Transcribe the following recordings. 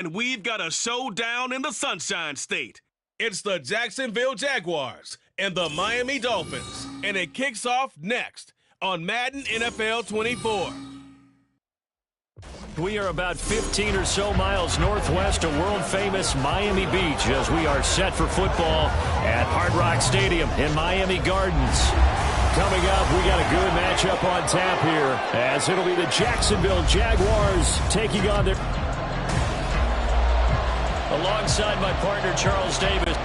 And we've got a showdown in the Sunshine State. It's the Jacksonville Jaguars and the Miami Dolphins. And it kicks off next on Madden NFL 24. We are about 15 or so miles northwest of world-famous Miami Beach as we are set for football at Hard Rock Stadium in Miami Gardens. Coming up, we got a good matchup on tap here as it'll be the Jacksonville Jaguars taking on their... Alongside my partner, Charles Davis.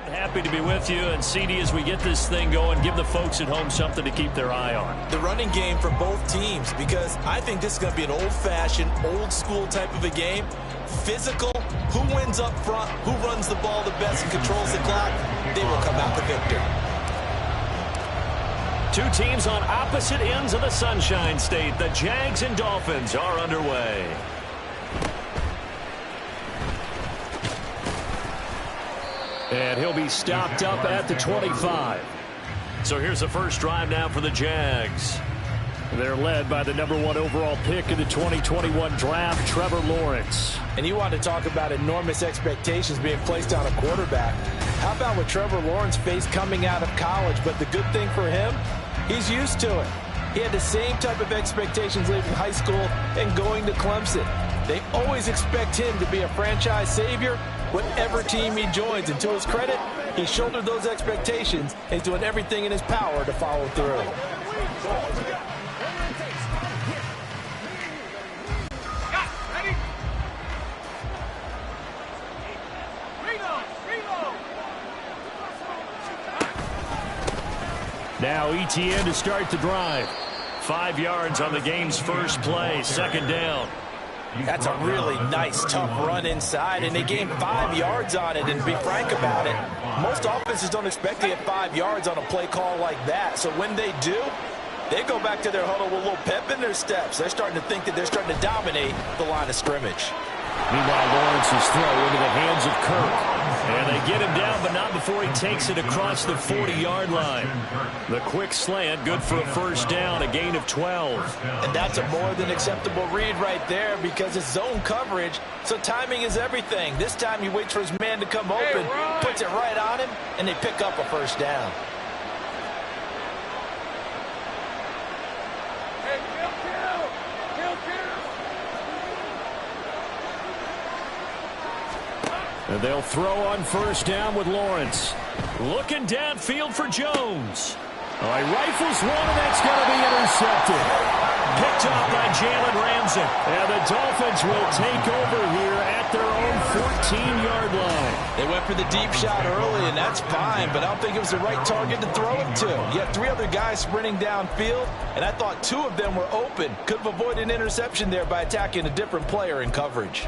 Happy to be with you. And CD, as we get this thing going, give the folks at home something to keep their eye on. The running game for both teams, because I think this is going to be an old-fashioned, old-school type of a game. Physical, who wins up front, who runs the ball the best and controls the clock, they will come out the victor. Two teams on opposite ends of the Sunshine State. The Jags and Dolphins are underway. And he'll be stopped up at the 25. So here's the first drive now for the Jags. They're led by the #1 overall pick in the 2021 draft, Trevor Lawrence. And you want to talk about enormous expectations being placed on a quarterback. How about what Trevor Lawrence faced coming out of college? But the good thing for him, he's used to it. He had the same type of expectations leaving high school and going to Clemson. They always expect him to be a franchise savior, whatever team he joins. And to his credit, he shouldered those expectations and he's doing everything in his power to follow through. Now ETN to start the drive. 5 yards on the game's first play, second down. That's a really nice, tough run inside, and they gained 5 yards on it. And to be frank about it, most offenses don't expect to get 5 yards on a play call like that. So when they do, they go back to their huddle with a little pep in their steps. They're starting to think that they're starting to dominate the line of scrimmage. Meanwhile, Lawrence's throw into the hands of Kirk. And they get him down, but not before he takes it across the 40-yard line. The quick slant, good for a first down, a gain of 12. And that's a more than acceptable read right there because it's zone coverage, so timing is everything. This time he waits for his man to come open, puts it right on him, and they pick up a first down. And they'll throw on first down with Lawrence. Looking downfield for Jones. All right, rifles one, and that's going to be intercepted. Picked off by Jalen Ramsey. And the Dolphins will take over here at their own 14-yard line. They went for the deep shot early, and that's fine, but I don't think it was the right target to throw it to. You had 3 other guys sprinting downfield, and I thought 2 of them were open. Could have avoided an interception there by attacking a different player in coverage.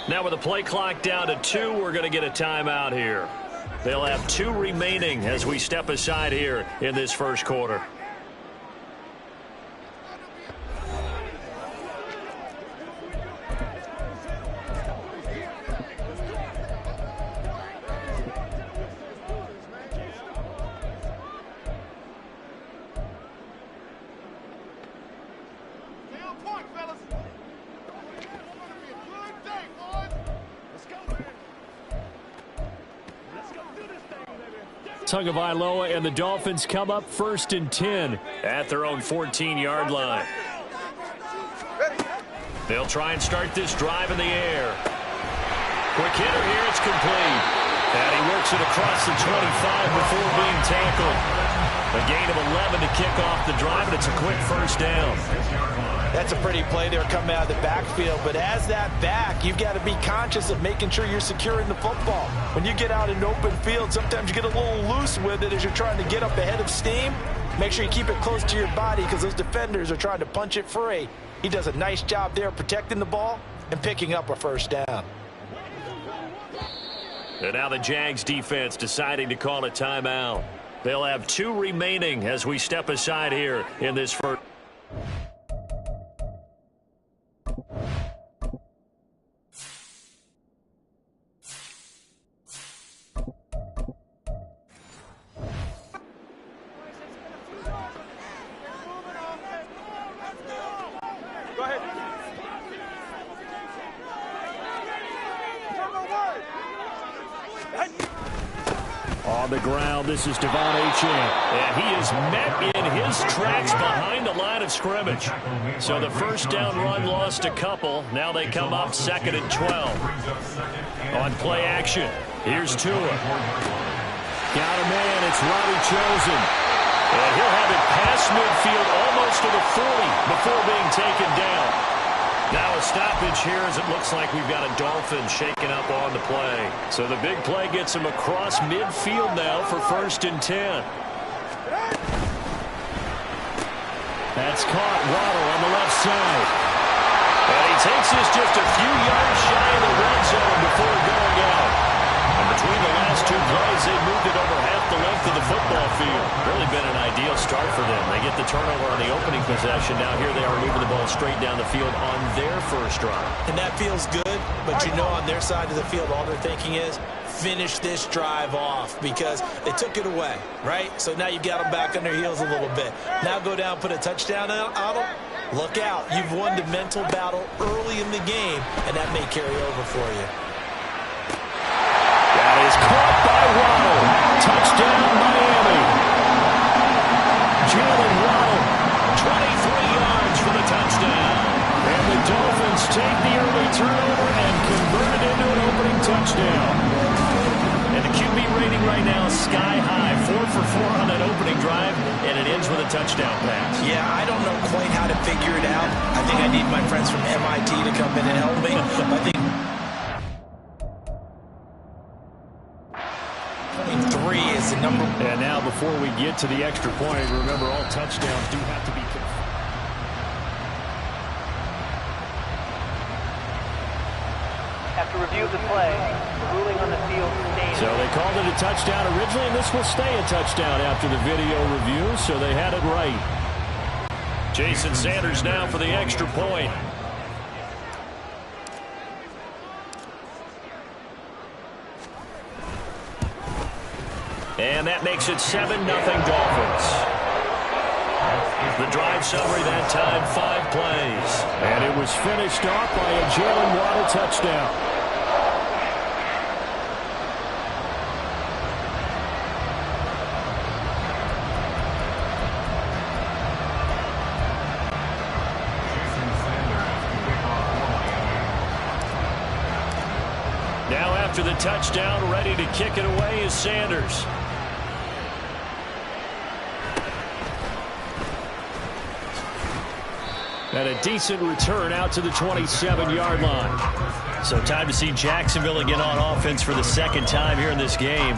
Now with the play clock down to 2, we're going to get a timeout here. They'll have 2 remaining as we step aside here in this first quarter. Tagovailoa and the Dolphins come up 1st and 10 at their own 14-yard line. They'll try and start this drive in the air. Quick hitter here, it's complete. And he works it across the 25 before being tackled. A gain of 11 to kick off the drive, and it's a quick first down. That's a pretty play there coming out of the backfield, but as that back, you've got to be conscious of making sure you're securing the football. When you get out in open field, sometimes you get a little loose with it as you're trying to get up ahead of steam. Make sure you keep it close to your body because those defenders are trying to punch it free. He does a nice job there protecting the ball and picking up a first down. And now the Jags defense deciding to call a timeout. They'll have 2 remaining as we step aside here in this first. On the ground, this is Devon Achane. And he is met in his tracks behind the line of scrimmage. So the first down run lost a couple. Now they come up 2nd and 12. On play action, here's Tua. Got a man, it's Robbie Chosen. And he'll have it past midfield almost to the 40 before being taken down. Now a stoppage here as it looks like we've got a Dolphin shaking up on the play. So the big play gets him across midfield now for 1st and 10. That's caught. Waddle on the left side. And he takes this just a few yards shy of the red zone before going out. And between the last 2 plays, they moved it over half the length of the football field. Really been an ideal start for them. They get the turnover on the opening possession. Now here they are moving the ball straight down the field on their first drive. And that feels good, but you know on their side of the field, all they're thinking is finish this drive off because they took it away, right? So now you've got them back on their heels a little bit. Now go down, put a touchdown on them. Look out. You've won the mental battle early in the game, and that may carry over for you. That is caught by Waddle. Touchdown, Miami. Jalen Waddle, 23 yards for the touchdown. And the Dolphins take the early turnover and convert it into an opening touchdown. And the QB rating right now is sky high. 4 for 4 on that opening drive, and it ends with a touchdown pass. Yeah, I don't know quite how to figure it out. I think I need my friends from MIT to come in and help me. I think 3 is the number. And now before we get to the extra point, remember all touchdowns do have to be confirmed. After review of the play, the ruling on the field stated. So they called it a touchdown originally, and this will stay a touchdown after the video review, so they had it right. Jason Sanders now for the extra point. And that makes it 7-0 Dolphins. The drive summary that time, 5 plays. And it was finished off by a Jalen Waddle touchdown. Now after the touchdown, ready to kick it away is Sanders. And a decent return out to the 27-yard line. So time to see Jacksonville again on offense for the 2nd time here in this game.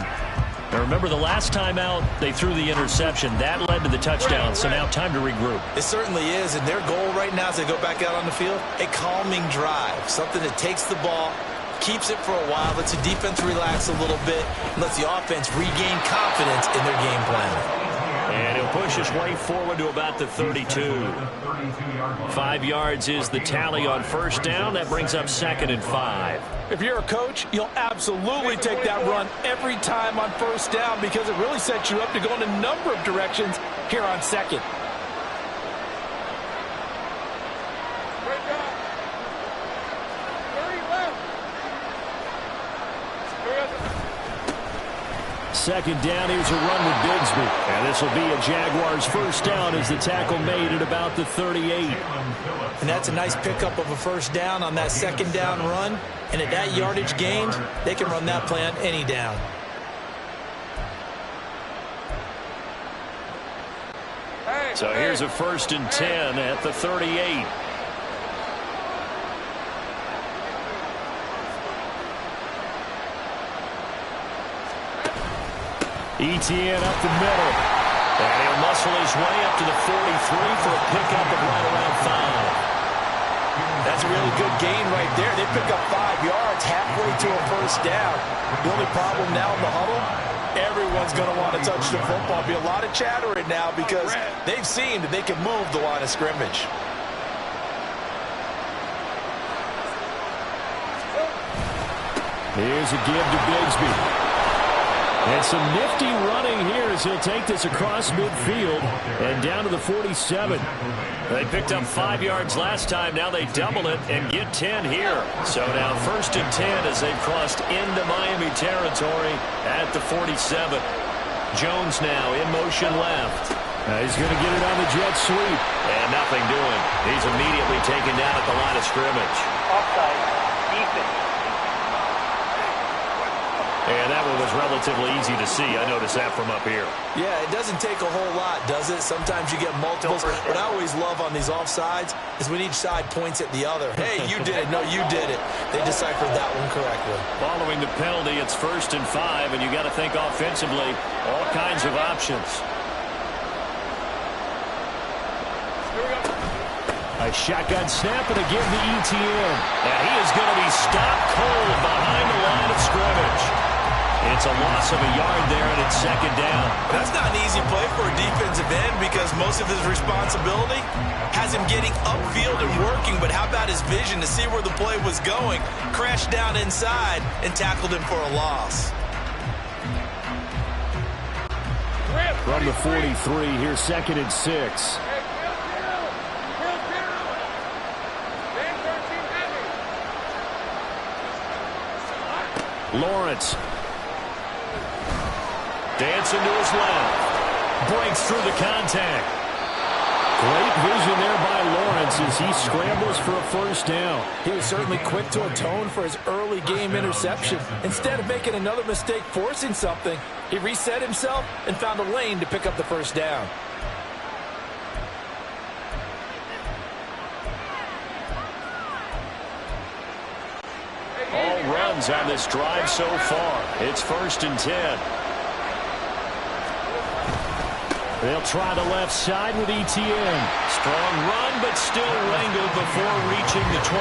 Now remember, the last time out, they threw the interception. That led to the touchdown, so now time to regroup. It certainly is, and their goal right now as they go back out on the field, a calming drive, something that takes the ball keeps it for a while, lets the defense relax a little bit, and lets the offense regain confidence in their game plan. And he'll push his way forward to about the 32. 5 yards is the tally on first down. That brings up 2nd and 5. If you're a coach, you'll absolutely take that run every time on first down because it really sets you up to go in a number of directions here on 2nd. Second down, here's a run with Bigsby. And this will be a Jaguars first down as the tackle made at about the 38. And that's a nice pickup of a first down on that second down run. And at that yardage gained, they can run that play on any down. So here's a 1st and 10 at the 38. Etienne up the middle. And he'll muscle his way up to the 43 for a pickup of right around 5. That's a really good gain right there. They pick up 5 yards halfway to a first down. The only problem now in the huddle, everyone's going to want to touch the football. Be a lot of chatter right now because they've seen that they can move the line of scrimmage. Here's a give to Bigsby. And some nifty running here as he'll take this across midfield and down to the 47. They picked up 5 yards last time. Now they double it and get 10 here. So now 1st and 10 as they've crossed into Miami territory at the 47. Jones now in motion left. He's going to get it on the jet sweep. And nothing doing. He's immediately taken down at the line of scrimmage. Offside, defense. And that one was relatively easy to see. I noticed that from up here. Yeah, it doesn't take a whole lot, does it? Sometimes you get multiples. What I always love on these offsides is when each side points at the other. Hey, you did it. No, you did it. They deciphered that one correctly. Following the penalty, it's 1st and 5, and you got to think offensively, all kinds of options. A shotgun snap and a give to Etienne. And he is going to be stopped cold behind the line of scrimmage. It's a loss of a yard there, and it's 2nd down. That's not an easy play for a defensive end because most of his responsibility has him getting upfield and working, but how about his vision to see where the play was going, crashed down inside, and tackled him for a loss. From the 43, here's 2nd and 6. Lawrence. Dancing to his left. Breaks through the contact. Great vision there by Lawrence as he scrambles for a first down. He was certainly quick to atone for his early game interception. Instead of making another mistake forcing something, he reset himself and found a lane to pick up the first down. All runs on this drive so far. It's 1st and 10. They'll try the left side with Etienne. Strong run, but still wrangled before reaching the 20.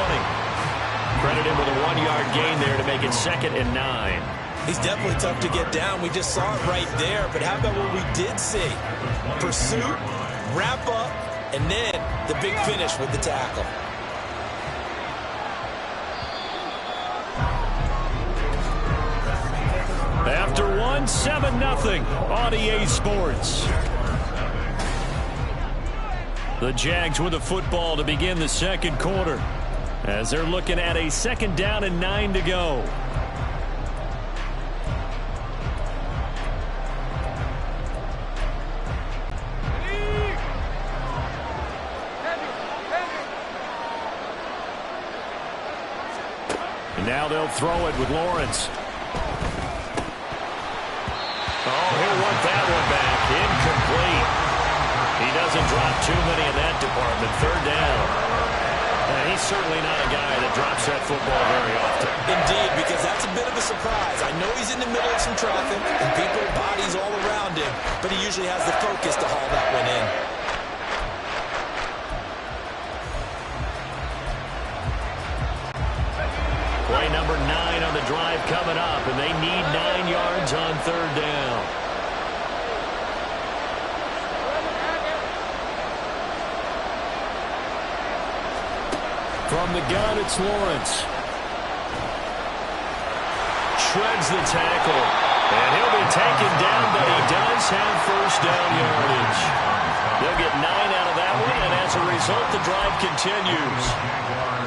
Credit him with a 1-yard gain there to make it 2nd and 9. He's definitely tough to get down. We just saw it right there. But how about what we did see? Pursuit, wrap up, and then the big finish with the tackle. After 1, 7-0 on EA Sports. The Jags with the football to begin the 2nd quarter as they're looking at a 2nd down and 9 to go. And now they'll throw it with Lawrence. Oh, he'll want that one back. Incomplete. He doesn't drop too many in that department. 3rd down. And he's certainly not a guy that drops that football very often. Indeed, because that's a bit of a surprise. I know he's in the middle of some traffic and people, bodies all around him, but he usually has the focus to haul that one in. Play number number 9 on the drive coming up, and they need 9 yards on third down. From the gun, it's Lawrence. Shreds the tackle. And he'll be taken down, but he does have first down yardage. They'll get 9 out of that one, and as a result, the drive continues.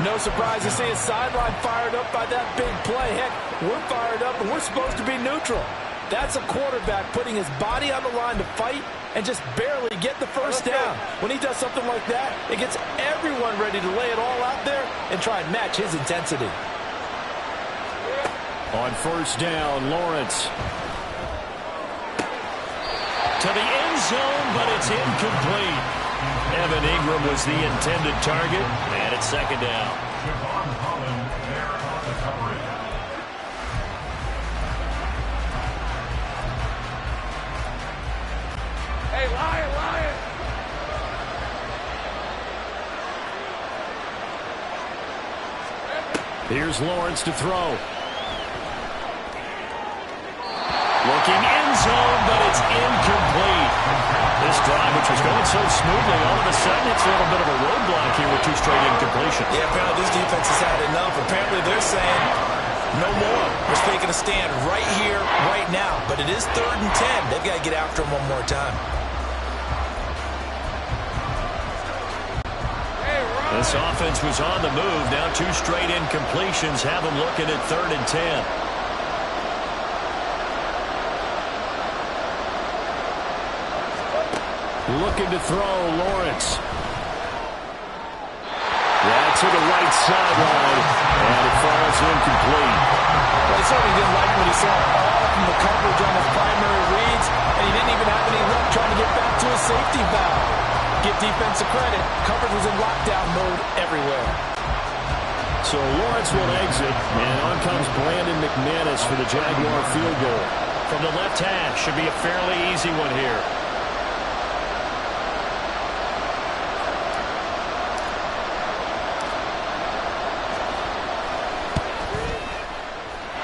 No surprise to see a sideline fired up by that big play. Heck, we're fired up, and we're supposed to be neutral. That's a quarterback putting his body on the line to fight and just barely get the first down. When he does something like that, it gets everyone ready to lay it all out there and try and match his intensity. On first down, Lawrence. To the end zone, but it's incomplete. Evan Ingram was the intended target, and it's second down. Hey, Lion, Lion! Here's Lawrence to throw. Looking end zone, but it's incomplete. This drive, which was going so smoothly, all of a sudden it's a little bit of a roadblock here with 2 straight incompletions. Yeah, apparently this defense has had enough. Apparently they're saying no more. We're taking a stand right here, right now. But it is 3rd and 10. They've got to get after him one more time. This offense was on the move. Now 2 straight incompletions have them looking at 3rd and 10. Looking to throw, Lawrence. Yeah, to the right sideline, and it falls incomplete. Well, he certainly didn't like what he saw all from the coverage on his primary reads, and he didn't even have any luck trying to get back to his safety valve. Give defensive credit. Coverage was in lockdown mode everywhere. So Lawrence will exit, and on comes Brandon McManus for the Jaguar field goal. From the left hash, should be a fairly easy one here.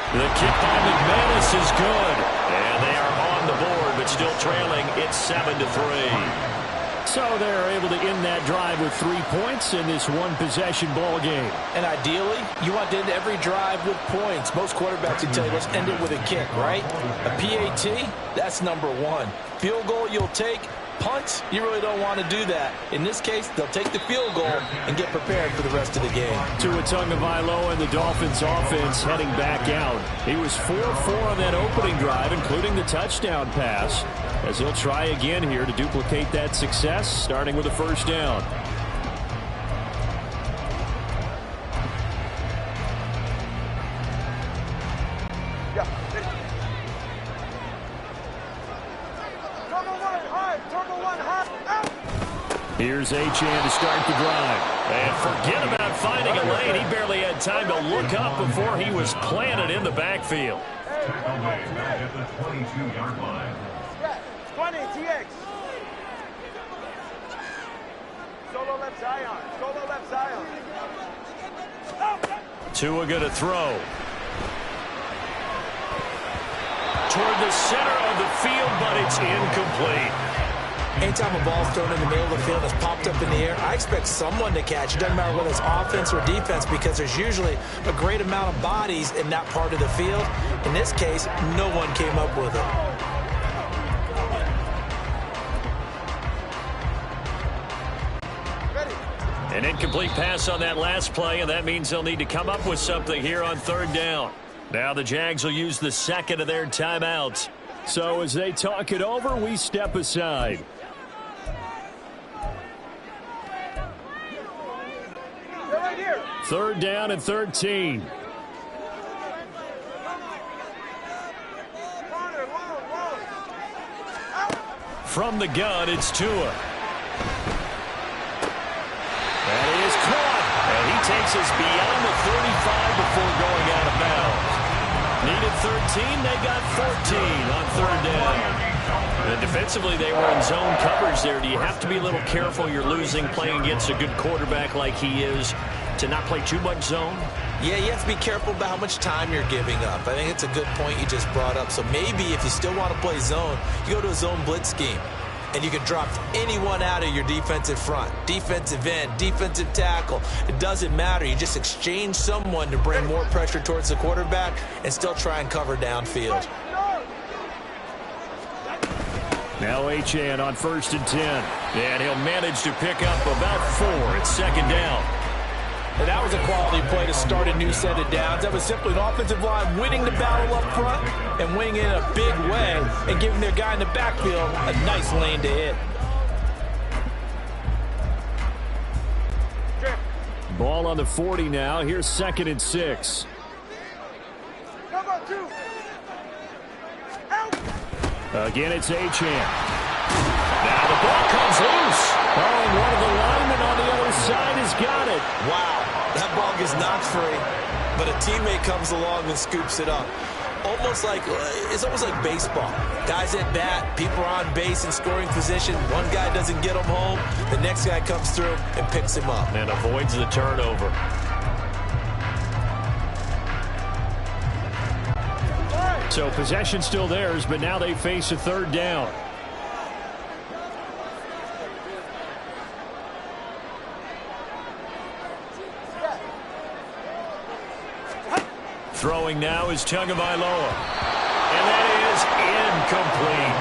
The kick by McManus is good. And they are on the board, but still trailing. It's 7-3. So they're able to end that drive with 3 points in this one-possession ball game. And ideally, you want to end every drive with points. Most quarterbacks would tell you, let's end it with a kick, right? A PAT, that's number 1. Field goal you'll take. Punts, you really don't want to do that. In this case, they'll take the field goal and get prepared for the rest of the game. Tua Tagovailoa and the Dolphins offense heading back out. He was 4-4 on that opening drive, including the touchdown pass, as he'll try again here to duplicate that success, starting with a first down. Here's Achane to start the drive. And forget about finding a lane. He barely had time to look up before he was planted in the backfield. Tackle made at the 22-yard line. 20, TX. Solo left Zion. Solo left Zion. Tua going to throw. Toward the center of the field, but it's incomplete. Anytime a ball's thrown in the middle of the field that's popped up in the air, I expect someone to catch. It doesn't matter whether it's offense or defense, because there's usually a great amount of bodies in that part of the field. In this case, no one came up with it. An incomplete pass on that last play, and that means they'll need to come up with something here on third down. Now the Jags will use the second of their timeouts. So as they talk it over, we step aside. Third down and 13. From the gun, it's Tua. That is caught. And he takes us beyond the 35 before going out of bounds. Needed 13, they got 14 on third down. And defensively, they were in zone coverage there. Do you have to be a little careful? You're losing playing against a good quarterback like he is. to not play too much zone? Yeah, you have to be careful about how much time you're giving up. I think it's a good point you just brought up. So maybe if you still want to play zone, you go to a zone blitz scheme. And you can drop anyone out of your defensive front, defensive end, defensive tackle. It doesn't matter. You just exchange someone to bring more pressure towards the quarterback and still try and cover downfield. Now Achane on 1st and 10. And he'll manage to pick up about 4 at 2nd down. And that was a quality play to start a new set of downs. That was simply an offensive line winning the battle up front and winning it in a big way and giving their guy in the backfield a nice lane to hit. Ball on the 40 now. Here's 2nd and 6. Again, it's Achane. Now the ball comes loose. Oh, and one of the linemen on the other side has got it. Wow, that ball gets knocked free, but a teammate comes along and scoops it up. It's almost like baseball. Guys at bat, people are on base in scoring position. One guy doesn't get him home. The next guy comes through and picks him up. And avoids the turnover. So possession still theirs, but now they face a 3rd down. Throwing now is Tagovailoa. And that is incomplete.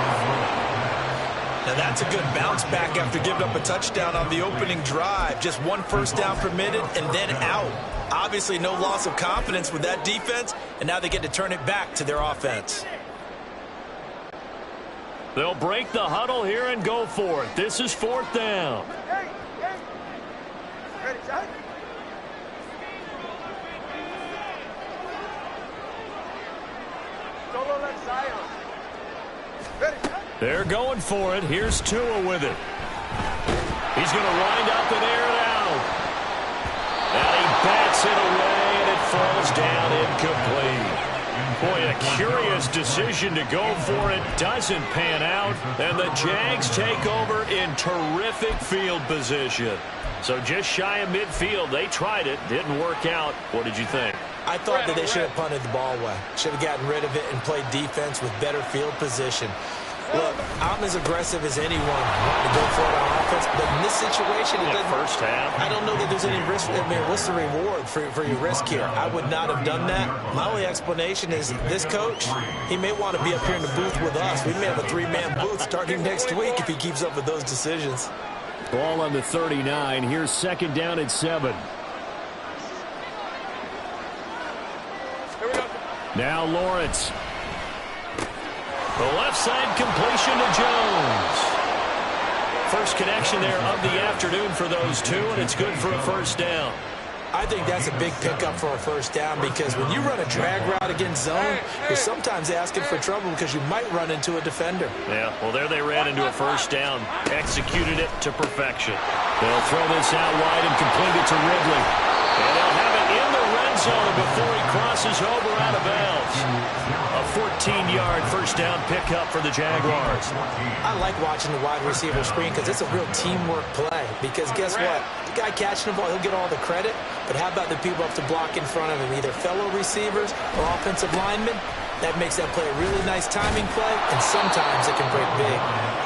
Now that's a good bounce back after giving up a touchdown on the opening drive. Just 1 first down permitted and then out. Obviously no loss of confidence with that defense, and now they get to turn it back to their offense. They'll break the huddle here and go for it. This is 4th down. They're going for it. Here's Tua with it. He's going to wind up and air it out. And he bats it away, and it falls down incomplete. Boy, a curious decision to go for it. Doesn't pan out, and the Jags take over in terrific field position. So just shy of midfield. They tried it. Didn't work out. What did you think? I thought that they should have punted the ball away. Should have gotten rid of it and played defense with better field position. Look, I'm as aggressive as anyone wanting to go for it on offense, but in this situation, it doesn't. First half. I don't know that there's any risk. I mean, what's the reward for your risk here? I would not have done that. My only explanation is this coach, he may want to be up here in the booth with us. We may have a 3-man booth starting next week if he keeps up with those decisions. Ball on the 39. Here's 2nd down and 7. Now Lawrence. The left side completion to Jones. First connection there of the afternoon for those two, and it's good for a 1st down. I think that's a big pickup for a 1st down because when you run a drag route against zone, you're sometimes asking for trouble because you might run into a defender. Yeah, well, there they ran into a 1st down. Executed it to perfection. They'll throw this out wide and complete it to Ridley. And they'll have it in the red zone before he crosses over out of bounds. A 14-yard 1st down pickup for the Jaguars. I like watching the wide receiver screen because it's a real teamwork play. Because guess what? The guy catching the ball, he'll get all the credit. But how about the people up to block in front of him, either fellow receivers or offensive linemen? That makes that play a really nice timing play, and sometimes it can break big.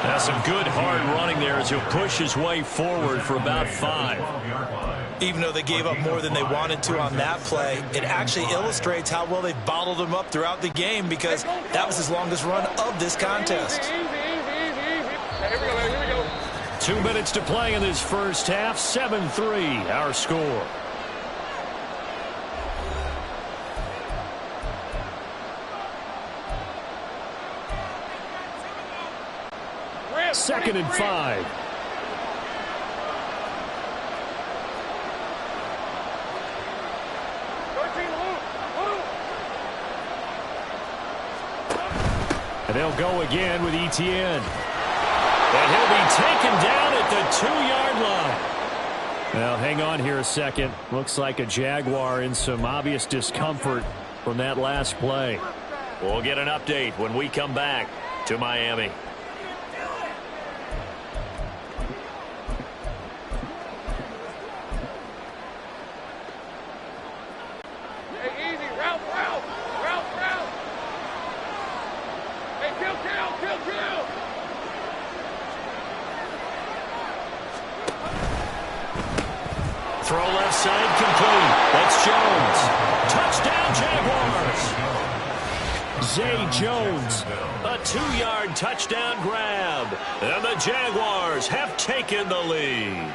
Now some good hard running there as he'll push his way forward for about 5. Even though they gave up more than they wanted to on that play, it actually illustrates how well they bottled him up throughout the game because that was his longest run of this contest. 2 minutes to play in this first half. 7-3 our score. Second and 5. And they'll go again with Etienne. And he'll be taken down at the 2-yard line. Well, hang on here a second. Looks like a Jaguar in some obvious discomfort from that last play. We'll get an update when we come back to Miami. Throw left side complete. That's Jones. Touchdown Jaguars. Zay Jones, a 2-yard touchdown grab. And the Jaguars have taken the lead.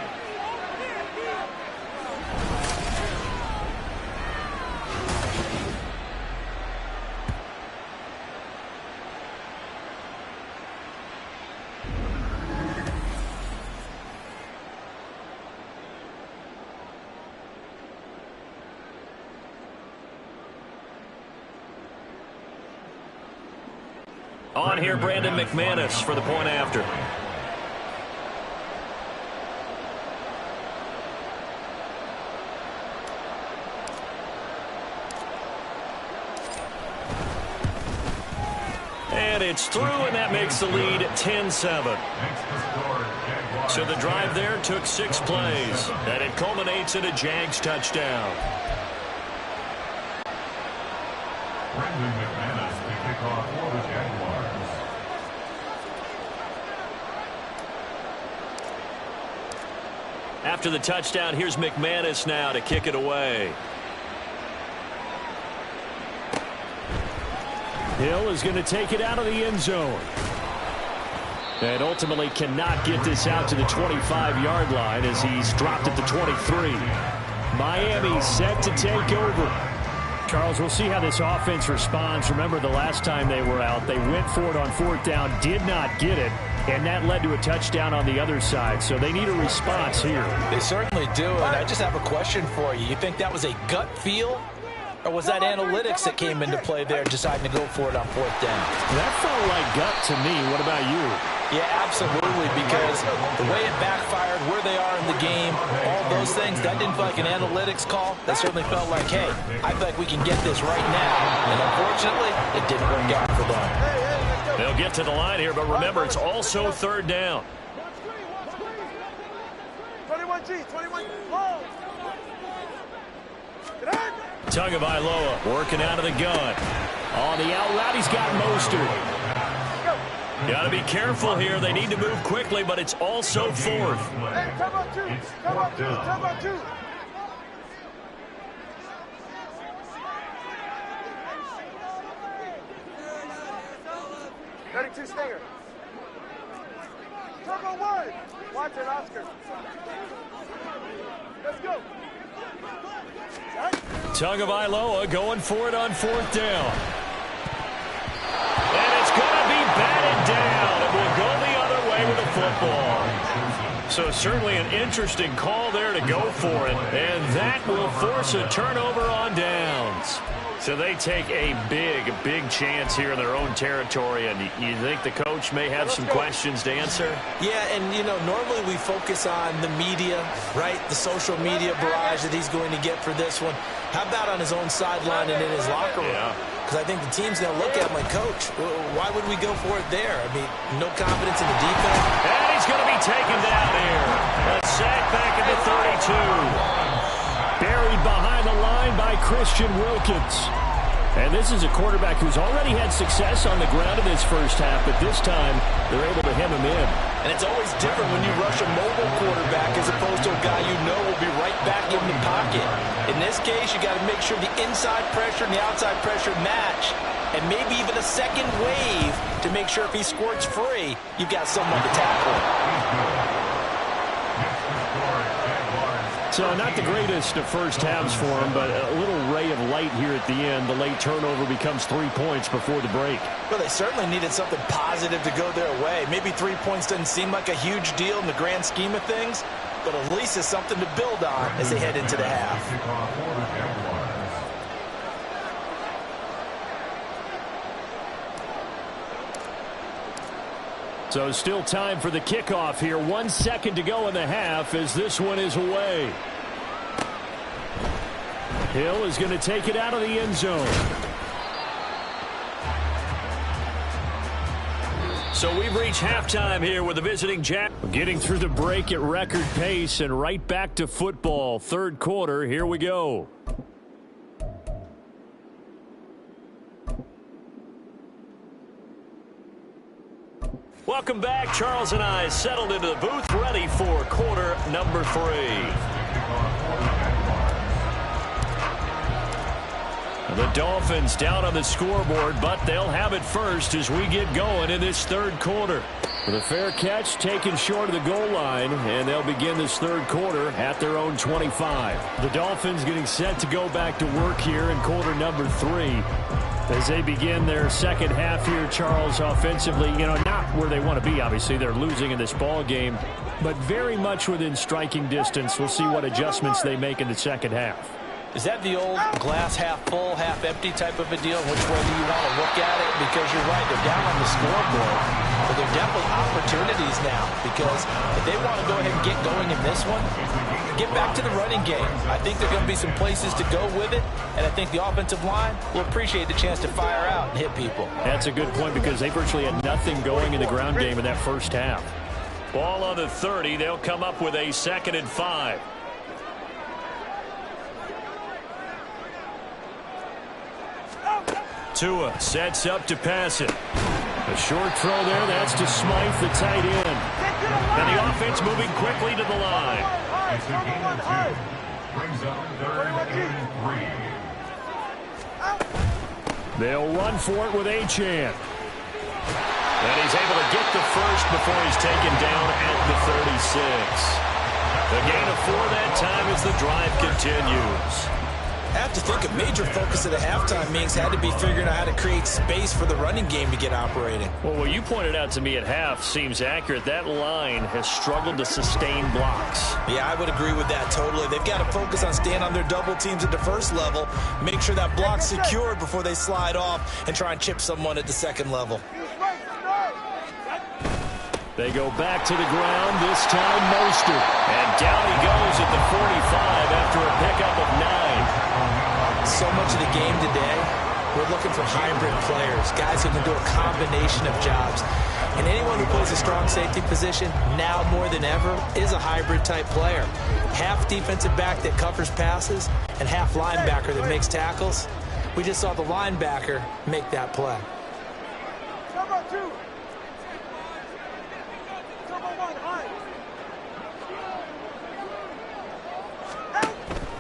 On here, Brandon McManus for the point after. And it's through, and that makes the lead 10-7. So the drive there took 6 plays, and it culminates in a Jags touchdown. Brandon McManus, the kickoff for the Jaguars. After the touchdown, here's McManus now to kick it away. Hill is going to take it out of the end zone. And ultimately cannot get this out to the 25-yard line as he's dropped at the 23. Miami set to take over. Charles, we'll see how this offense responds. Remember, the last time they were out, they went for it on 4th down, did not get it, and that led to a touchdown on the other side. So they need a response here. They certainly do, and I just have a question for you. You think that was a gut feel, or was that analytics that came into play there deciding to go for it on 4th down? That felt like gut to me. What about you? Yeah, absolutely, because the way it backfired, where they are in the game, all those things, that didn't feel like an analytics call. That certainly felt like, hey, I feel like we can get this right now. And unfortunately, it didn't work out for them. They'll get to the line here, but remember, it's also 3rd down. 21G, 21, long. Tagovailoa working out of the gun. On the out route, he's got Mostert. Got to be careful here. They need to move quickly, but it's also 4th. Hey, come on, 2. Come on, 2. Come on, 2. Two Stinger. Turbo 1. Watch it, Oscar. Let's go. Tagovailoa going for it on 4th down. And it's going to be batted down. It will go the other way with the football. So certainly an interesting call there to go for it. And that will force a turnover on downs. So they take a big chance here in their own territory. And you think the coach may have some questions to answer? Yeah, and, you know, normally we focus on the media, right? The social media barrage that he's going to get for this one. How about on his own sideline and in his locker room? Because I think the team's going to look at him like, Coach, why would we go for it there? I mean, no confidence in the defense. And he's going to be taken down here. A sack back at the 32. Buried behind the line by Christian Wilkins. And this is a quarterback who's already had success on the ground in this first half, but this time they're able to hem him in. And it's always different when you rush a mobile quarterback as opposed to a guy you know will be right back in the pocket. In this case, you got to make sure the inside pressure and the outside pressure match, and maybe even a second wave to make sure if he squirts free, you've got someone to tackle. So not the greatest of first halves for him, but a little ray of light here at the end. The late turnover becomes 3 points before the break. Well, they certainly needed something positive to go their way. Maybe 3 points doesn't seem like a huge deal in the grand scheme of things, but at least it's something to build on as they head into the half. So still time for the kickoff here. 1 second to go in the half as this one is away. Hill is going to take it out of the end zone. So we've reached halftime here with the visiting Jack. Getting through the break at record pace and right back to football. 3rd quarter, here we go. Welcome back. Charles and I settled into the booth, ready for quarter number 3. The Dolphins down on the scoreboard, but they'll have it first as we get going in this third quarter. With a fair catch taken short of the goal line, and they'll begin this third quarter at their own 25. The Dolphins getting set to go back to work here in quarter number 3. As they begin their second half here, Charles, offensively, not where they want to be, obviously. They're losing in this ball game, but very much within striking distance. We'll see what adjustments they make in the second half. Is that the old glass half full, half empty type of a deal? Which way do you want to look at it? Because you're right, they're down on the scoreboard, but there are definitely opportunities now, because if they want to go ahead and get going in this one, get back to the running game. I think there are going to be some places to go with it, and I think the offensive line will appreciate the chance to fire out and hit people. That's a good point, because they virtually had nothing going in the ground game in that first half. Ball on the 30. They'll come up with a 2nd and 5. Tua sets up to pass it. A short throw there. That's to Smythe, the tight end. And the offense moving quickly to the line. It's a gain of 2. Brings up 3rd and 3. They'll run for it with Achane. And he's able to get the first before he's taken down at the 36. The gain of 4 that time as the drive continues. I have to think a major focus of the halftime meetings had to be figuring out how to create space for the running game to get operating. Well, what you pointed out to me at half seems accurate. That line has struggled to sustain blocks. Yeah, I would agree with that totally. They've got to focus on staying on their double teams at the first level, make sure that block's secured before they slide off and try and chip someone at the second level. They go back to the ground, this time Mostert. And down he goes at the 45 after a pickup of 9. So much of the game today, we're looking for hybrid players, guys who can do a combination of jobs. And anyone who plays a strong safety position, now more than ever, is a hybrid type player. Half defensive back that covers passes and half linebacker that makes tackles. We just saw the linebacker make that play.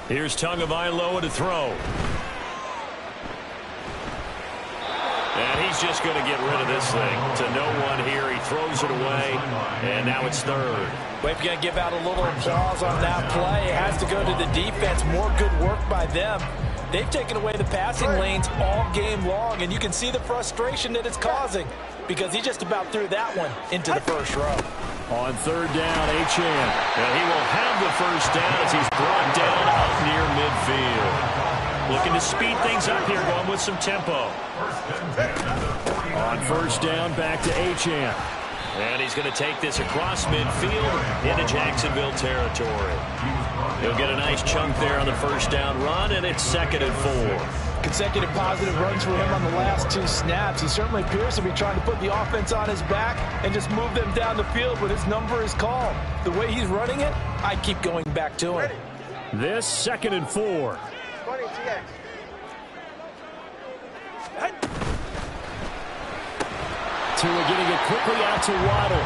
Here's Tagovailoa to throw. And he's just going to get rid of this thing to no one here. He throws it away, and now it's 3rd. We're going to give out a little applause on that play. It has to go to the defense. More good work by them. They've taken away the passing lanes all game long, and you can see the frustration that it's causing because he just about threw that one into the first row. On 3rd down, Achane. And he will have the first down as he's brought down up near midfield. Looking to speed things up here, going with some tempo. On 1st down, back to Achane. And he's going to take this across midfield into Jacksonville territory. He'll get a nice chunk there on the 1st down run, and it's 2nd and 4. Consecutive positive runs for him on the last 2 snaps. He certainly appears to be trying to put the offense on his back and just move them down the field, but his number is called. The way he's running it, I keep going back to him. This 2nd and 4. Tua getting it quickly out to Waddle.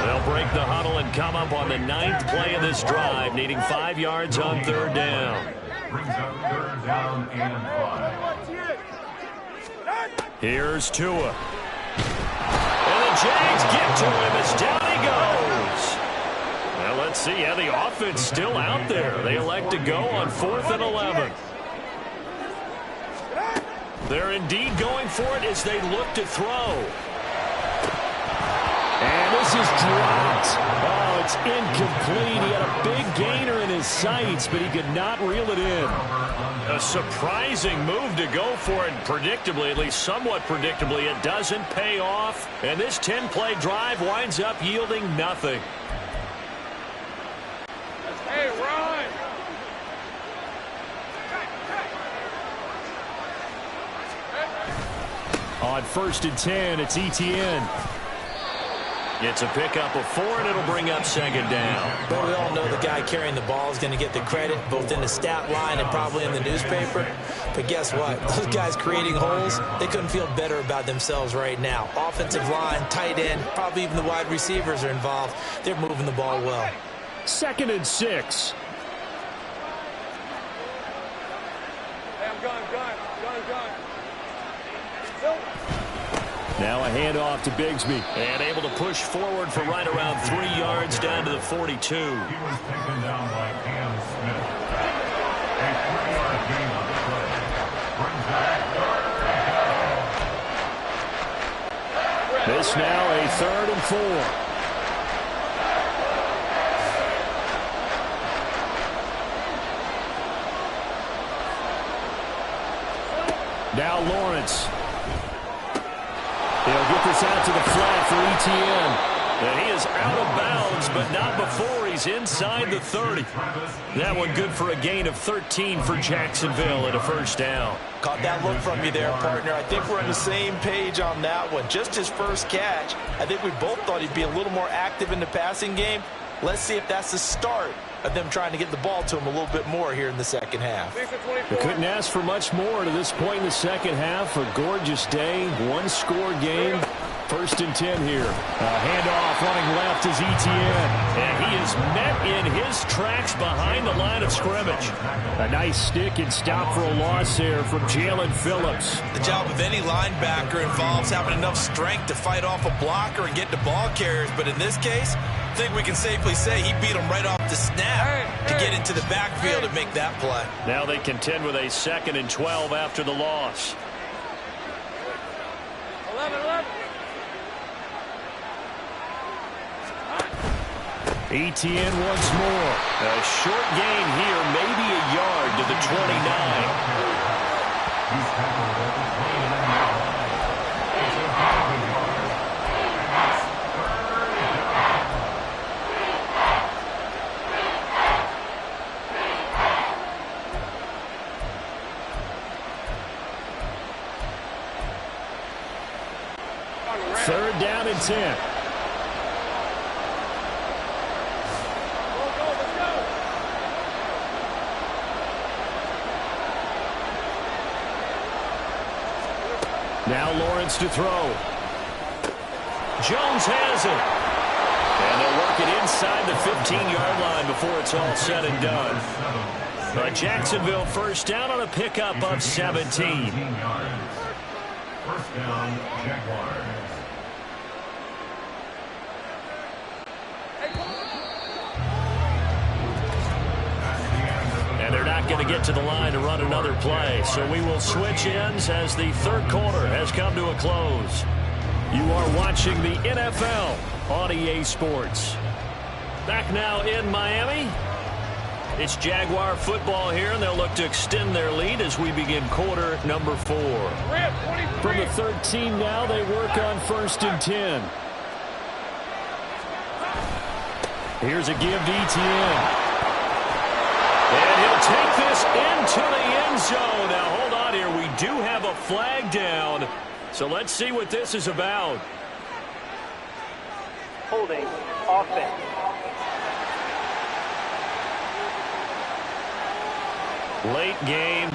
They'll break the huddle and come up on the 9th play of this drive, needing 5 yards on 3rd down. Brings up 3rd down and 5. Here's Tua. And the Jags get to him as down he goes. Well, let's see. Yeah, the offense still out there. They elect to go on 4th and 11. They're indeed going for it as they look to throw. And this is dropped. Oh, it's incomplete. He had a big gainer in his sights, but he could not reel it in. A surprising move to go for it. Predictably, at least somewhat predictably, it doesn't pay off. And this 10-play drive winds up yielding nothing. Hey, run! On 1st and 10, it's Etienne. It's a pickup of 4, and it'll bring up second down. But we all know the guy carrying the ball is going to get the credit, both in the stat line and probably in the newspaper. But guess what? Those guys creating holes, they couldn't feel better about themselves right now. Offensive line, tight end, probably even the wide receivers are involved. They're moving the ball well. 2nd and 6. Hey, I'm gone. Now a handoff to Bigsby. And able to push forward for right around 3 yards down to the 42. He was taken down by Cam Smith. A 3-yard gain on the play. Brings back This now a 3rd and 4. Now Lawrence. They'll get this out to the flat for Etienne. And he is out of bounds, but not before he's inside the 30. That one good for a gain of 13 for Jacksonville at a 1st down. Caught that look from you there, partner. I think we're on the same page on that one. Just his first catch. I think we both thought he'd be a little more active in the passing game. Let's see if that's the start of them trying to get the ball to him a little bit more here in the second half. We couldn't ask for much more to this point in the second half. A gorgeous day, 1-score game. 1st and 10 here. Handoff running left is Etienne. And he is met in his tracks behind the line of scrimmage. A nice stick and stop for a loss there from Jalen Phillips. The job of any linebacker involves having enough strength to fight off a blocker and get to ball carriers. But in this case, I think we can safely say he beat him right off the snap to get into the backfield and make that play. Now they contend with a 2nd and 12 after the loss. 11. Etienne once more. A short gain here, maybe a yard to the 29. He's tackled at the 29-yard line. It's a 5-yard. That's 3rd down and 10. Now Lawrence to throw. Jones has it. And they'll work it inside the 15-yard line before it's all said and done. A Jacksonville 1st down on a pickup of 17. 1st down, Jaguars. And they're not going to get to the line to run another play. So we will switch ends as the 3rd quarter has come to a close. You are watching the NFL on EA Sports. Back now in Miami. It's Jaguar football here, and they'll look to extend their lead as we begin quarter number 4. From the 13 now, they work on 1st and 10. Here's a give to Etienne. And he'll take this into the end zone. Now, hold on here. We do have a flag down. So let's see what this is about. Holding offense. Late game.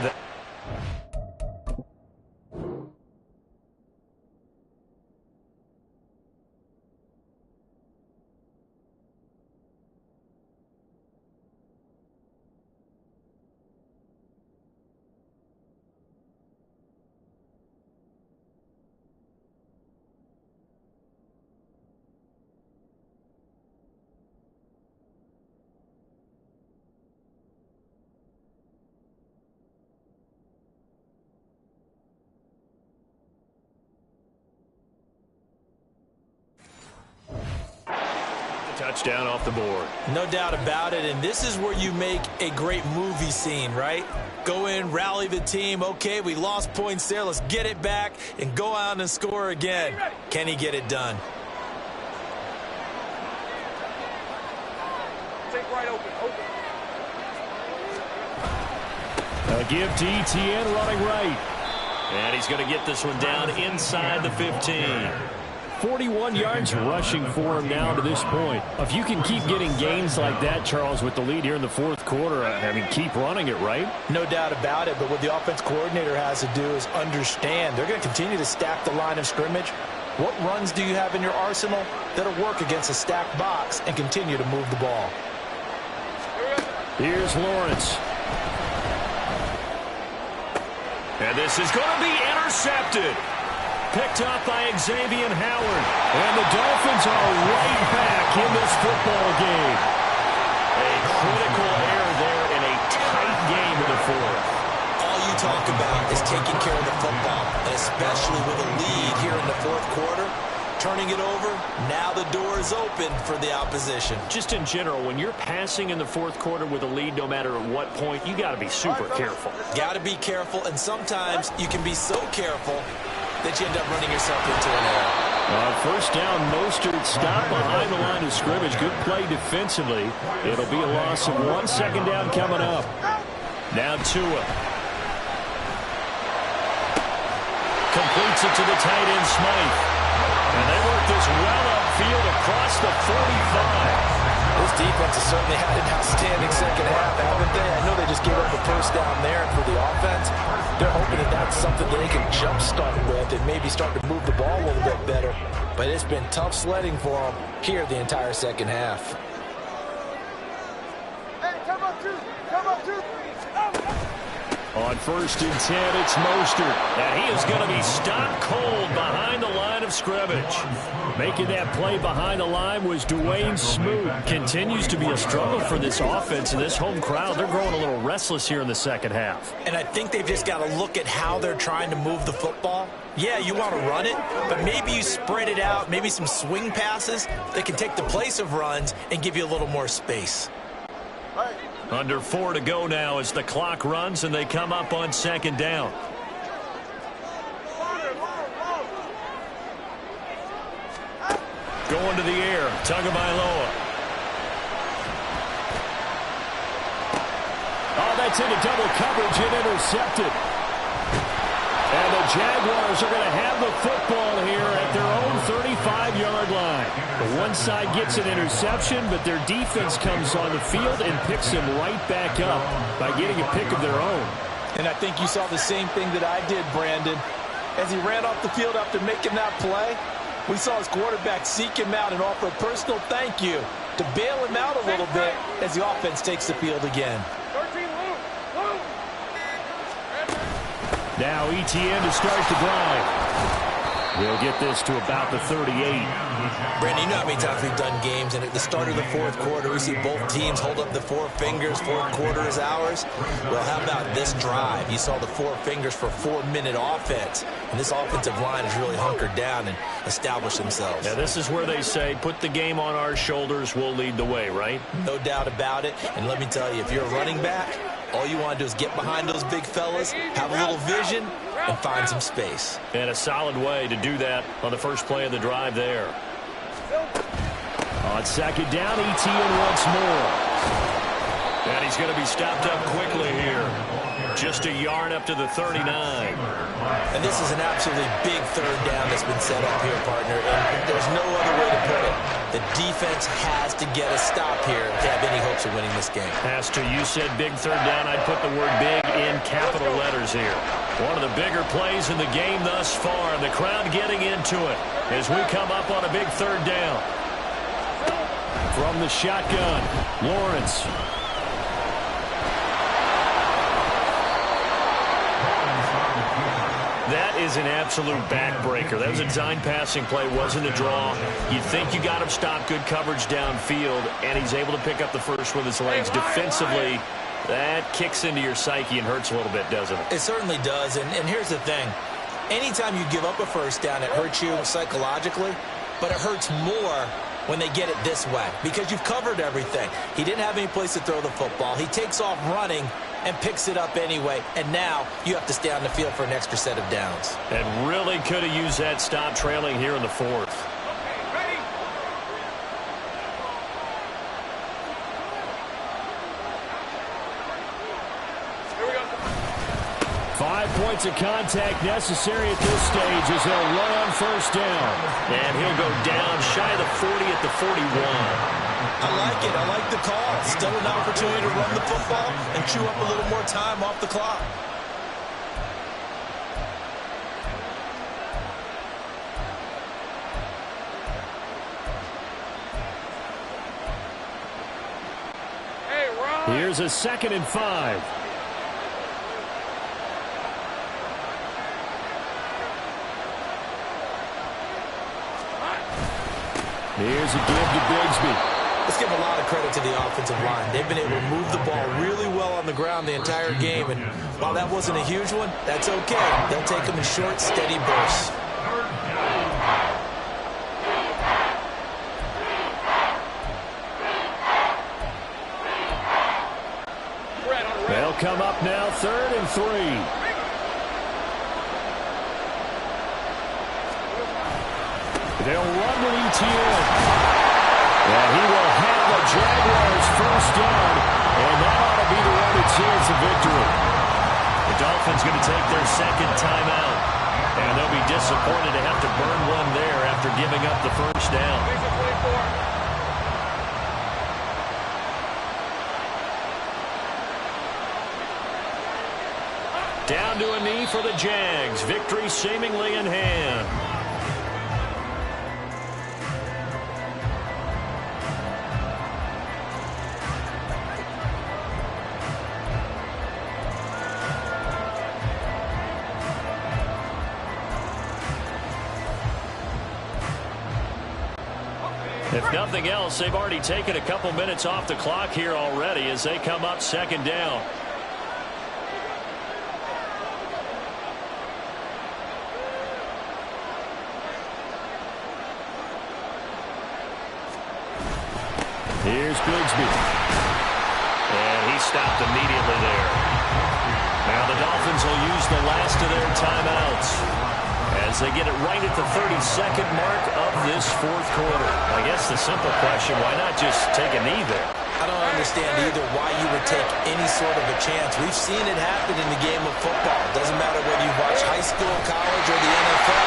Touchdown off the board. No doubt about it, and this is where you make a great movie scene, right? Go in, rally the team. Okay, we lost points there. Let's get it back and go out and score again. Can he get it done? Take right open. A give to Etienne running right. And he's going to get this one down inside the 15. 41 yards rushing for him now to this point. If you can keep getting gains like that, Charles, with the lead here in the fourth quarter, I mean, keep running it, right? No doubt about it, but what the offense coordinator has to do is understand they're going to continue to stack the line of scrimmage. What runs do you have in your arsenal that'll work against a stacked box and continue to move the ball? Here's Lawrence. And this is going to be intercepted. Picked up by Xavier Howard. And the Dolphins are right back in this football game. A critical error there in a tight game in the fourth. All you talk about is taking care of the football, and especially with a lead here in the fourth quarter. Turning it over, now the door is open for the opposition. Just in general, when you're passing in the fourth quarter with a lead, no matter at what point, you got to be super careful. Got to be careful, and sometimes you can be so careful that you end up running yourself into an error. First down, Mostert stopped behind the line of scrimmage. Good play defensively. It'll be a loss of 1. Second down coming up. Now Tua. Completes it to the tight end, Smythe. And they work this well upfield across the 45. This defense has certainly had an outstanding second half, haven't they? I know they just gave up a first down there for the offense. They're hoping that that's something that they can jumpstart with and maybe start to move the ball a little bit better. But it's been tough sledding for them here the entire second half. Hey, come up two. On 1st and 10, it's Mostert. And he is going to be stopped cold behind the line of scrimmage. Making that play behind the line was Dwayne Smoot. Continues to be a struggle for this offense and this home crowd. They're growing a little restless here in the second half. And I think they've just got to look at how they're trying to move the football. Yeah, you want to run it, but maybe you spread it out, maybe some swing passes that can take the place of runs and give you a little more space. Under 4 to go now as the clock runs and they come up on second down. Going to the air, Tagovailoa. Oh, that's into double coverage and intercepted. And the Jaguars are going to have the football here at their own 35-yard line. The one side gets an interception, but their defense comes on the field and picks him right back up by getting a pick of their own. And I think you saw the same thing that I did, Brandon. As he ran off the field after making that play, we saw his quarterback seek him out and offer a personal thank you to bail him out a little bit as the offense takes the field again. Now ETN to start the drive. We'll get this to about the 38. Brandon, you know how many times we've done games, and at the start of the fourth quarter, we see both teams hold up the four fingers, fourth quarter is ours. Well, how about this drive? You saw the four fingers for 4-minute offense, and this offensive line has really hunkered down and established themselves. Now, this is where they say, put the game on our shoulders, we'll lead the way, right? No doubt about it, and let me tell you, if you're a running back, all you want to do is get behind those big fellas, have a little vision, and find some space. And a solid way to do that on the first play of the drive there. On second down, ETN once more. And he's going to be stopped up quickly here. Just a yard up to the 39. And this is an absolutely big third down that's been set up here, partner. And there's no other way to put it. The defense has to get a stop here to have any hopes of winning this game. Pastor, you said big third down. I'd put the word big in capital letters here. One of the bigger plays in the game thus far, and the crowd getting into it as we come up on a big third down. From the shotgun, Lawrence. That is an absolute backbreaker. That was a design passing play, wasn't a draw. You think you got him stopped, good coverage downfield, and he's able to pick up the first with his legs. Defensively, that kicks into your psyche and hurts a little bit, doesn't it? It certainly does, and here's the thing. Anytime you give up a first down, it hurts you psychologically, but it hurts more when they get it this way because you've covered everything. He didn't have any place to throw the football. He takes off running and picks it up anyway, and now you have to stay on the field for an extra set of downs. And really could have used that stop trailing here in the fourth. 5 points of contact necessary at this stage as they'll run on first down. And he'll go down shy of the 40 at the 41. I like it. I like the call. Still an opportunity to run the football and chew up a little more time off the clock. Here's a 2nd and 5. Here's a give to Bigsby. Let's give a lot of credit to the offensive line. They've been able to move the ball really well on the ground the entire game. And while that wasn't a huge one, that's okay. They'll take them in short, steady bursts. They'll come up now 3rd and 3. They'll run with ETN. And he will have the Jaguars first down. And that ought to be the one that seals the victory. The Dolphins going to take their 2nd timeout. And they'll be disappointed to have to burn one there after giving up the first down. Down to a knee for the Jags. Victory seemingly in hand. If nothing else, they've already taken a couple minutes off the clock here already as they come up 2nd down. Here's Bigsby. And he stopped immediately there. Now the Dolphins will use the last of their timeouts as they get it right at the 32nd mark of this 4th quarter. I guess the simple question, why not just take a knee there? I don't understand either why you would take any sort of a chance. We've seen it happen in the game of football. It doesn't matter whether you watch high school, college, or the NFL.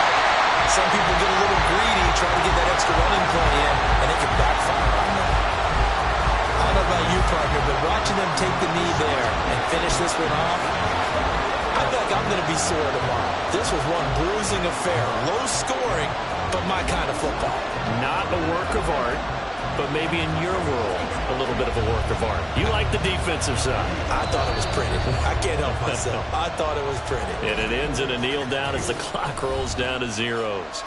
Some people get a little greedy, trying to get that extra running play in, and it can backfire on them. I don't know about you, partner, but watching them take the knee there and finish this one off, I feel like I'm going to be sore tomorrow. This was one bruising affair. Low scoring, but my kind of football. Not a work of art, but maybe in your world, a little bit of a work of art. You like the defensive side. I thought it was pretty. I can't help myself. I thought it was pretty. And it ends in a kneel down as the clock rolls down to zeros.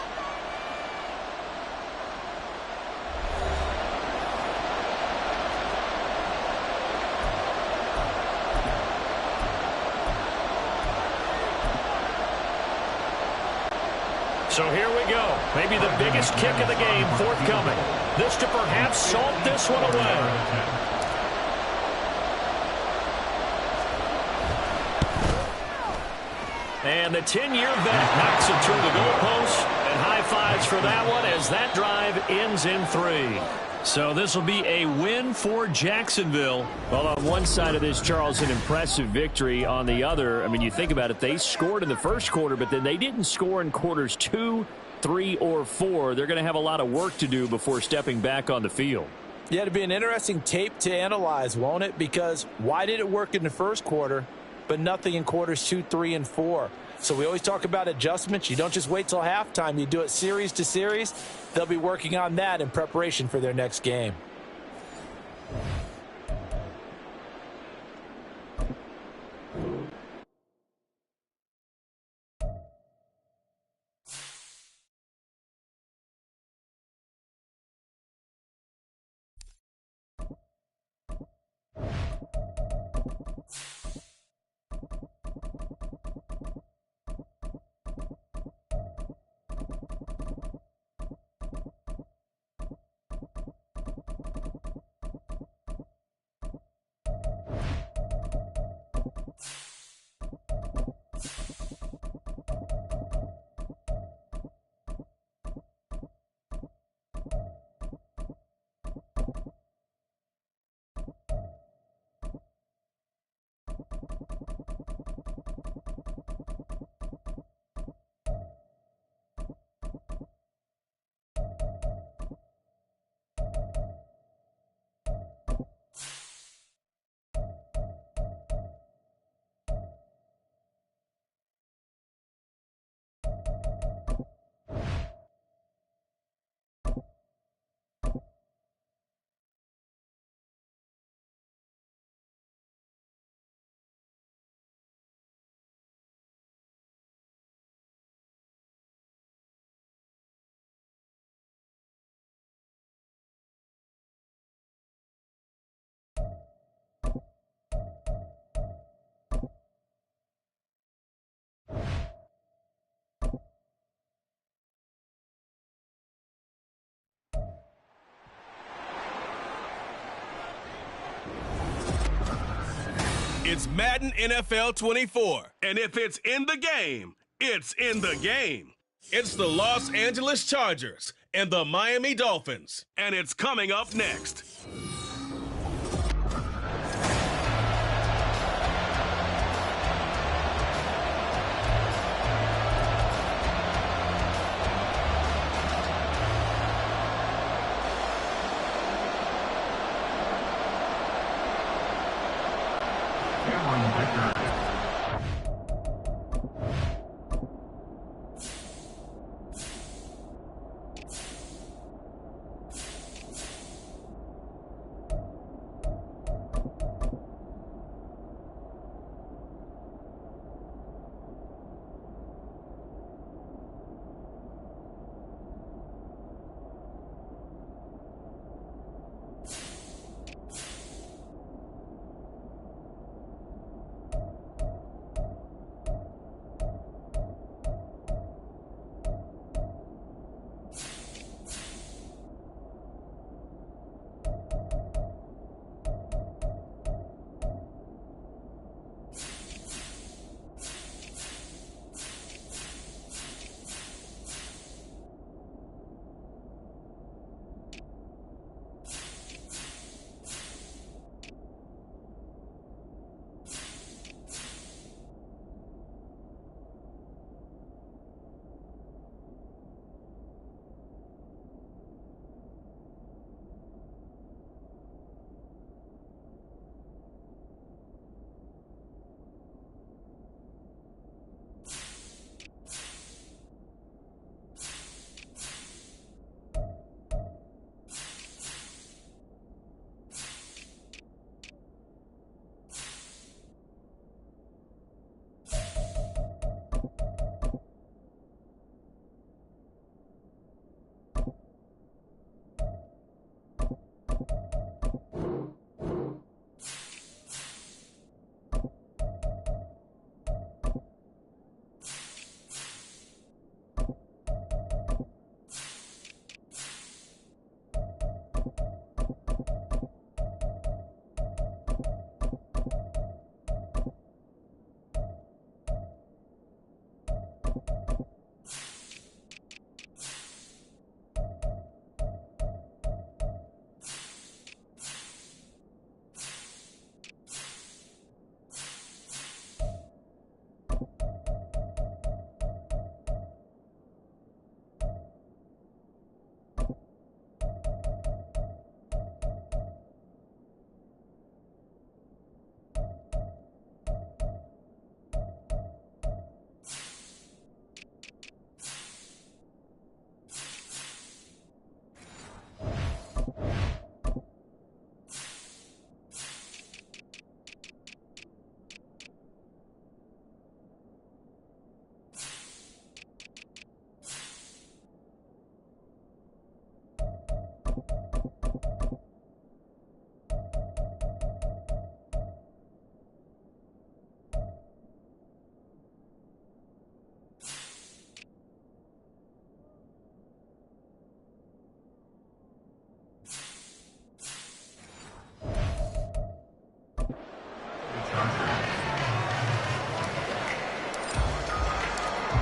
So here we go. Maybe the biggest kick of the game forthcoming. This to perhaps salt this one away. And the 10-year vet knocks it through the goalpost. And high fives for that one as that drive ends in 3. So this will be a win for Jacksonville. Well, on one side of this, Charles, an impressive victory. On the other, I mean, you think about it, they scored in the first quarter, but then they didn't score in quarters 2, 3, or 4. They're going to have a lot of work to do before stepping back on the field. Yeah, it'll be an interesting tape to analyze, won't it? Because why did it work in the first quarter, but nothing in quarters 2, 3, and 4? So we always talk about adjustments. You don't just wait till halftime. You do it series to series. They'll be working on that in preparation for their next game. It's Madden NFL 24. And if it's in the game, it's in the game. It's the Los Angeles Chargers and the Miami Dolphins. And it's coming up next.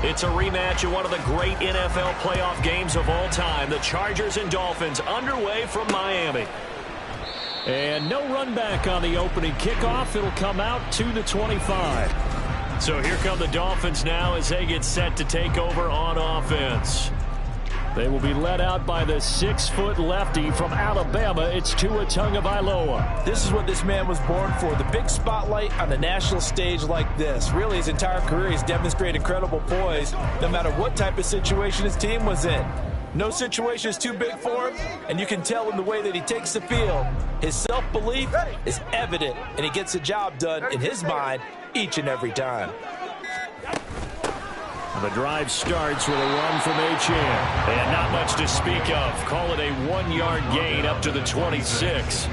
It's a rematch of one of the great NFL playoff games of all time. The Chargers and Dolphins underway from Miami. And no run back on the opening kickoff. It'll come out to the 25. So here come the Dolphins now as they get set to take over on offense. They will be led out by the 6-foot lefty from Alabama. It's Tua Tagovailoa. This is what this man was born for, the big spotlight on the national stage like this. Really, his entire career, he's demonstrated incredible poise no matter what type of situation his team was in. No situation is too big for him, and you can tell in the way that he takes the field. His self-belief is evident, and he gets the job done in his mind each and every time. The drive starts with a run from Achane. And not much to speak of. Call it a 1-yard gain up to the 26.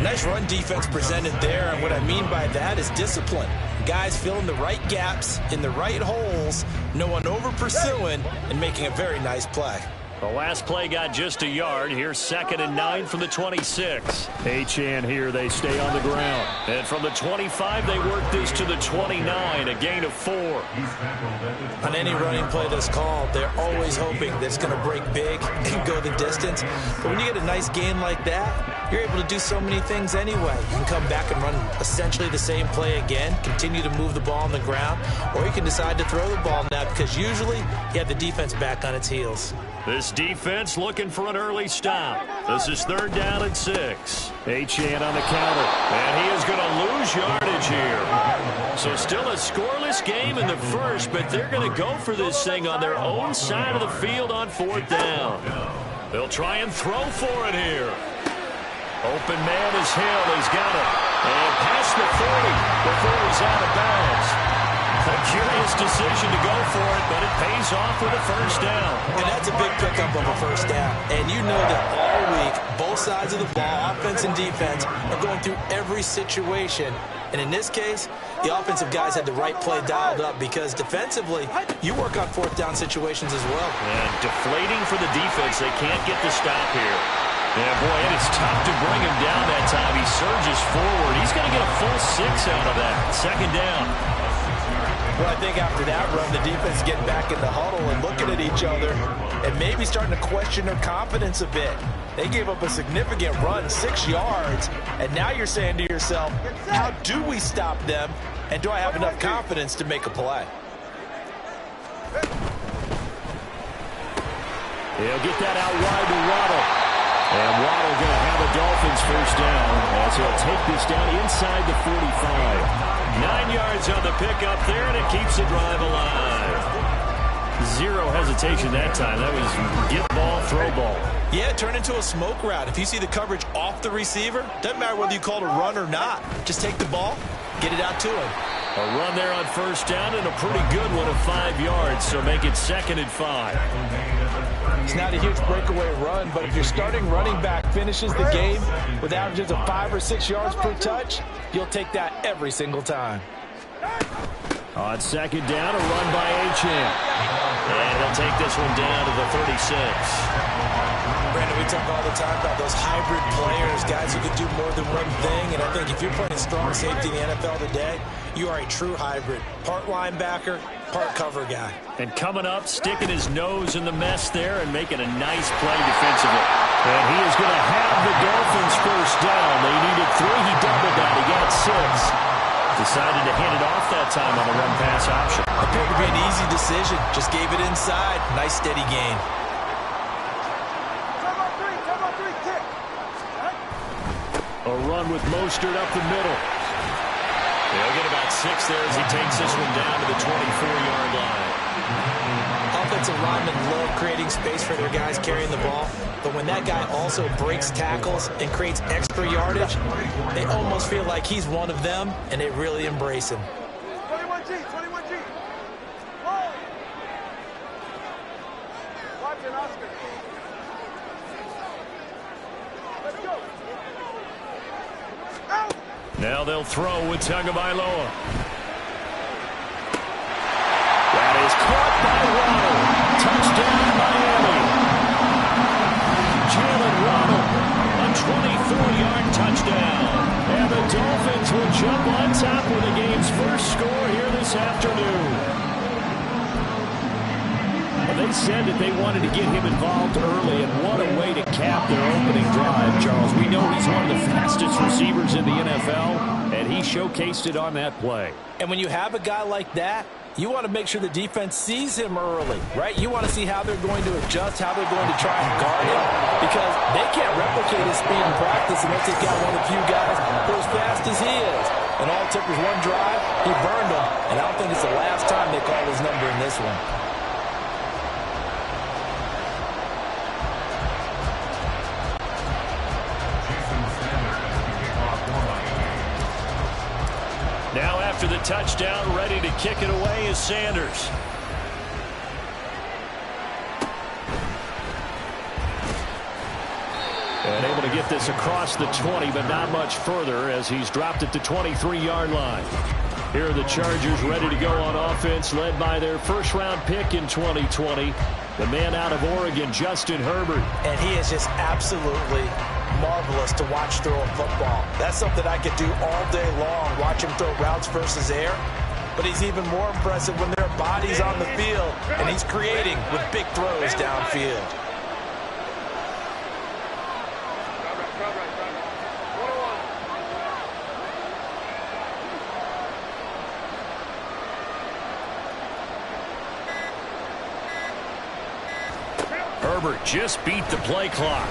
Nice run defense presented there, and what I mean by that is discipline. Guys filling the right gaps in the right holes, no one over pursuing, and making a very nice play. The last play got just a yard. Here's 2nd and 9 from the 26. Achane here. They stay on the ground. And from the 25, they work this to the 29, a gain of 4. On any running play that's called, they're always hoping that it's going to break big and go the distance. But when you get a nice gain like that, you're able to do so many things anyway. You can come back and run essentially the same play again, continue to move the ball on the ground, or you can decide to throw the ball now because usually you have the defense back on its heels. This defense looking for an early stop. This is 3rd down and 6. Achane on the counter. And he is going to lose yardage here. So still a scoreless game in the first, but they're going to go for this thing on their own side of the field on 4th down. They'll try and throw for it here. Open man is Hill. He's got it. And past the 40 before he's out of bounds. A curious decision to go for it, but it pays off with a 1st down. And that's a big pickup of a 1st down. And you know that all week, both sides of the ball, offense and defense, are going through every situation. And in this case, the offensive guys had the right play dialed up because defensively, you work on 4th down situations as well. And deflating for the defense. They can't get the stop here. Yeah, boy, it is tough to bring him down that time. He surges forward. He's going to get a full 6 out of that. 2nd down. Well, I think after that run, the defense is getting back in the huddle and looking at each other and maybe starting to question their confidence a bit. They gave up a significant run, 6 yards, and now you're saying to yourself, how do we stop them, and do I have enough confidence to make a play? He'll get that out wide to Waddle. And Waddle going to have a Dolphins 1st down as he'll take this down inside the 45. 9 yards on the pickup there, and it keeps the drive alive. 0 hesitation that time. That was get ball, throw ball. Yeah, turn into a smoke route. If you see the coverage off the receiver, doesn't matter whether you call it a run or not. Just take the ball, get it out to him. A run there on 1st down and a pretty good one of 5 yards, so make it 2nd and 5. It's not a huge breakaway run, but if your starting running back finishes the game with averages of 5 or 6 yards per touch, you'll take that every single time. On 2nd down, a run by Achane. And he'll take this one down to the 36. Brandon, we talk all the time about those hybrid players, guys who can do more than one thing, and I think if you're playing strong safety in the NFL today, you are a true hybrid. Part linebacker, part cover guy. And coming up, sticking his nose in the mess there and making a nice play defensively. And he is going to have the Dolphins 1st down. They needed 3. He doubled that. He got 6. Decided to hand it off that time on the run-pass option. Appeared to be an easy decision. Just gave it inside. Nice, steady gain. A run with Mostert up the middle. They'll get about 6 there as he takes this one down to the 24-yard line. Offensive linemen love creating space for their guys carrying the ball, but when that guy also breaks tackles and creates extra yardage, they almost feel like he's one of them, and they really embrace him. 21G, 21G. Whoa. Watch it, Oscar. Let's go. Out. Now they'll throw with Tagovailoa. That is caught by Waddle. Touchdown, Miami. Jalen Waddle, a 24-yard touchdown. And the Dolphins will jump on top with the game's first score here this afternoon. They said that they wanted to get him involved early, and what a way to cap their opening drive, Charles. We know he's one of the fastest receivers in the NFL, and he showcased it on that play. And when you have a guy like that, you want to make sure the defense sees him early, right? You want to see how they're going to adjust, how they're going to try and guard him, because they can't replicate his speed in practice unless they've got one of the few guys who are as fast as he is. And all it took was one drive, he burned them, and I don't think it's the last time they call his number in this one. Now after the touchdown, ready to kick it away is Sanders. And able to get this across the 20, but not much further as he's dropped it to 23-yard line. Here are the Chargers ready to go on offense, led by their first-round pick in 2020, the man out of Oregon, Justin Herbert. And he is just absolutely marvelous to watch throw a football. That's something I could do all day long, watch him throw routes versus air. But he's even more impressive when there are bodies on the field, and he's creating with big throws downfield. Herbert just beat the play clock.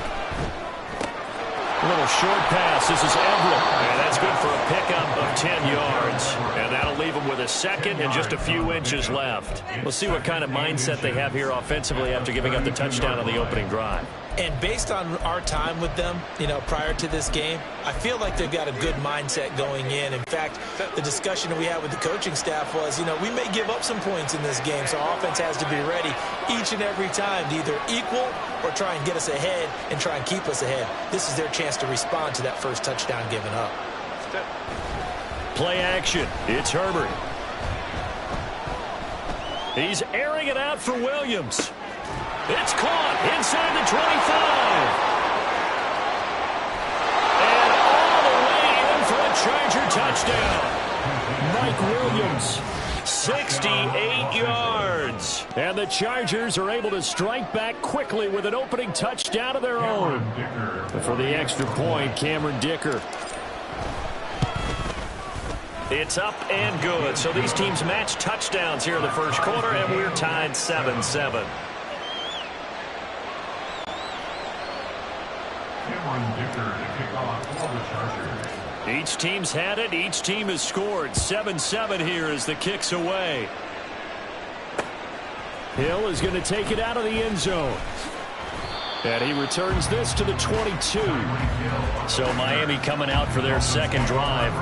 A little short pass. This is Everett. And that's good for a pickup of 10 yards. And that'll leave him with a second and just a few inches left. We'll see what kind of mindset they have here offensively after giving up the touchdown on the opening drive. And based on our time with them, prior to this game, I feel like they've got a good mindset going in. In fact, the discussion that we had with the coaching staff was, we may give up some points in this game, so our offense has to be ready each and every time to either equal or try and get us ahead and try and keep us ahead. This is their chance to respond to that first touchdown given up. Play action. It's Herbert. He's airing it out for Williams. It's caught inside the 25. And all the way in for a Charger touchdown. Mike Williams, 68 yards. And the Chargers are able to strike back quickly with an opening touchdown of their own. For the extra point, Cameron Dicker. It's up and good. So these teams match touchdowns here in the first quarter, and we're tied 7-7. Each team's had it. Each team has scored. 7-7 here as the kick's away. Hill is going to take it out of the end zone. And he returns this to the 22. So Miami coming out for their second drive.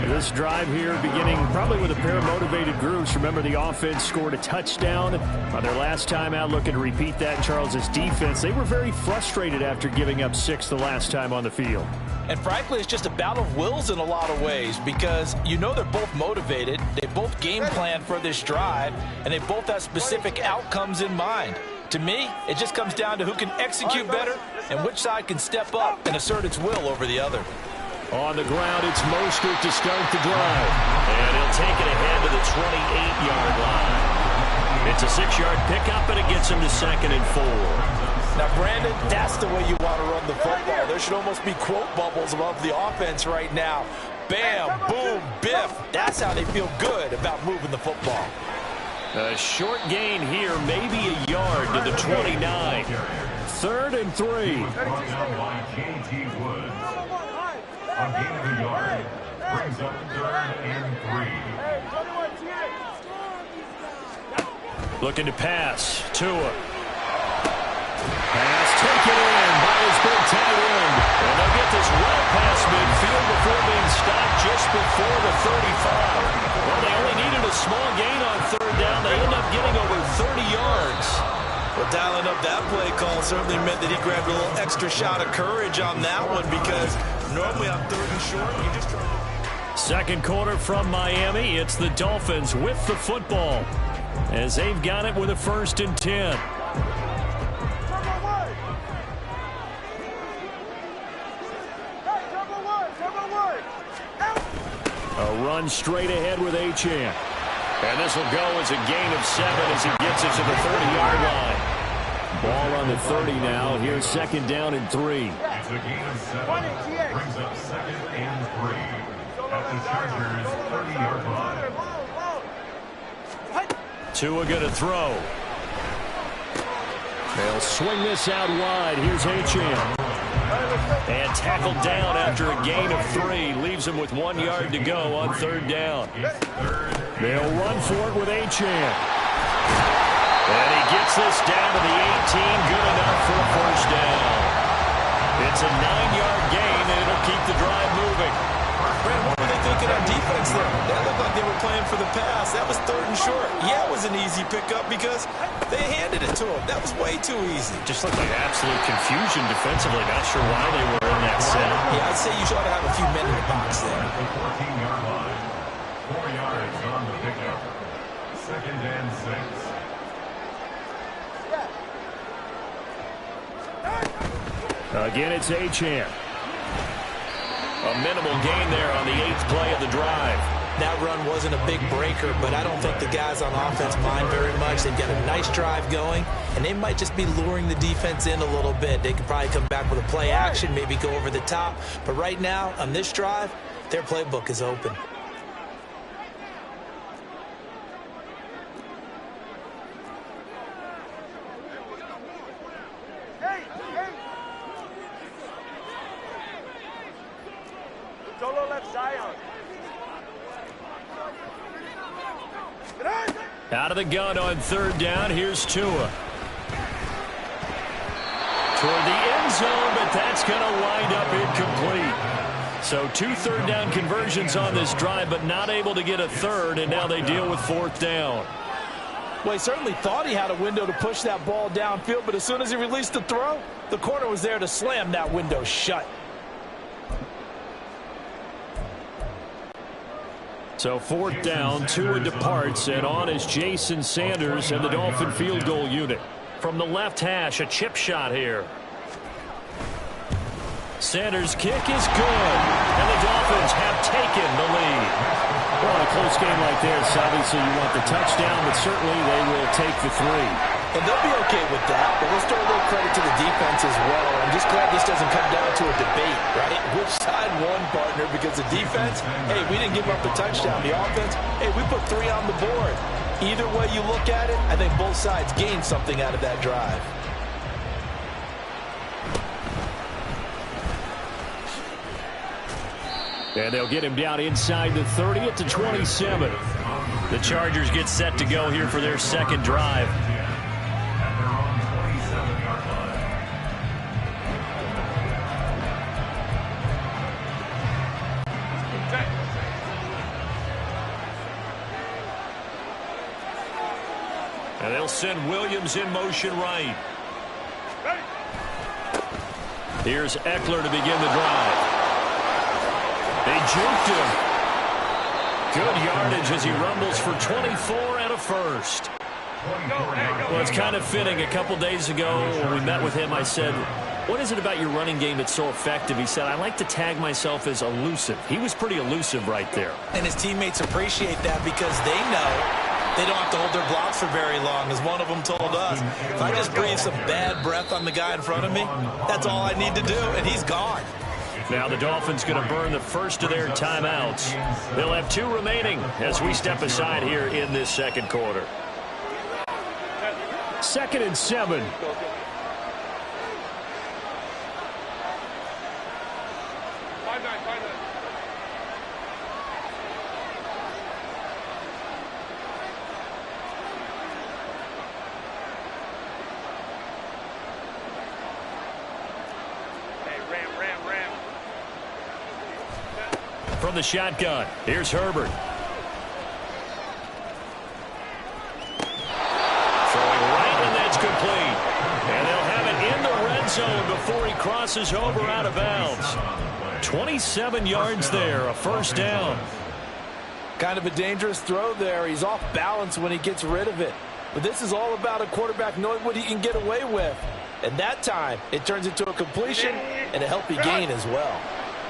This drive here beginning probably with a pair of motivated groups. Remember, the offense scored a touchdown on their last time out, looking to repeat that in Charles' defense. They were very frustrated after giving up 6 the last time on the field. And frankly, it's just a battle of wills in a lot of ways because they're both motivated. They both game plan for this drive, and they both have specific outcomes in mind. To me, it just comes down to who can execute better and which side can step up and assert its will over the other. On the ground, it's Mostert to start the drive. And he'll take it ahead to the 28-yard line. It's a 6-yard pickup, and it gets him to 2nd and 4. Now, Brandon, that's the way you want to run the football. There should almost be quote bubbles above the offense right now. Bam, boom, biff. That's how they feel good about moving the football. A short gain here, maybe a yard to the 29. 3rd and 3. A gain of a yard brings up 3rd and 3. Looking to pass. Tua. Pass taken in by his big tight end. And they'll get this well past midfield before being stopped just before the 35. Well, they only needed a small gain on 3rd down. They end up getting over 30 yards. Well, dialing up that play call certainly meant that he grabbed a little extra shot of courage on that one because normally on 3rd and short, you just try. Second quarter from Miami. It's the Dolphins with the football as they've got it with a 1st and 10. A run straight ahead with Achane. And this will go as a gain of 7 as he gets it to the 30-yard line. Ball on the 30 now. Here's 2nd down and 3. It's a gain of 7. Brings up 2nd and 3 at the Chargers' 30-yard line. Tua going to throw. They'll swing this out wide. Here's Achane. And tackled down after a gain of 3. Leaves him with 1 yard to go on 3rd down. They'll run for it with Achane. And he gets this down to the 18. Good enough for a 1st down. It's a 9-yard gain, and it'll keep the drive moving. Brad, what were they thinking on defense there? That looked like they were playing for the pass. That was 3rd and short. Yeah, it was an easy pickup because they handed it to him. That was way too easy. Just looked like absolute confusion defensively. Not sure why they were in that set. Yeah, I'd say you ought to have a few men in the box there. 14-yard line. 4 yards. 2nd and 6. Again, it's Achane. A minimal gain there on the 8th play of the drive. That run wasn't a big breaker, but I don't think the guys on offense mind very much. They've got a nice drive going, and they might just be luring the defense in a little bit. They could probably come back with a play action, maybe go over the top. But right now, on this drive, their playbook is open. Solo left Zion. Out of the gun on 3rd down. Here's Tua. Toward the end zone, but that's going to wind up incomplete. So 2 3rd down conversions on this drive, but not able to get a 3rd, and now they deal with 4th down. Well, he certainly thought he had a window to push that ball downfield, but as soon as he released the throw, the corner was there to slam that window shut. So 4th down, Tua departs, and on is Jason Sanders and the Dolphin field goal unit. From the left hash, a chip shot here. Sanders' kick is good, and the Dolphins have taken the lead. Well, in a close game like this, obviously you want the touchdown, but certainly they will take the 3. And they'll be okay with that, but let's throw a little credit to the defense as well. I'm just glad this doesn't come down to a debate, right? Which side won, partner? Because the defense, hey, we didn't give up the touchdown. The offense, hey, we put 3 on the board. Either way you look at it, I think both sides gained something out of that drive. And they'll get him down inside the 30 at the 27. The Chargers get set to go here for their 2nd drive. And they'll send Williams in motion right. Here's Eckler to begin the drive. They juked him. Good yardage as he rumbles for 24 and a 1st. Well, it's kind of fitting. A couple days ago when we met with him, I said, what is it about your running game that's so effective? He said, I like to tag myself as elusive. He was pretty elusive right there. And his teammates appreciate that because they know they don't have to hold their blocks for very long. As one of them told us, if I just breathe some bad breath on the guy in front of me, that's all I need to do, and he's gone. Now the Dolphins going to burn the first of their timeouts. They'll have 2 remaining as we step aside here in this 2nd quarter. 2nd and 7. From the shotgun, here's Herbert. Throwing right, and that's complete. And they'll have it in the red zone before he crosses over out of bounds. 27 yards there, a 1st down. Kind of a dangerous throw there. He's off balance when he gets rid of it. But this is all about a quarterback knowing what he can get away with. And that time, it turns into a completion and a healthy gain as well.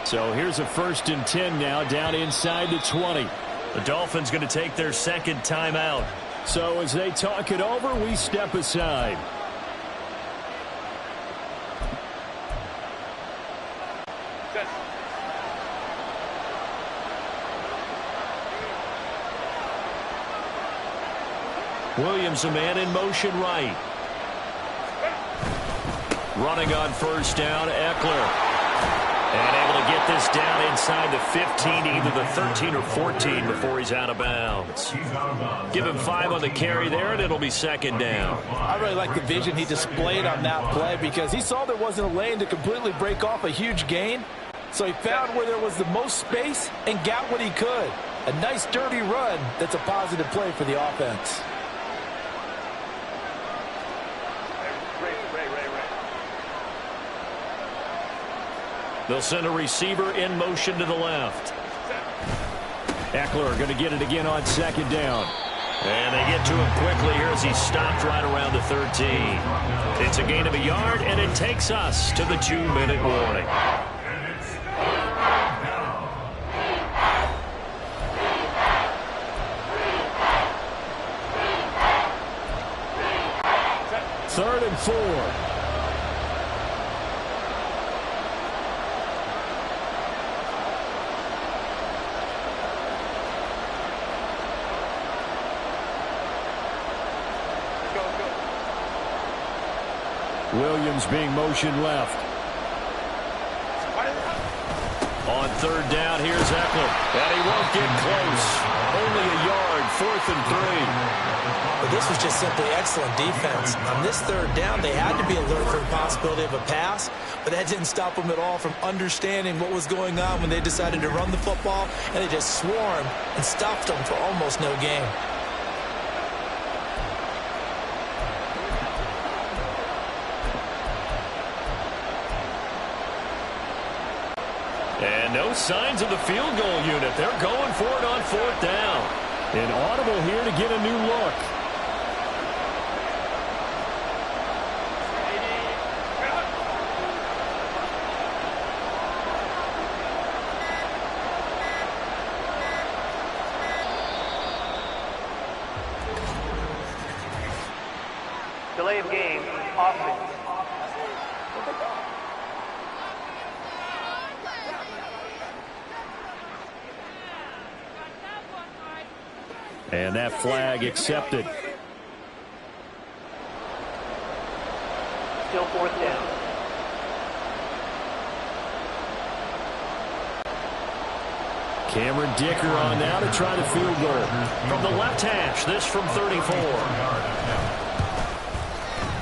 So here's a 1st and 10 now, down inside the 20. The Dolphins going to take their 2nd timeout. So as they talk it over, we step aside. Williams, a man in motion right. Running on 1st down, Eckler. And able to get this down inside the 15, either the 13 or 14 before he's out of bounds. Give him 5 on the carry there, and it'll be 2nd down. I really like the vision he displayed on that play because he saw there wasn't a lane to completely break off a huge gain. So he found where there was the most space and got what he could. A nice, dirty run that's a positive play for the offense. They'll send a receiver in motion to the left. Eckler going to get it again on 2nd down. And they get to him quickly here as he stopped right around the 13. It's a gain of a yard, and it takes us to the 2-minute warning. Third and 4. Williams being motioned left. On third down, here's Eckler. And he won't get close. Only a yard, 4th and 3. But this was just simply excellent defense. On this third down, they had to be alert for the possibility of a pass, but that didn't stop them at all from understanding what was going on when they decided to run the football, and they just swarmed and stuffed them for almost no gain. And no signs of the field goal unit. They're going for it on 4th down. An audible here to get a new look. Delay of game, offense. And that flag accepted. Still 4th down. Cameron Dicker on now to try the field goal. From the left hash, this from 34.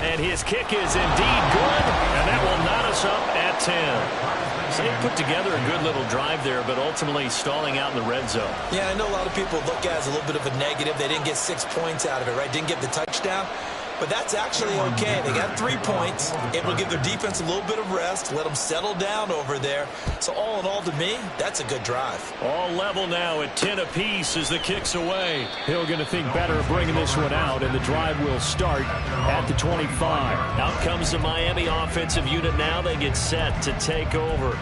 And his kick is indeed good, and that will knot us up at 10. So they put together a good little drive there, but ultimately stalling out in the red zone. Yeah, I know a lot of people look at it as a little bit of a negative. They didn't get 6 points out of it, right? Didn't get the touchdown. But that's actually okay. They got 3 points. Able to give their defense a little bit of rest, let them settle down over there. So all in all, to me, that's a good drive. All level now at 10 apiece as the kick's away. Hill going to think better of bringing this one out, and the drive will start at the 25. Out comes the Miami offensive unit now. They get set to take over.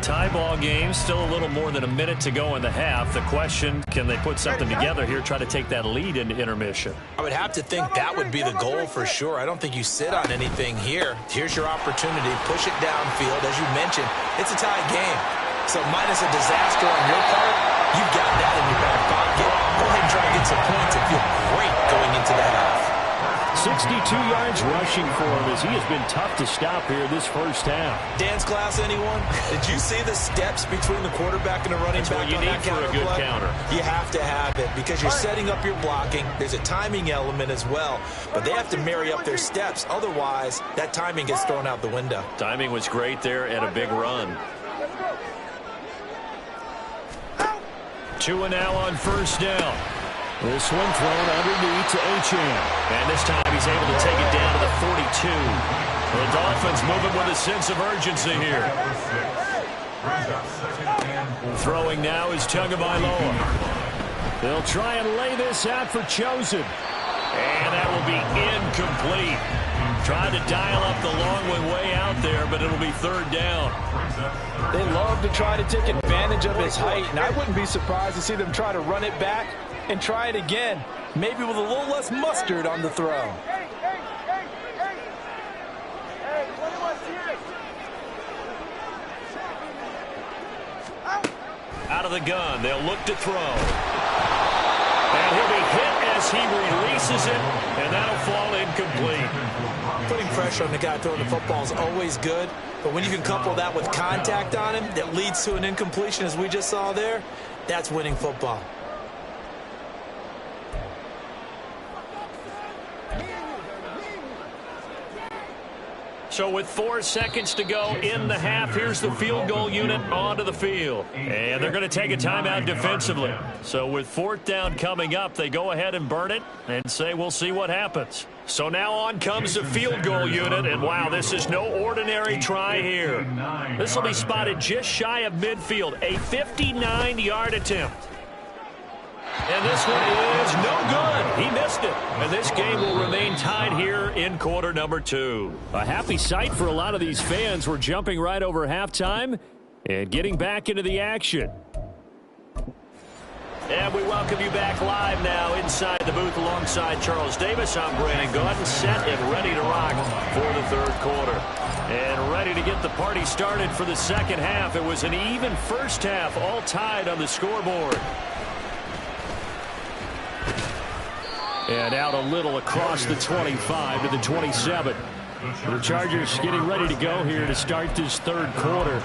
Tie ball game, still a little more than a minute to go in the half. The question, can they put something together here, try to take that lead into intermission? I would have to think that would be the goal for sure. I don't think you sit on anything here. Here's your opportunity. Push it downfield. As you mentioned, it's a tie game. So minus a disaster on your part, you've got that in your back pocket. Go ahead and try to get some points and feel great going into the half. 62 yards rushing for him as he has been tough to stop here this first half. Dance class, anyone? Did you see the steps between the quarterback and the running back? That's what you need for a good counter. You have to have it because you're setting up your blocking. There's a timing element as well, but they have to marry up their steps. Otherwise, that timing gets thrown out the window. Timing was great there and a big run. Tua now on first down. This one thrown underneath to Achane. And this time he's able to take it down to the 42. The Dolphins moving with a sense of urgency here. Throwing now is Tagovailoa. They'll try and lay this out for Chosen. And that will be incomplete. Tried to dial up the long way out there, but it'll be third down. They love to try to take advantage of his height, and I wouldn't be surprised to see them try to run it back and try it again, maybe with a little less mustard on the throw. Out of the gun, they'll look to throw. And he'll be hit as he releases it, and that'll fall incomplete. Putting pressure on the guy throwing the football is always good, but when you can couple that with contact on him that leads to an incompletion, as we just saw there, that's winning football. So with 4 seconds to go in the half, here's the field goal unit onto the field. And they're going to take a timeout defensively. So with 4th down coming up, they go ahead and burn it and say we'll see what happens. So now on comes the field goal unit, and wow, this is no ordinary try here. This will be spotted just shy of midfield, a 59-yard attempt. And this one is no good. He missed it. And this game will remain tied here in quarter number 2. A happy sight for a lot of these fans. We're jumping right over halftime and getting back into the action. And we welcome you back live now inside the booth alongside Charles Davis. I'm Brandon Gaudin, set and ready to rock for the third quarter. And ready to get the party started for the second half. It was an even first half, all tied on the scoreboard. And out a little across the 25 to the 27. The Chargers getting ready to go here to start this third quarter.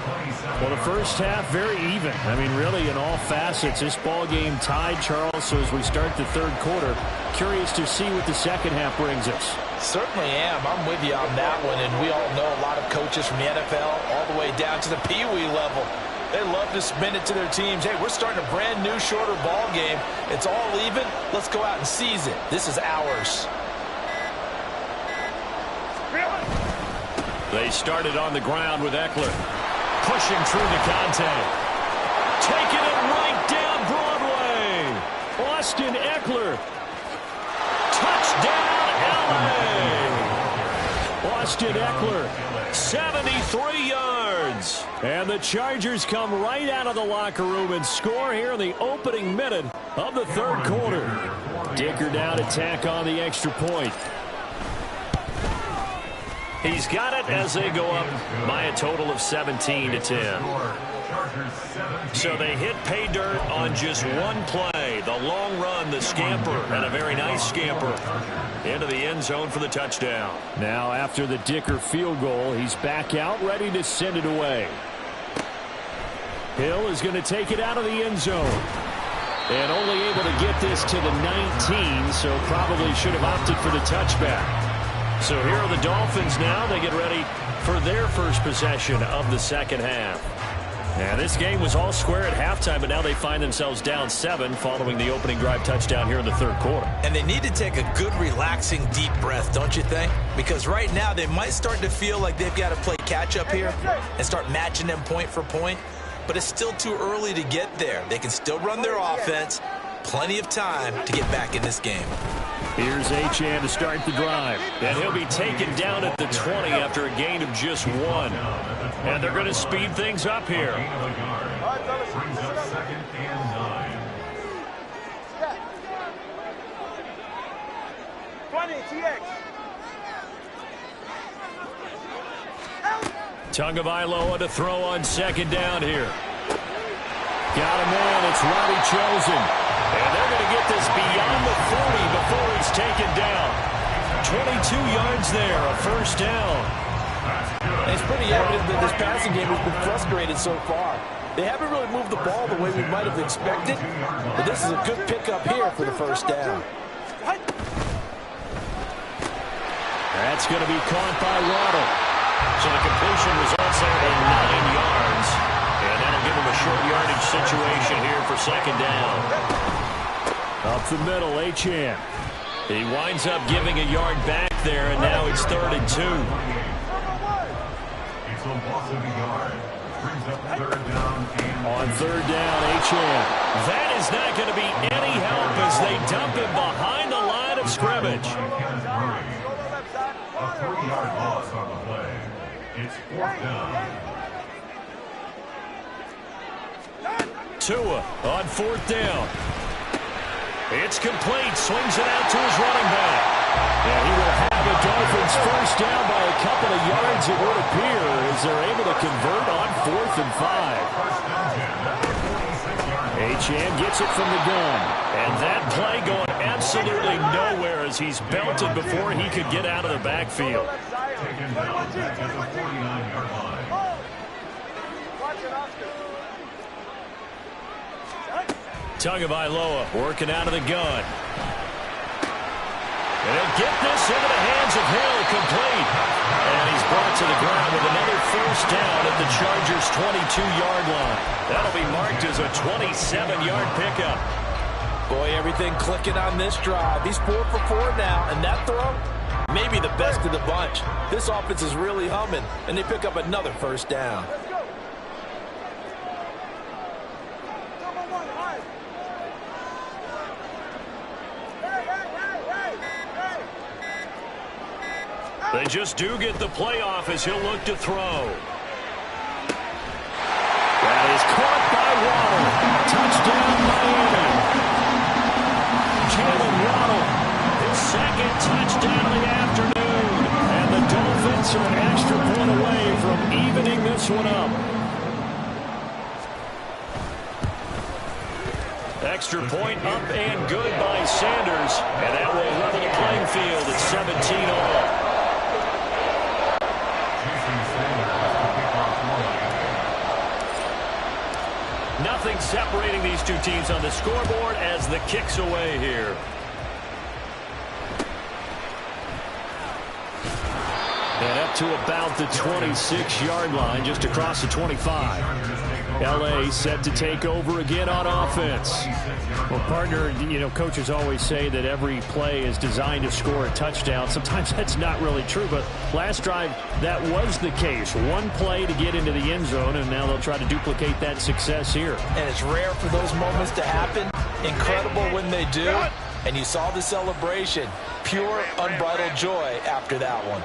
Well, the first half, very even. I mean, really, in all facets, this ball game tied, Charles. So as we start the third quarter, curious to see what the second half brings us. Certainly am. I'm with you on that one. And we all know a lot of coaches from the NFL all the way down to the Pee-wee level. They love to spin it to their teams. Hey, we're starting a brand new, shorter ball game. It's all even. Let's go out and seize it. This is ours. They started on the ground with Eckler. Pushing through the contact. Taking it right down Broadway. Austin Eckler. Touchdown, LA. Austin Eckler, 73 yards. And the Chargers come right out of the locker room and score here in the opening minute of the third quarter. Dicker down to tack on the extra point. He's got it as they go up by a total of 17-10. So they hit pay dirt on just one play. The long run, the scamper, and a very nice scamper into the end zone for the touchdown. Now after the Dicker field goal, he's back out ready to send it away. Hill is going to take it out of the end zone. And only able to get this to the 19, so probably should have opted for the touchback. So here are the Dolphins now. They get ready for their first possession of the second half. And this game was all square at halftime, but now they find themselves down 7 following the opening drive touchdown here in the third quarter. And they need to take a good, relaxing, deep breath, don't you think? Because right now they might start to feel like they've got to play catch-up here and start matching them point for point. But it's still too early to get there. They can still run their offense. Plenty of time to get back in this game. Here's Achane to start the drive. And he'll be taken down at the 20 after a gain of just 1. And they're going to speed things up here. Brings up 2nd and 9. 20, TX. Tagovailoa to throw on second down here. Got a man. It's Robbie Chosen. And they're going to get this beyond the 40 before he's taken down. 22 yards there, a first down. It's pretty evident that this passing game has been frustrated so far. They haven't really moved the ball the way we might have expected, but this is a good pickup here for the first down. That's going to be caught by Waddle. So the completion results there in 9 yards. And that'll give him a short yardage situation here for second down. Up the middle, Achane. He winds up giving a yard back there, and now it's 3rd and 2. It's a loss of a yard. Brings up 3rd down and On 3rd down, Achane. That is not going to be any help as they dump him behind the line of scrimmage. a 3-yard loss on the play. It's 4th down. Tua on 4th down. It's complete. Swings it out to his running back. And he will have the Dolphins first down by a couple of yards, it would appear, as they're able to convert on 4th and 5. Achane gets it from the gun. And that play going absolutely nowhere as he's belted before he could get out of the backfield. Taken down back at the 49-yard line. Tagovailoa working out of the gun. And he'll get this into the hands of Hill, complete. And he's brought to the ground with another first down at the Chargers' 22-yard line. That'll be marked as a 27-yard pickup. Boy, everything clicking on this drive. He's 4 for 4 now, and that throw, maybe the best of the bunch. This offense is really humming, and they pick up another first down. They just do get the playoff as he'll look to throw. That is caught by Waddle. Touchdown, Miami. Jalen Waddle, his second touchdown of the afternoon. And the Dolphins are an extra point away from evening this one up. Extra point up and good by Sanders. And that will level the playing field at 17 all. Nothing separating these two teams on the scoreboard as the kick's away here. And up to about the 26-yard line, just across the 25. L.A. set to take over again on offense. Well, partner, you know, coaches always say that every play is designed to score a touchdown. Sometimes that's not really true, but last drive, that was the case. One play to get into the end zone, and now they'll try to duplicate that success here. And it's rare for those moments to happen. Incredible when they do. And you saw the celebration. Pure, unbridled joy after that one.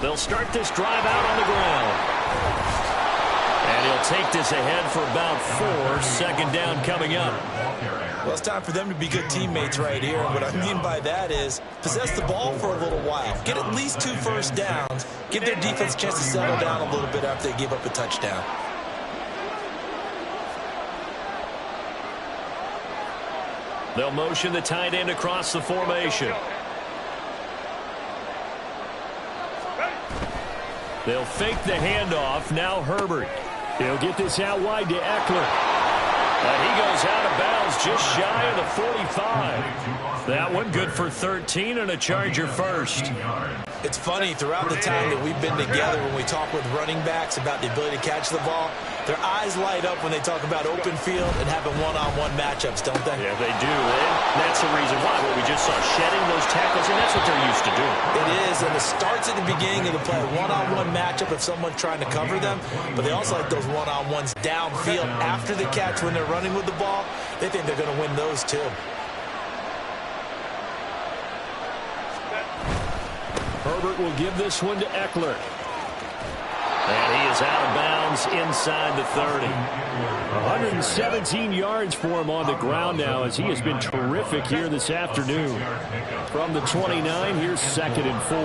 They'll start this drive out on the ground. And he'll take this ahead for about 4. Second down coming up. Well, it's time for them to be good teammates right here. What I mean by that is possess the ball for a little while. Get at least 2 first downs. Give their defense a chance to settle down a little bit after they give up a touchdown. They'll motion the tight end across the formation. They'll fake the handoff. Now Herbert. He'll get this out wide to Eckler. And he goes out of bounds just shy of the 45. That one good for 13 and a Charger first. It's funny, throughout the time that we've been together, when we talk with running backs about the ability to catch the ball, their eyes light up when they talk about open field and having one-on-one matchups, don't they? Yeah, they do. And that's the reason why. What we just saw, shedding those tackles, and that's what they're used to doing. It is, and it starts at the beginning of the play. One-on-one matchup if someone's trying to cover them, but they also like those one-on-ones downfield after the catch when they're running with the ball. They think they're going to win those too. Herbert will give this one to Eckler. And he is out of bounds inside the 30. 117 yards for him on the ground now as he has been terrific here this afternoon. From the 29, here's 2nd and 4.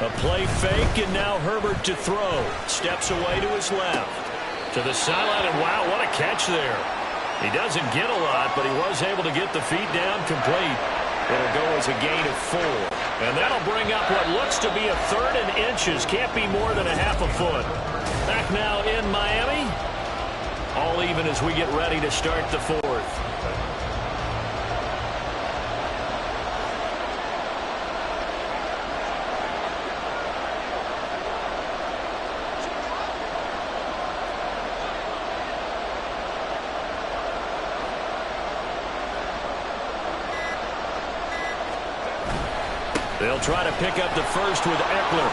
A play fake, and now Herbert to throw. Steps away to his left. To the sideline, and wow, what a catch there. He doesn't get a lot, but he was able to get the feet down complete. It'll go as a gain of 4. And that'll bring up what looks to be a 3rd and inches. Can't be more than a half a foot. Back now in Miami. All even as we get ready to start the 4th. They'll try to pick up the first with Eckler.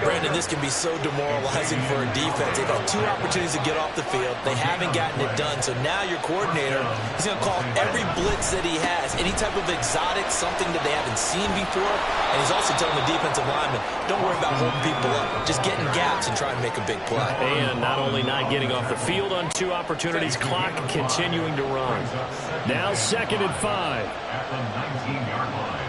Brandon, this can be so demoralizing for a defense. They've had 2 opportunities to get off the field. They haven't gotten it done. So now your coordinator is going to call every blitz that he has, any type of exotic, something that they haven't seen before. And he's also telling the defensive lineman, don't worry about holding people up. Just get in gaps and try and make a big play. And not only not getting off the field on 2 opportunities, clock continuing to run. Now 2nd and 5. At the 19-yard line.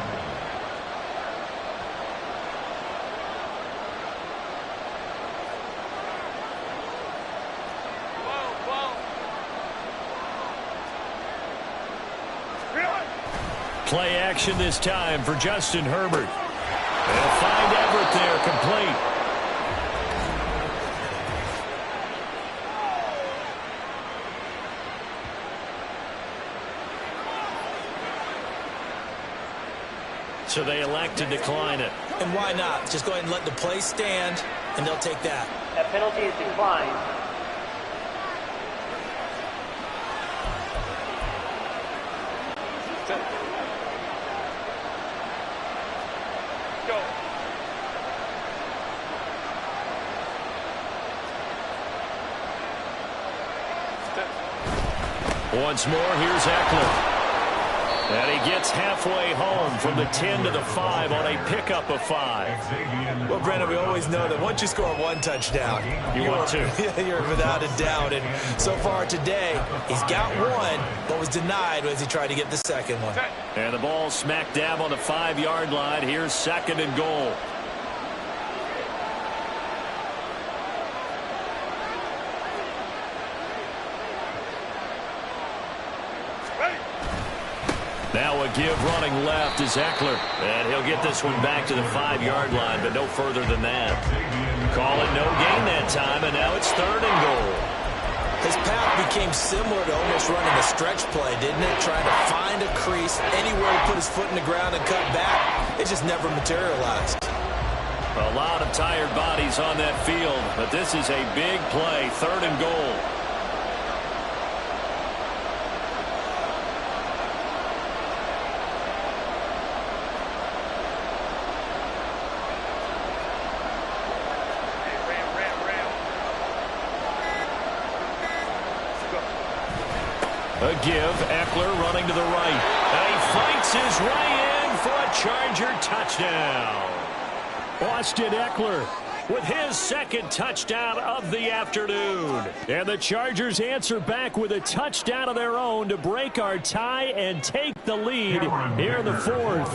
Play action this time for Justin Herbert. They'll find Everett there, complete. So they elect to decline it. And why not? Just go ahead and let the play stand, and they'll take that. That penalty is declined. Once more, here's Eckler. And he gets halfway home from the 10 to the 5 on a pickup of 5. Well, Brendan, we always know that once you score one touchdown, you want two. You're without a doubt. And so far today, he's got one, but was denied as he tried to get the second one. And the ball smack dab on the 5-yard line. Here's 2nd and goal. Now a give running left is Eckler. And he'll get this one back to the 5-yard line, but no further than that. Call it no gain that time, and now it's 3rd and goal. His path became similar to almost running a stretch play, didn't it? Trying to find a crease, anywhere to put his foot in the ground and cut back. It just never materialized. A lot of tired bodies on that field, but this is a big play, 3rd and goal. A give, Eckler running to the right. And he fights his way in for a Charger touchdown. Austin Eckler with his 2nd touchdown of the afternoon. And the Chargers answer back with a touchdown of their own to break our tie and take the lead here in the 4th.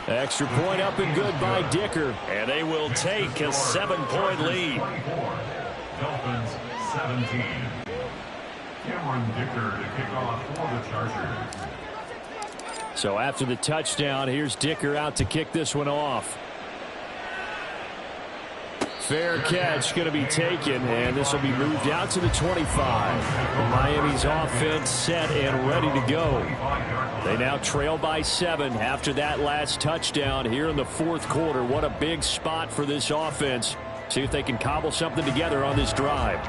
Extra point up and good by Dicker. And they will take a 7-point lead. Dolphins 17. Cameron Dicker to kick off for the Chargers. So after the touchdown, here's Dicker out to kick this one off. Fair catch going to be taken, and this will be moved out to the 25. Miami's offense set and ready to go. They now trail by 7 after that last touchdown here in the 4th quarter. What a big spot for this offense. See if they can cobble something together on this drive.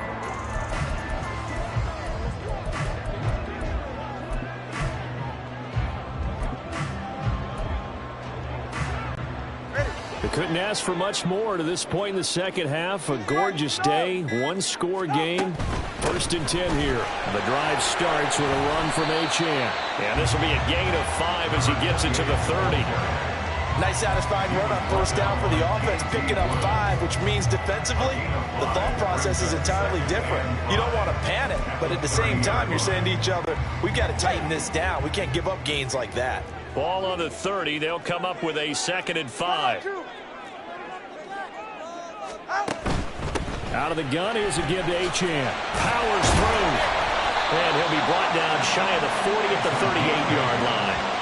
They couldn't ask for much more to this point in the second half. A gorgeous day, 1-score game. 1st and 10 here. The drive starts with a run from Achane. And this will be a gain of 5 as he gets into the 30. Nice satisfying run on 1st down for the offense, picking up 5, which means defensively, the thought process is entirely different. You don't want to panic, but at the same time, you're saying to each other, we've got to tighten this down. We can't give up gains like that. Ball on the 30. They'll come up with a 2nd and 5. Out of the gun, here's a give to Achane. Powers through. And he'll be brought down shy of the 40 at the 38-yard line.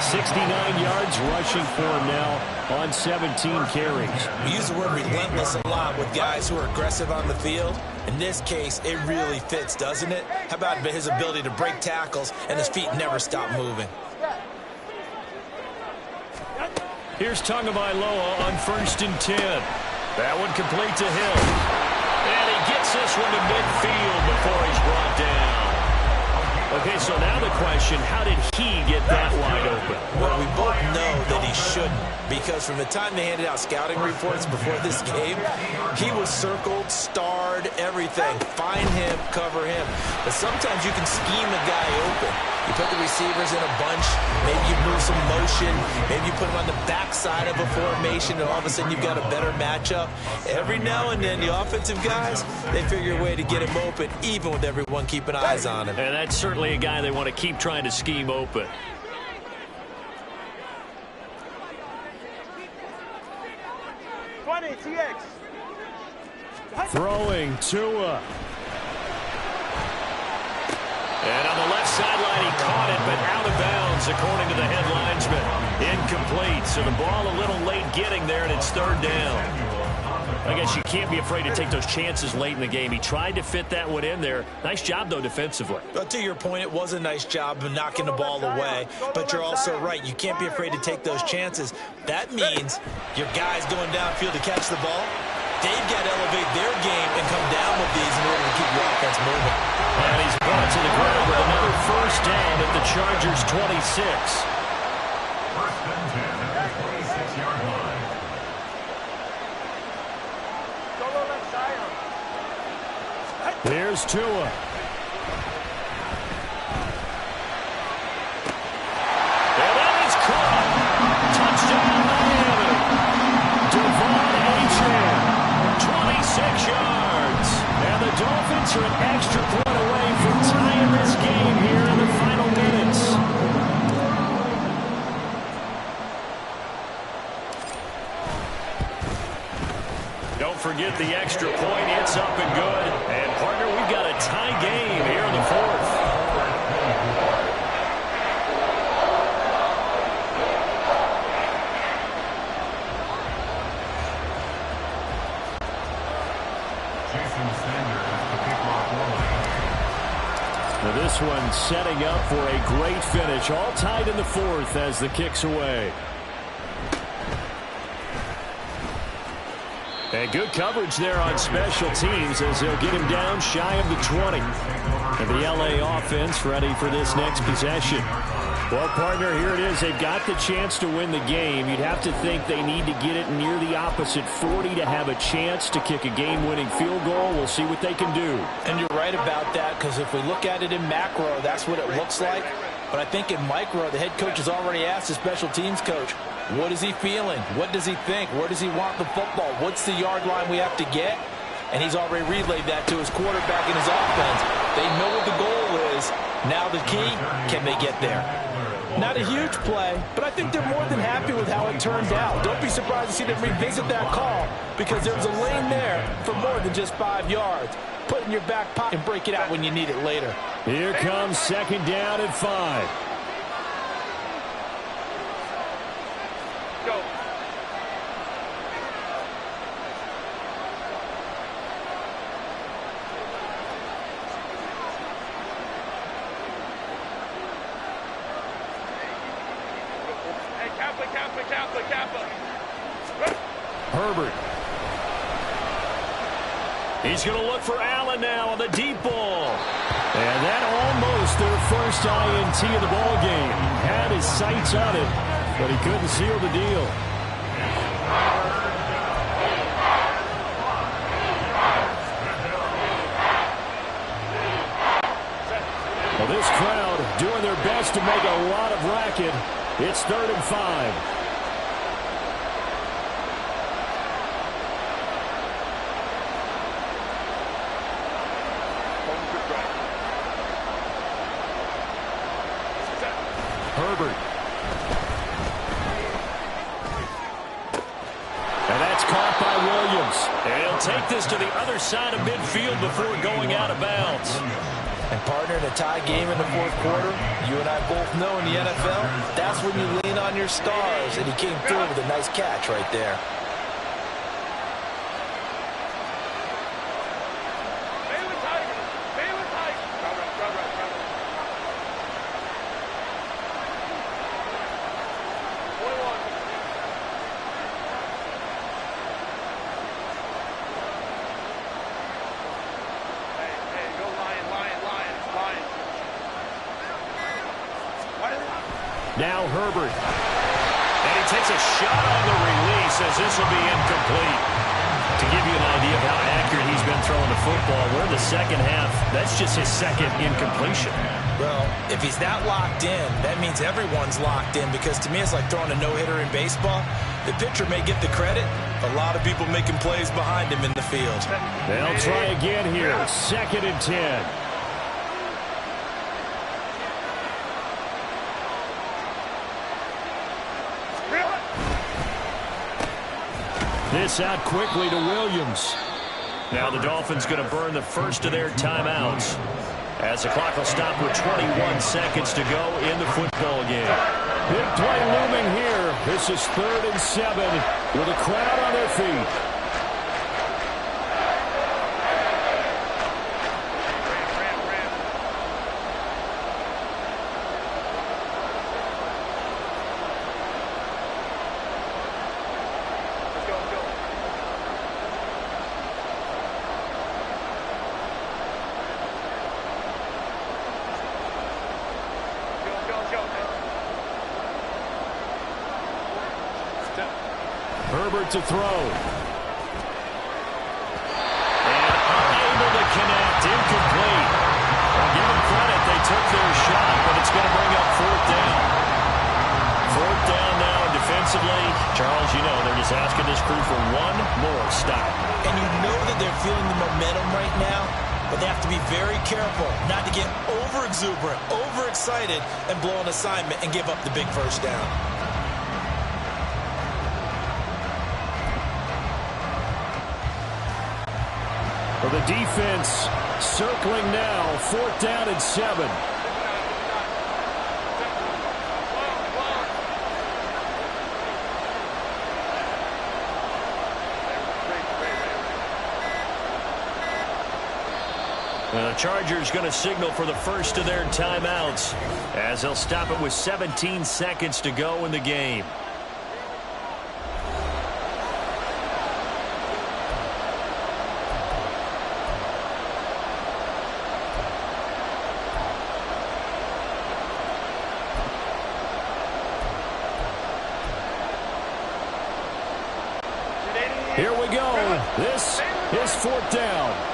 69 yards rushing for him now on 17 carries. We use the word relentless a lot with guys who are aggressive on the field. In this case, it really fits, doesn't it? How about his ability to break tackles and his feet never stop moving? Here's Tagovailoa on 1st and 10. That one complete to him. And he gets this one to midfield before he's brought down. Okay, so now the question, how did he get that wide open? Well, we both know that he shouldn't, because from the time they handed out scouting reports before this game, he was circled, starred, everything. Find him, cover him. But sometimes you can scheme a guy open. You put the receivers in a bunch, maybe you move some motion, maybe you put them on the backside of a formation, and all of a sudden you've got a better matchup. Every now and then, the offensive guys, they figure a way to get him open, even with everyone keeping eyes on him. And that's certainly a guy they want to keep trying to scheme open. Throwing Tua. And on the left sideline, he caught it, but out of bounds, according to the head linesman. Incomplete, so the ball a little late getting there, and it's 3rd down. I guess you can't be afraid to take those chances late in the game. He tried to fit that one in there. Nice job, though, defensively. But to your point, it was a nice job of knocking the ball away. But you're also right. You can't be afraid to take those chances. That means your guys going downfield to catch the ball, they've got to elevate their game and come down with these in order to keep your offense moving. And he's brought to the ground with another 1st down at the Chargers' 26. 1st and 10 at the 26-yard line. Here's Tua. And that is caught. Touchdown, Miami. Devon Achane, 26 yards. And the Dolphins are an extra point away from tying this game here in the final minutes. Don't forget the extra point. It's up and good. And, partner, we've got a tie game here in the fourth. Now this one setting up for a great finish. All tied in the fourth as the kick's away. And good coverage there on special teams as they'll get him down shy of the 20. And the LA offense ready for this next possession. Well, partner, here it is. They've got the chance to win the game. You'd have to think they need to get it near the opposite 40 to have a chance to kick a game-winning field goal. We'll see what they can do. And you're right about that, because if we look at it in macro, that's what it looks like. But I think in micro, the head coach has already asked the special teams coach, what is he feeling? What does he think? Where does he want the football? What's the yard line we have to get? And he's already relayed that to his quarterback in his offense. They know what the goal is. Now the key, can they get there? Not a huge play, but I think they're more than happy with how it turned out. Don't be surprised to see them revisit that call, because there's a lane there for more than just 5 yards. Put it in your back pocket and break it out when you need it later. Here comes second down at 5. Go. Hey, Kappa. Herbert. He's going to look for Allen now on the deep ball. And that almost their first INT of the ball game. Had his sights on it, but he couldn't seal the deal. Well, this crowd doing their best to make a lot of racket. It's 3rd and 5. Herbert. And that's caught by Williams. And he'll take this to the other side of midfield before going out of bounds. And partner, in a tie game in the fourth quarter, you and I both know in the NFL, that's when you lean on your stars. And he came through with a nice catch right there. Now Herbert. And he takes a shot on the release as this will be incomplete. To give you an idea of how accurate he's been throwing the football, we're in the second half. That's just his second incompletion. Well, if he's that locked in, that means everyone's locked in, because to me it's like throwing a no-hitter in baseball. The pitcher may get the credit, a lot of people making plays behind him in the field. They'll try again here. 2nd and 10. This out quickly to Williams. Now the Dolphins going to burn the first of their timeouts as the clock will stop with 21 seconds to go in the football game. Big play looming here. This is 3rd and 7 with a crowd on their feet. Herbert to throw. And unable to connect. this crew for one more stop. And you know that they're feeling the momentum right now, but they have to be very careful not to get over-exuberant, overexcited, and blow an assignment and give up the big first down. For the defense, circling now, 4th down and 7. The Chargers going to signal for the first of their timeouts as they'll stop it with 17 seconds to go in the game. Here we go. This is 4th down.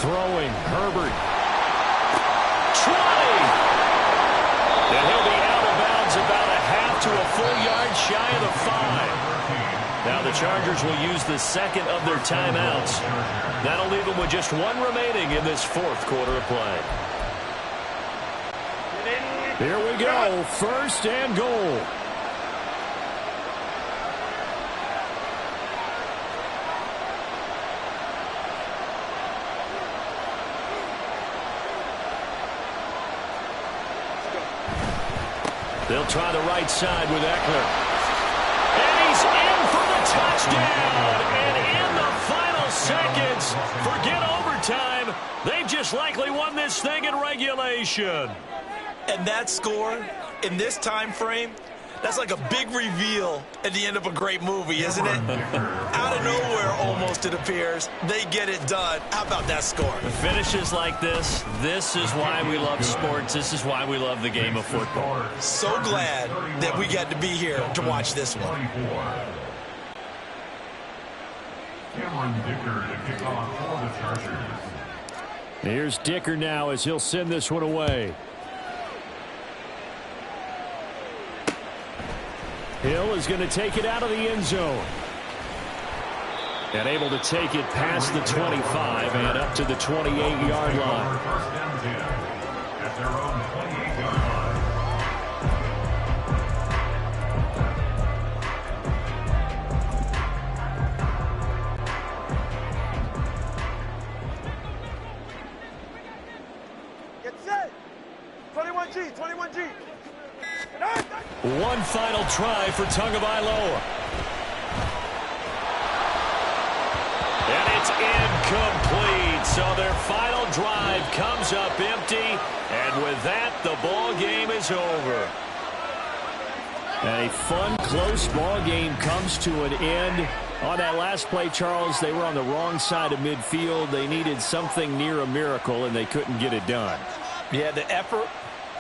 Throwing, Herbert. 20! And he'll be out of bounds about a half to a full yard shy of the 5. Now the Chargers will use the second of their timeouts. That'll leave them with just one remaining in this 4th quarter of play. Here we go, 1st and goal. They'll try the right side with Eckler. And he's in for the touchdown. And in the final seconds, forget overtime. They've just likely won this thing in regulation. And that score in this time frame, that's like a big reveal at the end of a great movie, isn't it? Out of nowhere, almost, it appears, they get it done. How about that score? Finishes like this is why we love sports. This is why we love the game of football. So glad that we got to be here to watch this one. Cameron Dicker to kick off for the Chargers. Here's Dicker now as he'll send this one away. Hill is going to take it out of the end zone. And able to take it past the 25 and up to the 28-yard line. First and 10 at their own 28-yard line. Get set. 21G, 21G. One final try for Tagovailoa. And it's incomplete. So their final drive comes up empty. And with that, the ball game is over. And a fun, close ball game comes to an end. On that last play, Charles, they were on the wrong side of midfield. They needed something near a miracle, and they couldn't get it done. Yeah, the effort,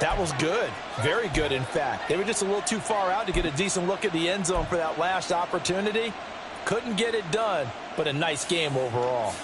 that was good. Very good, in fact. They were just a little too far out to get a decent look at the end zone for that last opportunity. Couldn't get it done, but a nice game overall.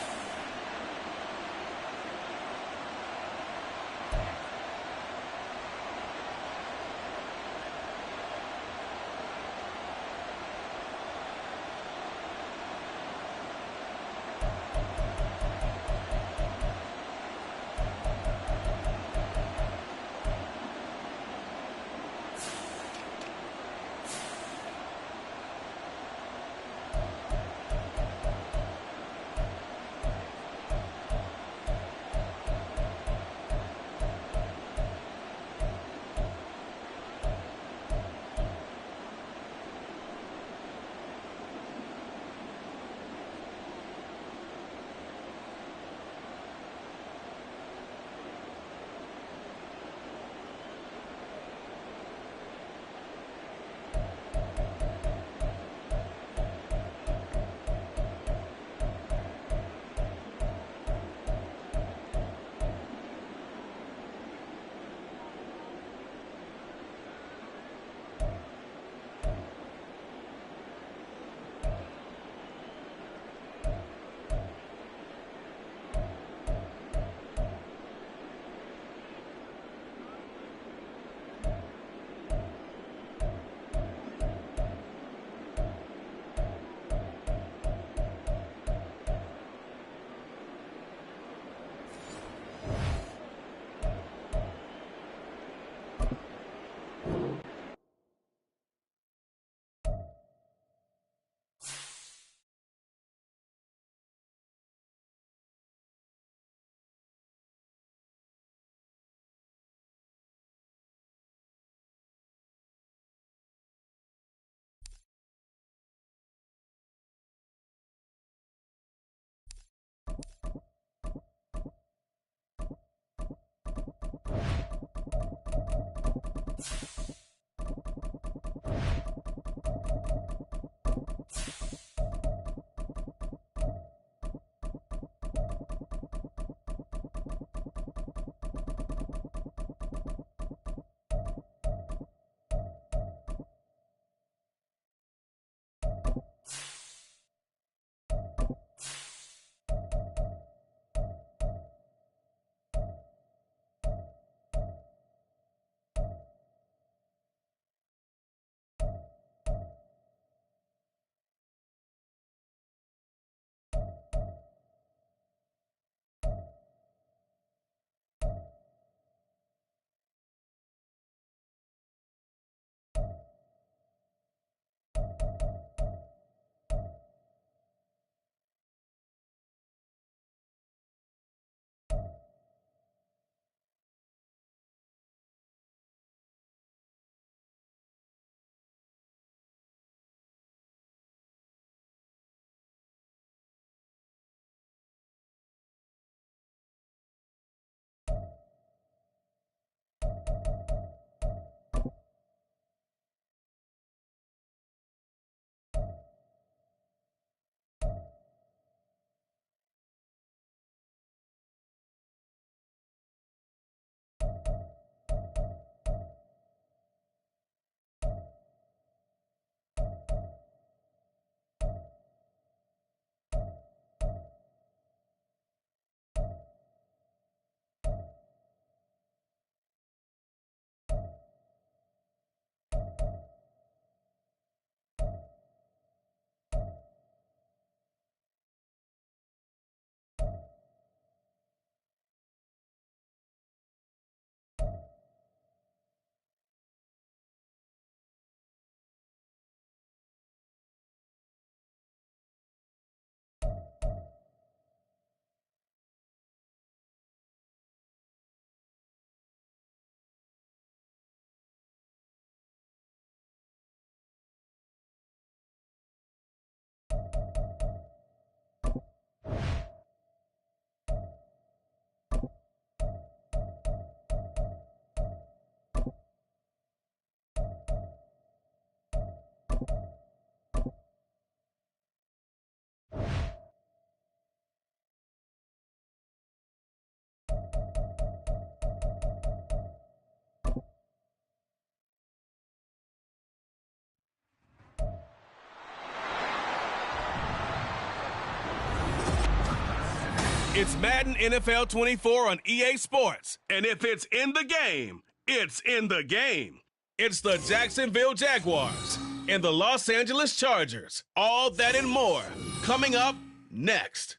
It's Madden NFL 24 on EA Sports. And if it's in the game, it's in the game. It's the Jacksonville Jaguars and the Los Angeles Chargers. All that and more coming up next.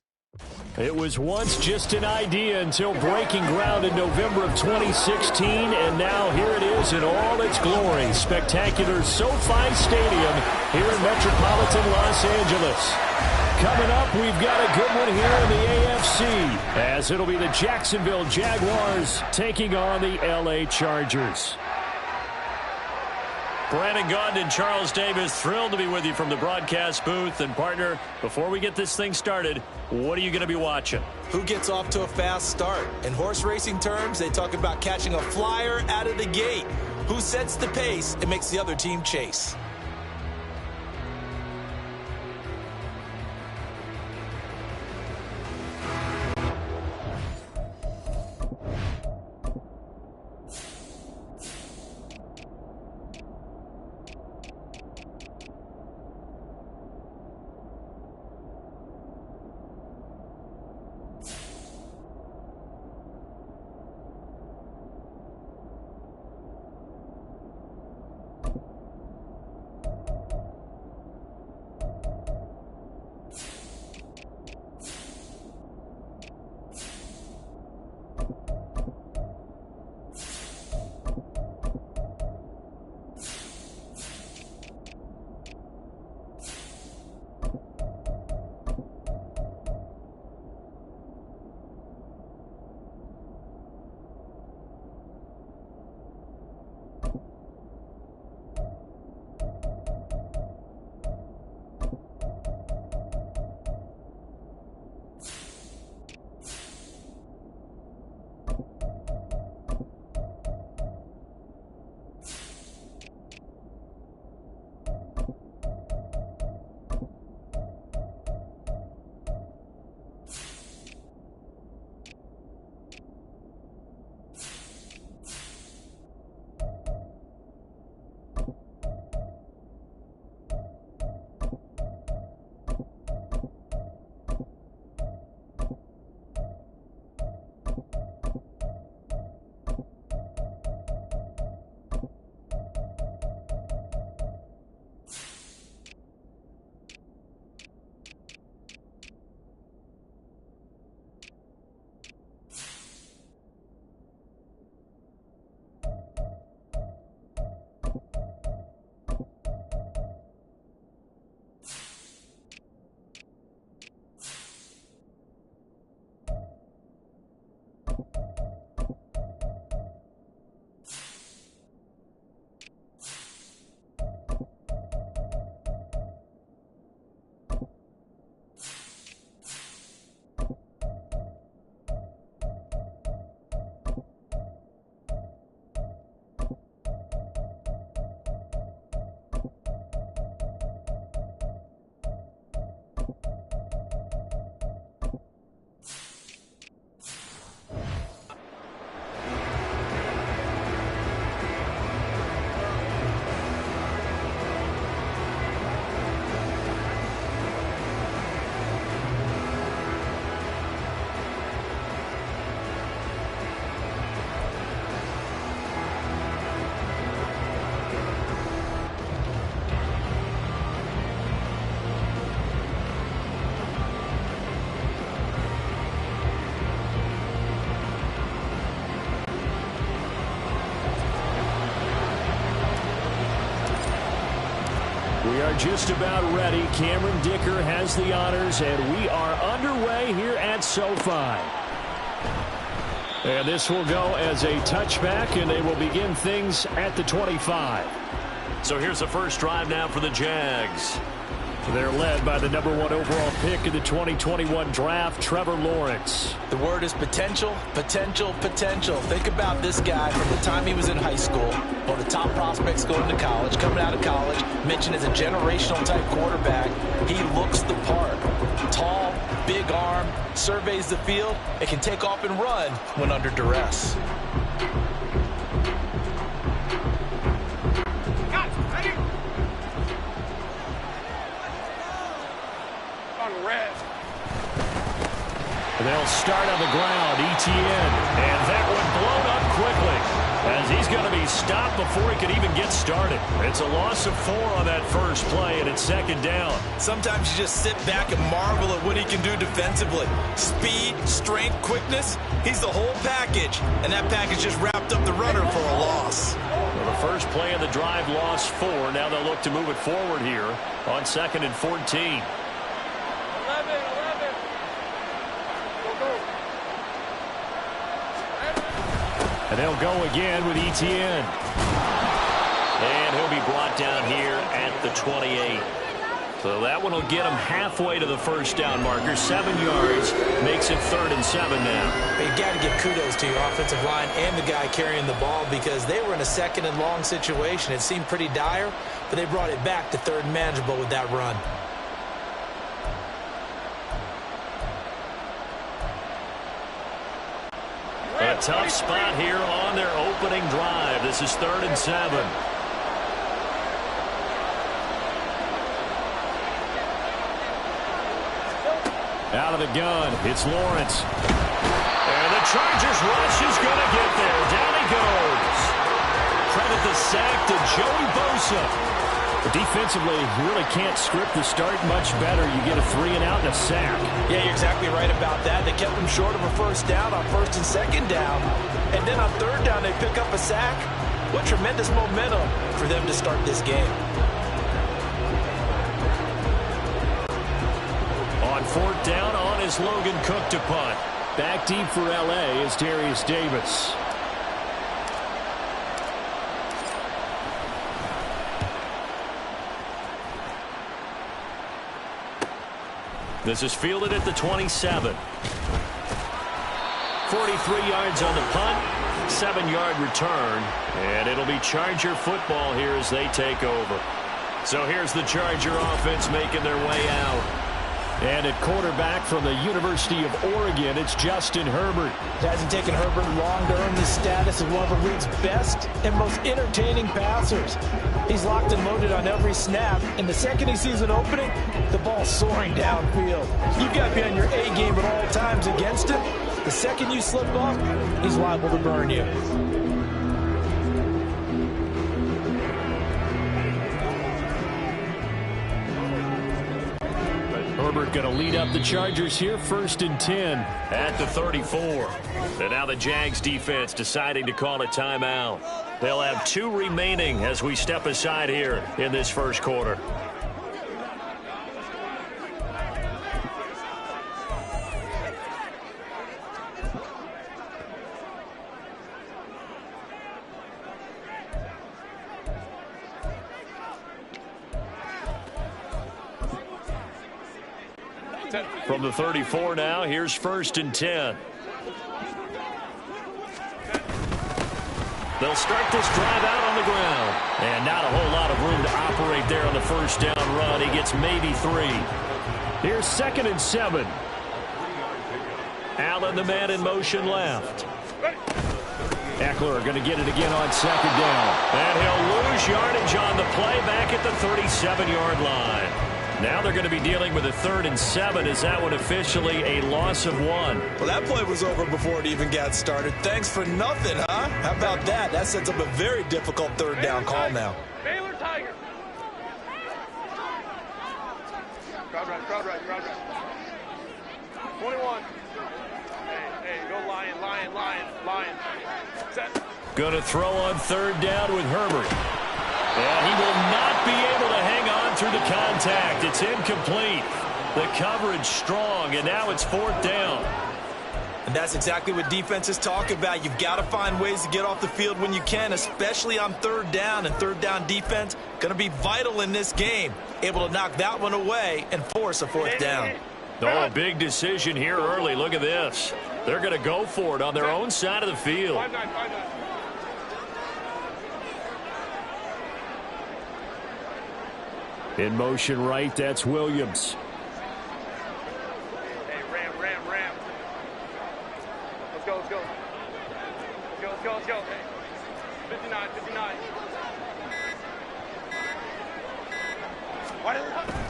It was once just an idea until breaking ground in November of 2016, and now here it is in all its glory. Spectacular SoFi Stadium here in metropolitan Los Angeles. Coming up, we've got a good one here in the AFC, as it'll be the Jacksonville Jaguars taking on the LA Chargers. Brandon Gaudin and Charles Davis, thrilled to be with you from the broadcast booth. And, partner, before we get this thing started, what are you going to be watching? Who gets off to a fast start? In horse racing terms, they talk about catching a flyer out of the gate. Who sets the pace and makes the other team chase? We are just about ready. Cameron Dicker has the honors, and we are underway here at SoFi. And this will go as a touchback, and they will begin things at the 25. So here's the first drive now for the Jags. They're led by the #1 overall pick in the 2021 draft, Trevor Lawrence. The word is potential, potential, potential. Think about this guy from the time he was in high school, one of the top prospects going to college, coming out of college, mentioned as a generational type quarterback. He looks the part. Tall, big arm, surveys the field, and can take off and run when under duress. They'll start on the ground, Etienne. And that one blown up quickly as he's going to be stopped before he could even get started. It's a loss of 4 on that first play, and it's second down. Sometimes you just sit back and marvel at what he can do defensively. Speed, strength, quickness, he's the whole package. And that package just wrapped up the runner for a loss. Well, the first play of the drive lost 4. Now they'll look to move it forward here on 2nd and 14. And they'll go again with Etienne. And he'll be brought down here at the 28. So that one will get him halfway to the first down marker. 7 yards makes it 3rd and 7 now. You got to give kudos to your offensive line and the guy carrying the ball because they were in a 2nd and long situation. It seemed pretty dire, but they brought it back to 3rd and manageable with that run. A tough spot here on their opening drive. This is 3rd and 7. Out of the gun, it's Lawrence. And the Chargers rush is going to get there. Down he goes. Credit the sack to Joey Bosa. But defensively, you really can't script the start much better. You get a 3-and-out and a sack. Yeah, you're exactly right about that. They kept them short of a first down on 1st and 2nd down. And then on 3rd down, they pick up a sack. What tremendous momentum for them to start this game. On 4th down, on is Logan Cook to punt. Back deep for L.A. is Darius Davis. This is fielded at the 27. 43 yards on the punt, 7-yard return, and it'll be Charger football here as they take over. So here's the Charger offense making their way out. And at quarterback from the University of Oregon, it's Justin Herbert. It hasn't taken Herbert long to earn the status of one of the league's best and most entertaining passers. He's locked and loaded on every snap, and the second he sees an opening, the ball's soaring downfield. You've got to be on your A game at all times against him. The second you slip up, he's liable to burn you. Herbert going to lead up the Chargers here, 1st and 10 at the 34. And now the Jags defense deciding to call a timeout. They'll have 2 remaining as we step aside here in this first quarter. From the 34 now, here's 1st and 10. They'll start this drive out on the ground. And not a whole lot of room to operate there on the first down run. He gets maybe 3. Here's 2nd and 7. Allen, the man in motion left. Eckler going to get it again on 2nd down. And he'll lose yardage on the play back at the 37-yard line. Now they're going to be dealing with a 3rd and 7. Is that one officially a loss of 1? Well, that play was over before it even got started. Thanks for nothing, huh? How about that? That sets up a very difficult 3rd down call now. Baylor Tiger. Crowd right, crowd right, crowd right. 21. Hey, go Lion, Lion, Lion, Lion. Set. Going to throw on 3rd down with Herbert. And he will not be able to hang on through the contact. It's incomplete. The coverage strong, and now it's 4th down. And that's exactly what defenses talk about. You've got to find ways to get off the field when you can, especially on 3rd down. And 3rd down defense going to be vital in this game. Able to knock that one away and force a 4th down. Oh, a big decision here early. Look at this. They're going to go for it on their own side of the field. 5-9, 5-9. In motion right, that's Williams. Hey, ram. Let's go. Let's go. Hey. 59.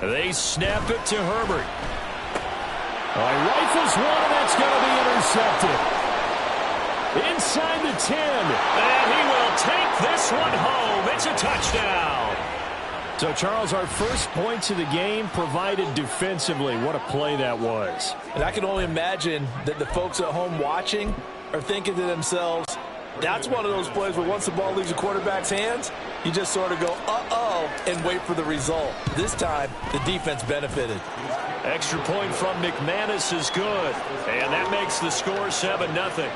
They snap it to Herbert. Oh, he rifles one, and that's going to be intercepted. Inside the 10. And he will take this one home. It's a touchdown. So, Charles, our first points of the game provided defensively. What a play that was. And I can only imagine that the folks at home watching are thinking to themselves, that's one of those plays where once the ball leaves the quarterback's hands, you just sort of go, uh-oh, and wait for the result. This time, the defense benefited. Extra point from McManus is good. And that makes the score 7-0.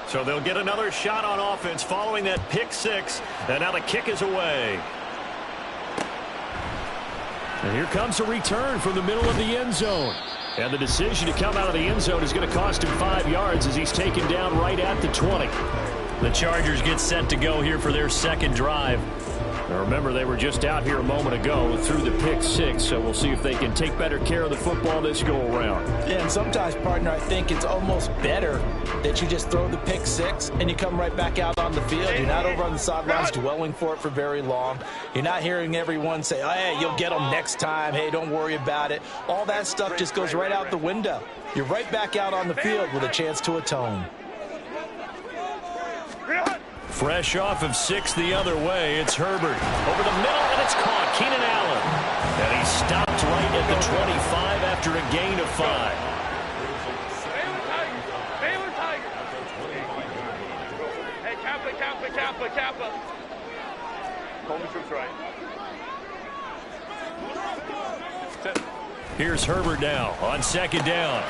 So they'll get another shot on offense following that pick six. And now the kick is away. And here comes a return from the middle of the end zone. And the decision to come out of the end zone is going to cost him 5 yards as he's taken down right at the 20. The Chargers get set to go here for their second drive. Now remember, they were just out here a moment ago through the pick six, so we'll see if they can take better care of the football this go-around. Yeah, and sometimes, partner, I think it's almost better that you just throw the pick six and you come right back out on the field. You're not over on the sidelines dwelling for it for very long. You're not hearing everyone say, oh, hey, you'll get them next time. Hey, don't worry about it. All that stuff just goes right out the window. You're right back out on the field with a chance to atone. Fresh off of 6 the other way, it's Herbert. Over the middle, and it's caught. Keenan Allen. And he stopped right at the 25 after a gain of 5. Hey, Kappa. Hold the troops right. Here's Herbert now on second down.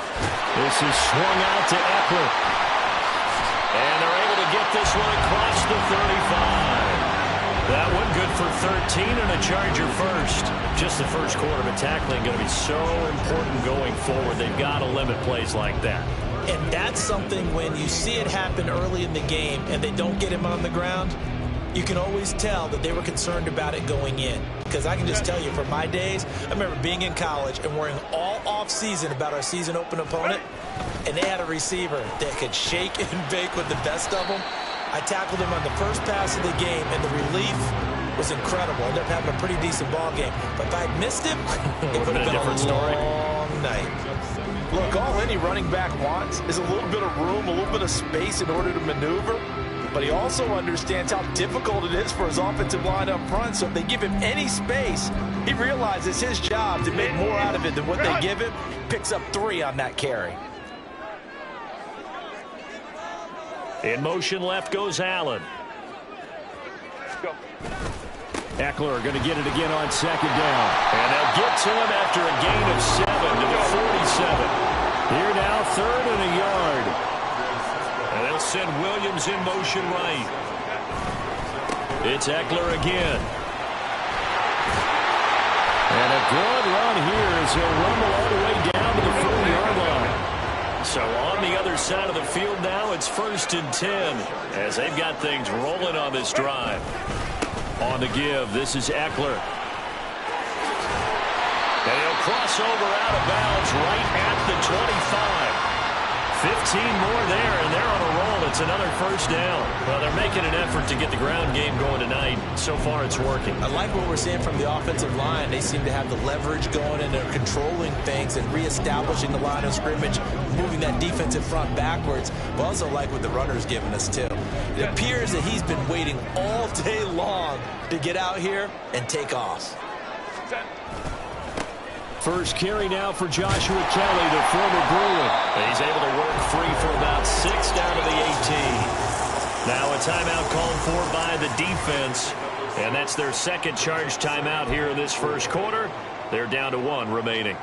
This is swung out to Eckler. And they're able to get this one across the 35. That one good for 13 and a Charger first. Just the first quarter, but tackling going to be so important going forward. They've got to limit plays like that. And that's something when you see it happen early in the game and they don't get him on the ground, you can always tell that they were concerned about it going in. Because I can just tell you, from my days, I remember being in college and worrying all off-season about our season open opponent, and they had a receiver that could shake and bake with the best of them. I tackled him on the first pass of the game, and the relief was incredible. I ended up having a pretty decent ball game. But if I'd missed him, it would have been a different story. Long night. Look, all any running back wants is a little bit of room, a little bit of space in order to maneuver. But he also understands how difficult it is for his offensive line up front. So if they give him any space, he realizes his job to make more out of it than what they give him. Picks up 3 on that carry. In motion left goes Allen. Go. Eckler going to get it again on second down. And they'll get to him after a gain of 7 to the 47. Here now, 3rd and a yard. And they'll send Williams in motion right. It's Eckler again. And a good run here as he'll rumble all the way down to the 4-yard line. So on the other side of the field now, it's 1st and 10 as they've got things rolling on this drive. On the give, this is Eckler. And he'll cross over out of bounds right at the 25. 15 more there, and they're on a roll. It's another 1st down. Well, they're making an effort to get the ground game going tonight. So far, it's working. I like what we're seeing from the offensive line. They seem to have the leverage going, and they're controlling things and reestablishing the line of scrimmage, moving that defensive front backwards. But also like what the runner's giving us, too. It appears that he's been waiting all day long to get out here and take off. First carry now for Joshua Kelly, the former Bruin. He's able to work free for about 6 down to the 18. Now a timeout called for by the defense. And that's their second charge timeout here in this first quarter. They're down to 1 remaining.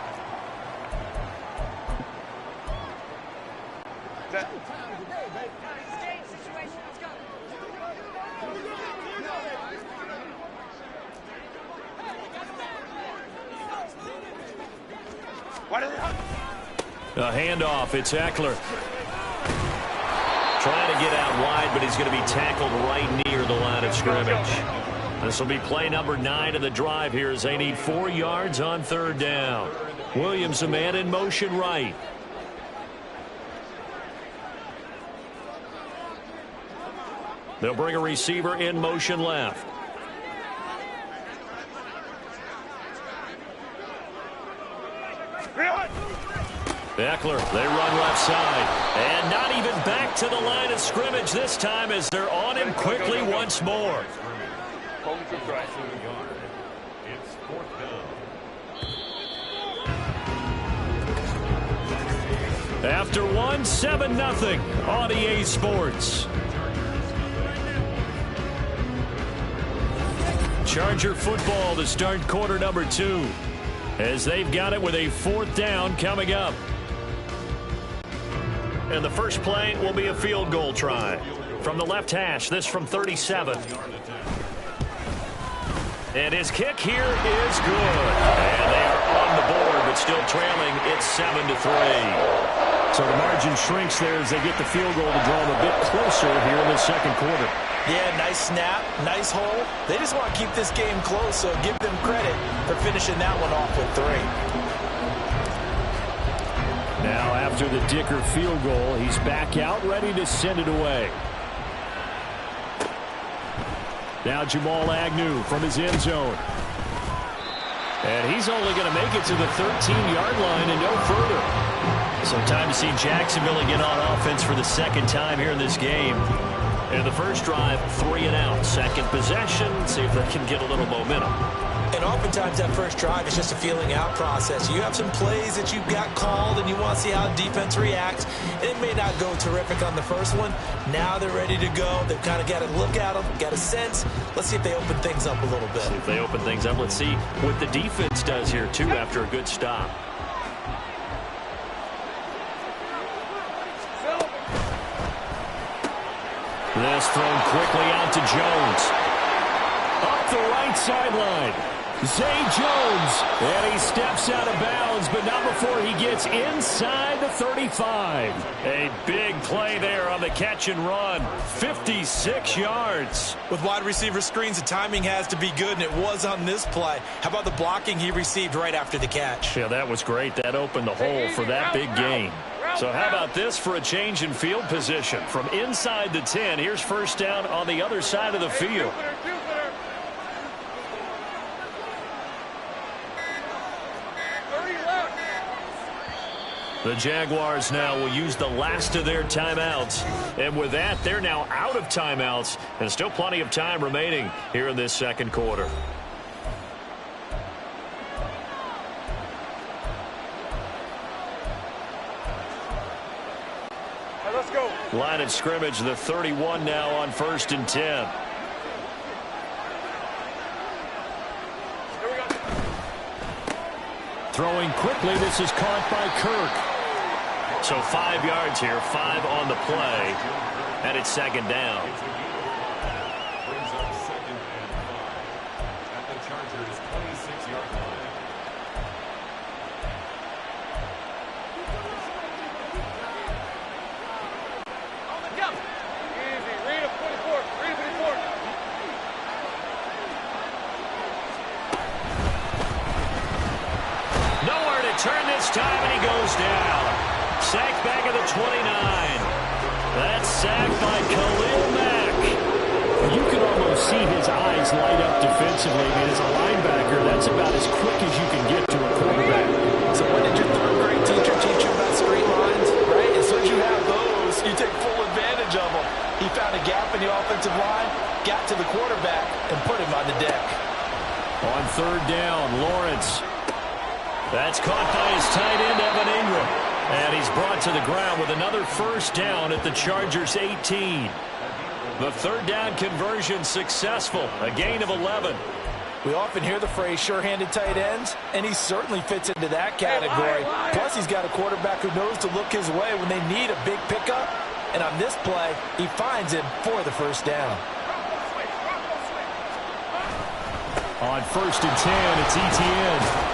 A handoff, it's Eckler. Trying to get out wide, but he's going to be tackled right near the line of scrimmage. This will be play number 9 of the drive here as they need 4 yards on 3rd down. Williams, a man in motion right. They'll bring a receiver in motion left. Eckler, they run left side. And not even back to the line of scrimmage this time as they're on him quickly once more. It's 4th down. After 1, 7-0 on EA Sports. Charger football to start quarter number 2 as they've got it with a 4th down coming up. And the first play will be a field goal try. From the left hash, this from 37. And his kick here is good. And they are on the board, but still trailing. It's 7-3. So the margin shrinks there as they get the field goal to draw them a bit closer here in the second quarter. Yeah, nice snap, nice hole. They just want to keep this game close, so give them credit for finishing that one off with 3. Now after the Dicker field goal, he's back out ready to send it away. Now Jamal Agnew from his end zone. And he's only going to make it to the 13-yard line and no further. So time to see Jacksonville get on offense for the second time here in this game. And the first drive, 3 and out. Second possession, see if they can get a little momentum. And oftentimes that first drive is just a feeling out process. You have some plays that you've got called and you want to see how defense reacts. And it may not go terrific on the first one. Now they're ready to go. They've kind of got to look at them, got a sense. Let's see if they open things up a little bit. See if they open things up. Let's see what the defense does here, too, after a good stop. This thrown quickly out to Jones. Up the right sideline. Zay Jones. And he steps out of bounds, but not before he gets inside the 35. A big play there on the catch and run. 56 yards. With wide receiver screens, the timing has to be good, and it was on this play. How about the blocking he received right after the catch? Yeah, that was great. That opened the hole for that big gain. So how about this for a change in field position? From inside the 10, here's first down on the other side of the field. The Jaguars now will use the last of their timeouts. And with that, they're now out of timeouts. And still plenty of time remaining here in this second quarter. Let's go. Line of scrimmage, the 31 now on 1st and 10. Throwing quickly, this is caught by Kirk. So 5 yards here, 5 on the play, and it's second down. Brings up 2nd and 5 at the Chargers' 26-yard line. Easy. Read him 24. Read him 24. Nowhere to turn this time, and he goes down. Sacked back at the 29. That's sacked by Khalil Mack. You can almost see his eyes light up defensively. I mean, as a linebacker, that's about as quick as you can get to a quarterback. So what did your third grade teacher teach you about screen lines? Right? As soon as you have those, you take full advantage of them. He found a gap in the offensive line, got to the quarterback, and put him on the deck. On third down, Lawrence. That's caught by his tight end, Evan Ingram. And he's brought to the ground with another first down at the Chargers' 18. The third down conversion successful, a gain of 11. We often hear the phrase sure-handed tight ends, and he certainly fits into that category. Plus, he's got a quarterback who knows to look his way when they need a big pickup. And on this play, he finds him for the first down. On 1st and 10, it's Etienne.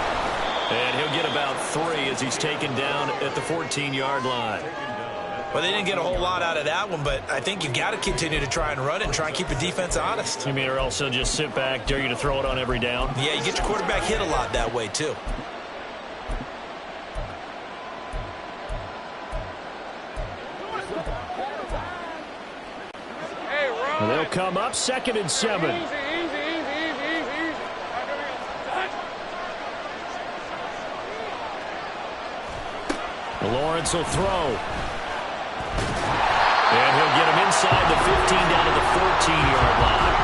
And he'll get about 3 as he's taken down at the 14-yard line. Well, they didn't get a whole lot out of that one, but I think you've got to continue to try and run it and try and keep the defense honest. You mean, or also just sit back, dare you to throw it on every down? Yeah, you get your quarterback hit a lot that way, too. Hey, Ron. And they'll come up 2nd and 7. Lawrence will throw. And he'll get him inside the 15 down to the 14-yard line.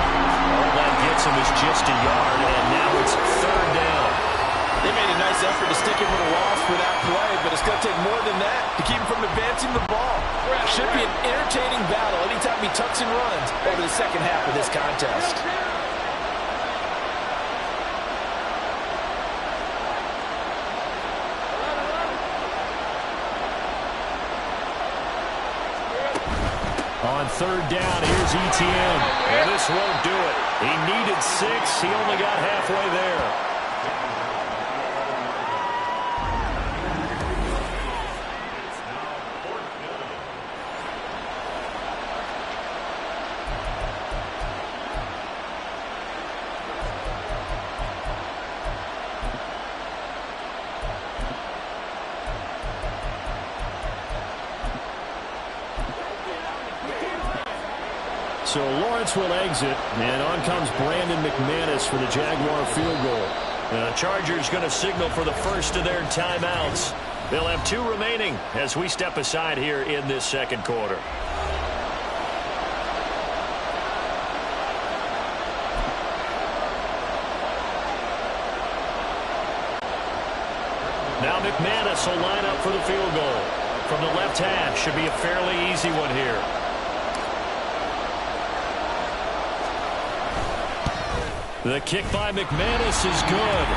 All that gets him is just a yard, and now it's 3rd down. They made a nice effort to stick him with a loss for that play, but it's going to take more than that to keep him from advancing the ball. Should be an entertaining battle anytime he tucks and runs over the second half of this contest. On 3rd down, here's Etienne. And this won't do it. He needed 6. He only got halfway there. So Lawrence will exit, and on comes Brandon McManus for the Jaguar field goal. The Chargers going to signal for the first of their timeouts. They'll have 2 remaining as we step aside here in this second quarter. Now McManus will line up for the field goal. From the left hash, should be a fairly easy one here. The kick by McManus is good.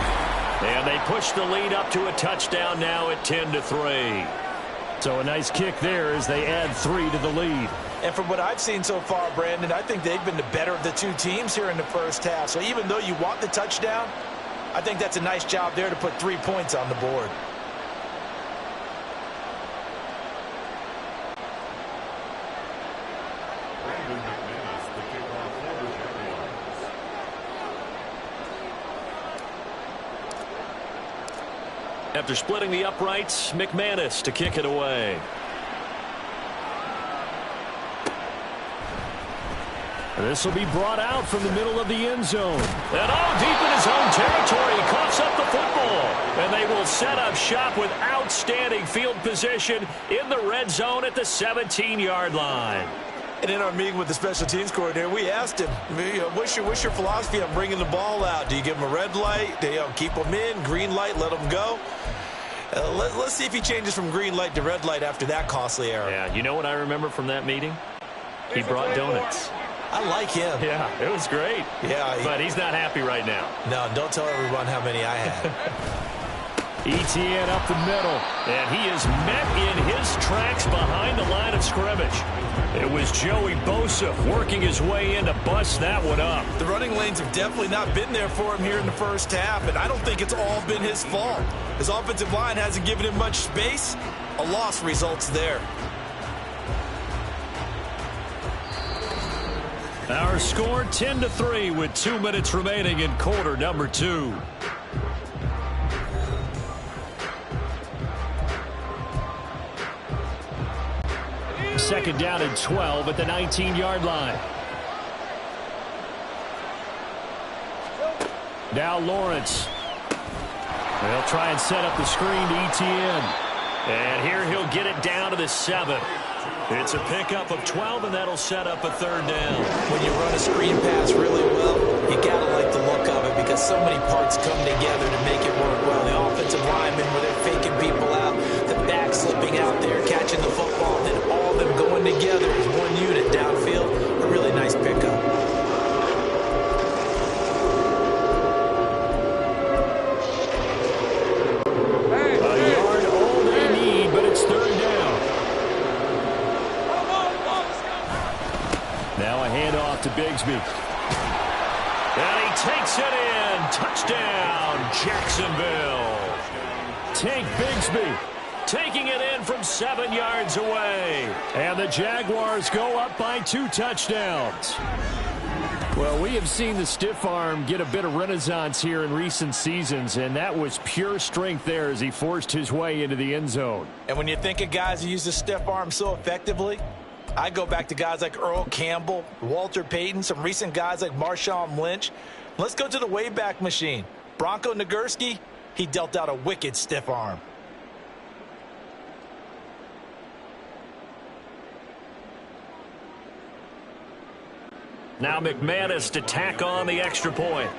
And they push the lead up to a touchdown now at 10-3. So a nice kick there as they add 3 to the lead. And from what I've seen so far, Brandon, I think they've been the better of the 2 teams here in the first half. So even though you want the touchdown, I think that's a nice job there to put 3 points on the board. After splitting the uprights, McManus to kick it away. This will be brought out from the middle of the end zone. And deep in his own territory, he coughs up the football. And they will set up shop with outstanding field position in the red zone at the 17-yard line. And in our meeting with the special teams coordinator, we asked him, what's your philosophy on bringing the ball out? Do you give him a red light? Do you keep him in? Green light, let him go? Let's see if he changes from green light to red light after that costly error. Yeah, you know what I remember from that meeting? He brought donuts. I like him. Yeah, it was great. Yeah, but he's not happy right now. No, don't tell everyone how many I had. Etienne up the middle, and he is met in his tracks behind the line of scrimmage. It was Joey Bosa working his way in to bust that one up. The running lanes have definitely not been there for him here in the first half, and I don't think it's all been his fault. His offensive line hasn't given him much space. A loss results there. Our score 10-3 with 2 minutes remaining in quarter number 2. Second down and 12 at the 19-yard line. Now Lawrence. They'll try and set up the screen to Etienne. And here he'll get it down to the 7. It's a pickup of 12, and that'll set up a 3rd down. When you run a screen pass really well, you got to like the look of it because so many parts come together to make it work well. The offensive linemen, where they're faking people out, the back slipping out there, catching the football, then all of them going together as one unit downfield. A really nice pickup. A yard, all they need, but it's 3rd down. Now a handoff to Bigsby. And he takes it in. Touchdown, Jacksonville. Tank Bigsby taking it in from 7 yards away. And the Jaguars go up by 2 touchdowns. Well, we have seen the stiff arm get a bit of renaissance here in recent seasons, and that was pure strength there as he forced his way into the end zone. And when you think of guys who use the stiff arm so effectively, I go back to guys like Earl Campbell, Walter Payton, some recent guys like Marshawn Lynch. Let's go to the Wayback Machine. Bronco Nagurski, he dealt out a wicked stiff arm. Now McManus to tack on the extra point.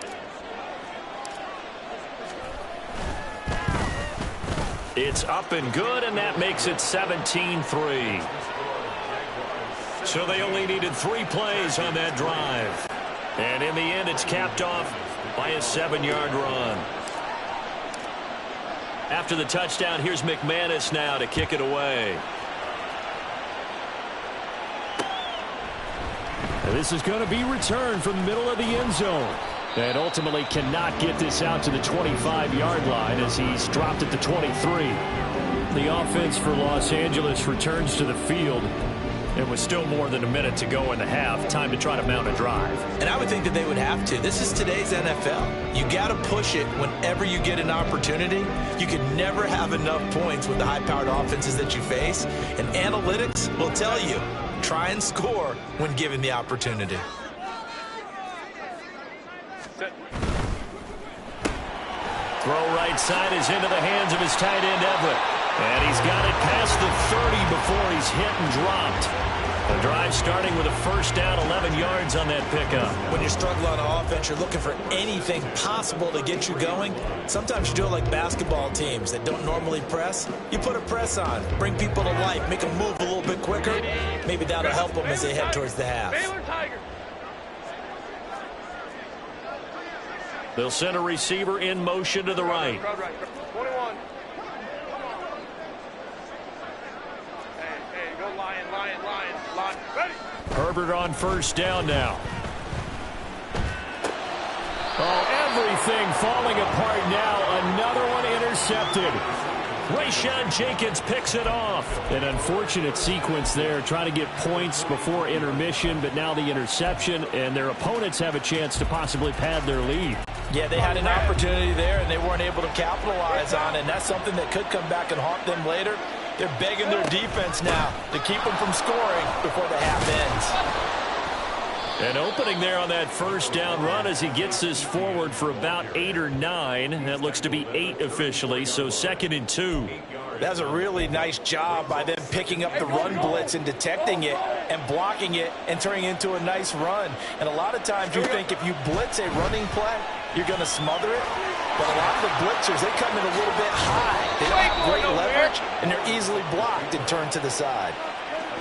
It's up and good, and that makes it 17-3. So they only needed 3 plays on that drive. And in the end, it's capped off by a 7-yard run. After the touchdown, here's McManus now to kick it away. And this is going to be returned from the middle of the end zone. And ultimately cannot get this out to the 25-yard line as he's dropped at the 23. The offense for Los Angeles returns to the field. It was still more than a minute to go in the half. Time to try to mount a drive. And I would think that they would have to. This is today's NFL. You got to push it whenever you get an opportunity. You can never have enough points with the high-powered offenses that you face. And analytics will tell you, try and score when given the opportunity. Throw right side is into the hands of his tight end, Everett. And he's got it past the 30 before he's hit and dropped. The drive starting with a first down, 11 yards on that pickup. When you're struggling on offense, you're looking for anything possible to get you going. Sometimes you do it like basketball teams that don't normally press. You put a press on, bring people to life, make them move a little bit quicker. Maybe that'll help them as they head towards the half. They'll send a receiver in motion to the right. 21. Hey, go Lion. Ready. Herbert on first down now. Oh, everything falling apart now. Another one intercepted. Rayshawn Jenkins picks it off. An unfortunate sequence there, trying to get points before intermission, but now the interception, and their opponents have a chance to possibly pad their lead. Yeah, they had an opportunity there, and they weren't able to capitalize on it, and that's something that could come back and haunt them later. They're begging their defense now to keep them from scoring before the half ends. An opening there on that first down run as he gets this forward for about 8 or 9. That looks to be 8 officially, so 2nd and 2. That's a really nice job by them picking up the run blitz and detecting it and blocking it and turning it into a nice run. And a lot of times you think if you blitz a running play, you're going to smother it. But a lot of the blitzers, they come in a little bit high. They don't have great leverage, and they're easily blocked and turned to the side.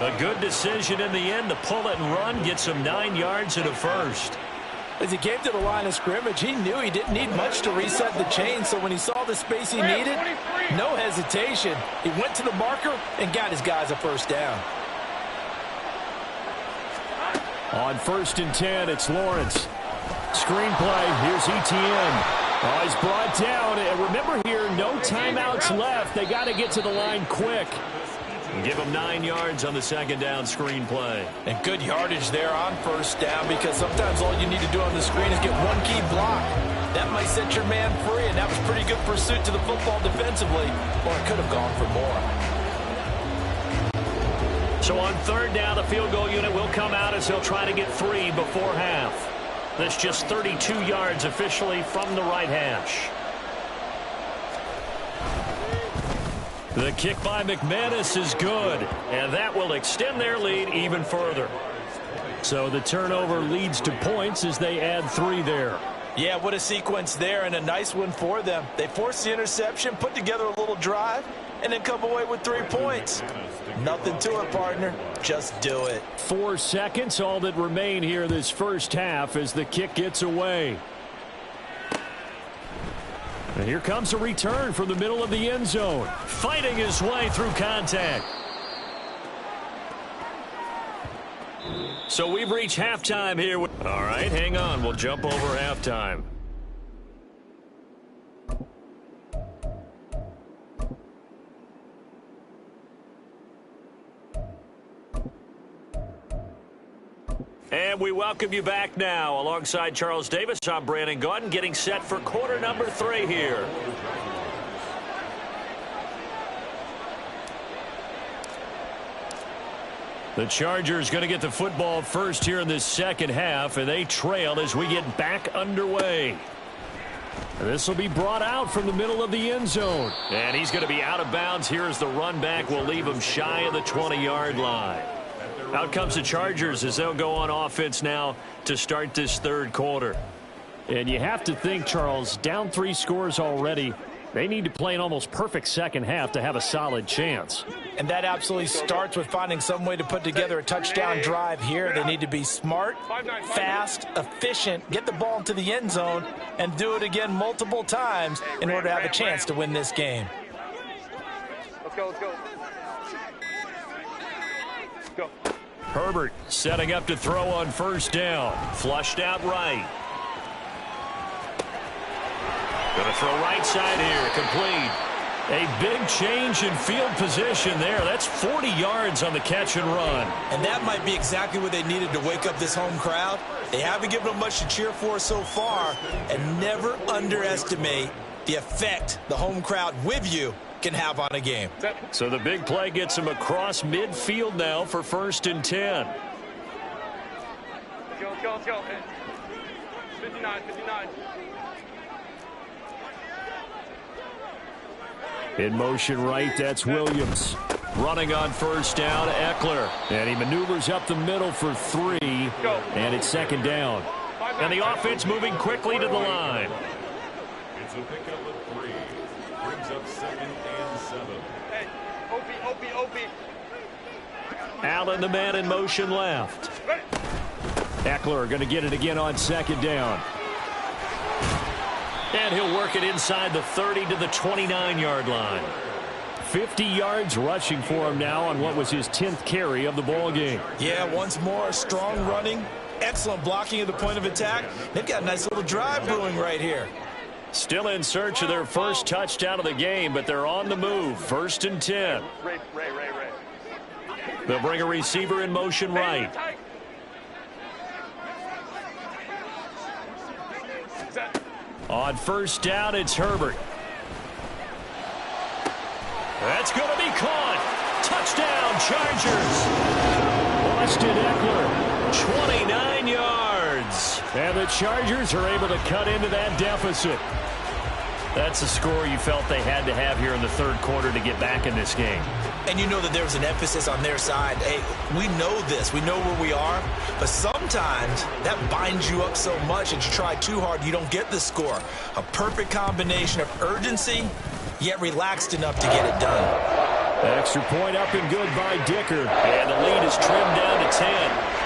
A good decision in the end to pull it and run, get some 9 yards and a first. As he came to the line of scrimmage, he knew he didn't need much to reset the chain, so when he saw the space he needed, no hesitation. He went to the marker and got his guys a first down. On 1st and 10, it's Lawrence. Screenplay, here's Etienne. Oh, he's brought down. And remember here, no timeouts left. They got to get to the line quick. Give him 9 yards on the 2nd down screen play. And good yardage there on first down, because sometimes all you need to do on the screen is get one key block. That might set your man free, and that was pretty good pursuit to the football defensively, or it could have gone for more. So on 3rd down, the field goal unit will come out as he'll try to get 3 before half. That's just 32 yards officially from the right hash. The kick by McManus is good, and that will extend their lead even further. So the turnover leads to points as they add 3 there. Yeah, what a sequence there, and a nice one for them. They forced the interception, put together a little drive, and then come away with 3 points. Nothing to it, partner. Just do it. 4 seconds, all that remain here this first half as the kick gets away. And here comes a return from the middle of the end zone. Fighting his way through contact. So we've reached halftime here. All right, hang on. We'll jump over halftime. And we welcome you back now. Alongside Charles Davis, I'm Brandon Gaudin, getting set for quarter number 3 here. The Chargers going to get the football first here in this second half, and they trail as we get back underway. This will be brought out from the middle of the end zone. And he's going to be out of bounds here as the run back will leave him shy of the 20-yard line. Out comes the Chargers as they'll go on offense now to start this third quarter. And you have to think, Charles, down 3 scores already. They need to play an almost perfect second half to have a solid chance. And that absolutely starts with finding some way to put together a touchdown drive here. They need to be smart, fast, efficient, get the ball into the end zone, and do it again multiple times in order to have a chance to win this game. Let's go, let's go. Let's go. Herbert setting up to throw on first down. Flushed out right. Going to throw right side here. Complete. A big change in field position there. That's 40 yards on the catch and run. And that might be exactly what they needed to wake up this home crowd. They haven't given them much to cheer for so far. And never underestimate the effect the home crowd with you can have on a game. So the big play gets him across midfield now for 1st and 10. Let's go, let's go. 59, 59. In motion right, that's Williams. Running on first down, Eckler. And he maneuvers up the middle for 3. And it's 2nd down. And the offense moving quickly to the line. It's a pickup of 3. Brings up 2nd and 7. Hey, OP. Allen, the man in motion left. Eckler going to get it again on 2nd down. And he'll work it inside the 30 to the 29-yard line. 50 yards rushing for him now on what was his 10th carry of the ball game. Yeah, once more, strong running, excellent blocking at the point of attack. They've got a nice little drive brewing right here. Still in search of their first touchdown of the game, but they're on the move. 1st and 10. Ray. They'll bring a receiver in motion right. On first down, it's Herbert. That's going to be caught. Touchdown, Chargers. Austin Eckler, 29 yards. And the Chargers are able to cut into that deficit. That's a score you felt they had to have here in the third quarter to get back in this game. And you know that there was an emphasis on their side. Hey, we know this. We know where we are. But sometimes that binds you up so much that you try too hard, you don't get the score. A perfect combination of urgency, yet relaxed enough to get it done. Extra point up and good by Dicker. And the lead is trimmed down to 10.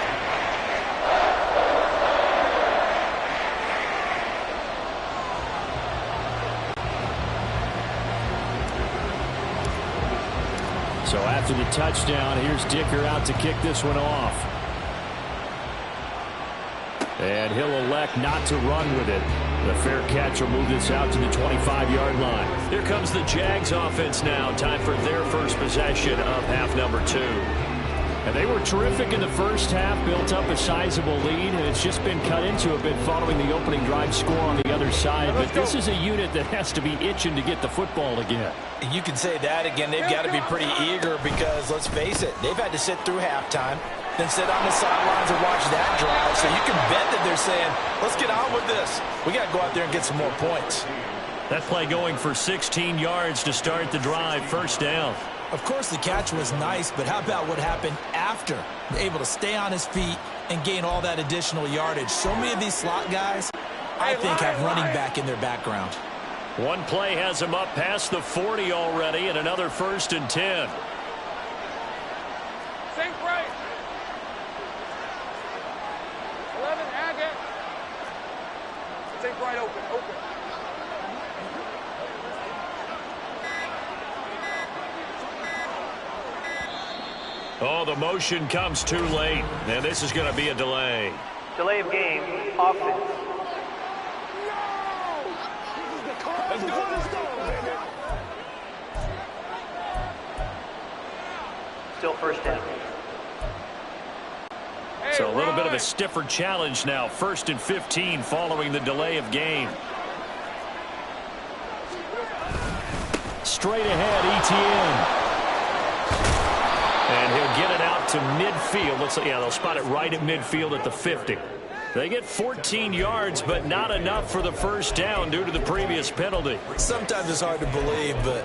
So after the touchdown, here's Dicker out to kick this one off. And he'll elect not to run with it. The fair catch will move this out to the 25-yard line. Here comes the Jags offense now. Time for their first possession of half number 2. And they were terrific in the first half, built up a sizable lead, and it's just been cut into a bit following the opening drive score on the other side. But this is a unit that has to be itching to get the football again. You can say that again. They've got to be pretty eager because, let's face it, they've had to sit through halftime, then sit on the sidelines and watch that drive. So you can bet that they're saying, let's get on with this. We got to go out there and get some more points. That play going for 16 yards to start the drive. First down. Of course, the catch was nice, but how about what happened after? Able to stay on his feet and gain all that additional yardage. So many of these slot guys, I think, have running back in their background. One play has him up past the 40 already, and another 1st and 10. Sink right. 11, Agate. Sink right open. Oh, the motion comes too late. And this is going to be a delay. Delay of game, offense. Still first down. So a little bit of a stiffer challenge now. 1st and 15 following the delay of game. Straight ahead, ETN. And he'll get it out to midfield. They'll spot it right at midfield at the 50. They get 14 yards, but not enough for the first down due to the previous penalty. Sometimes it's hard to believe, but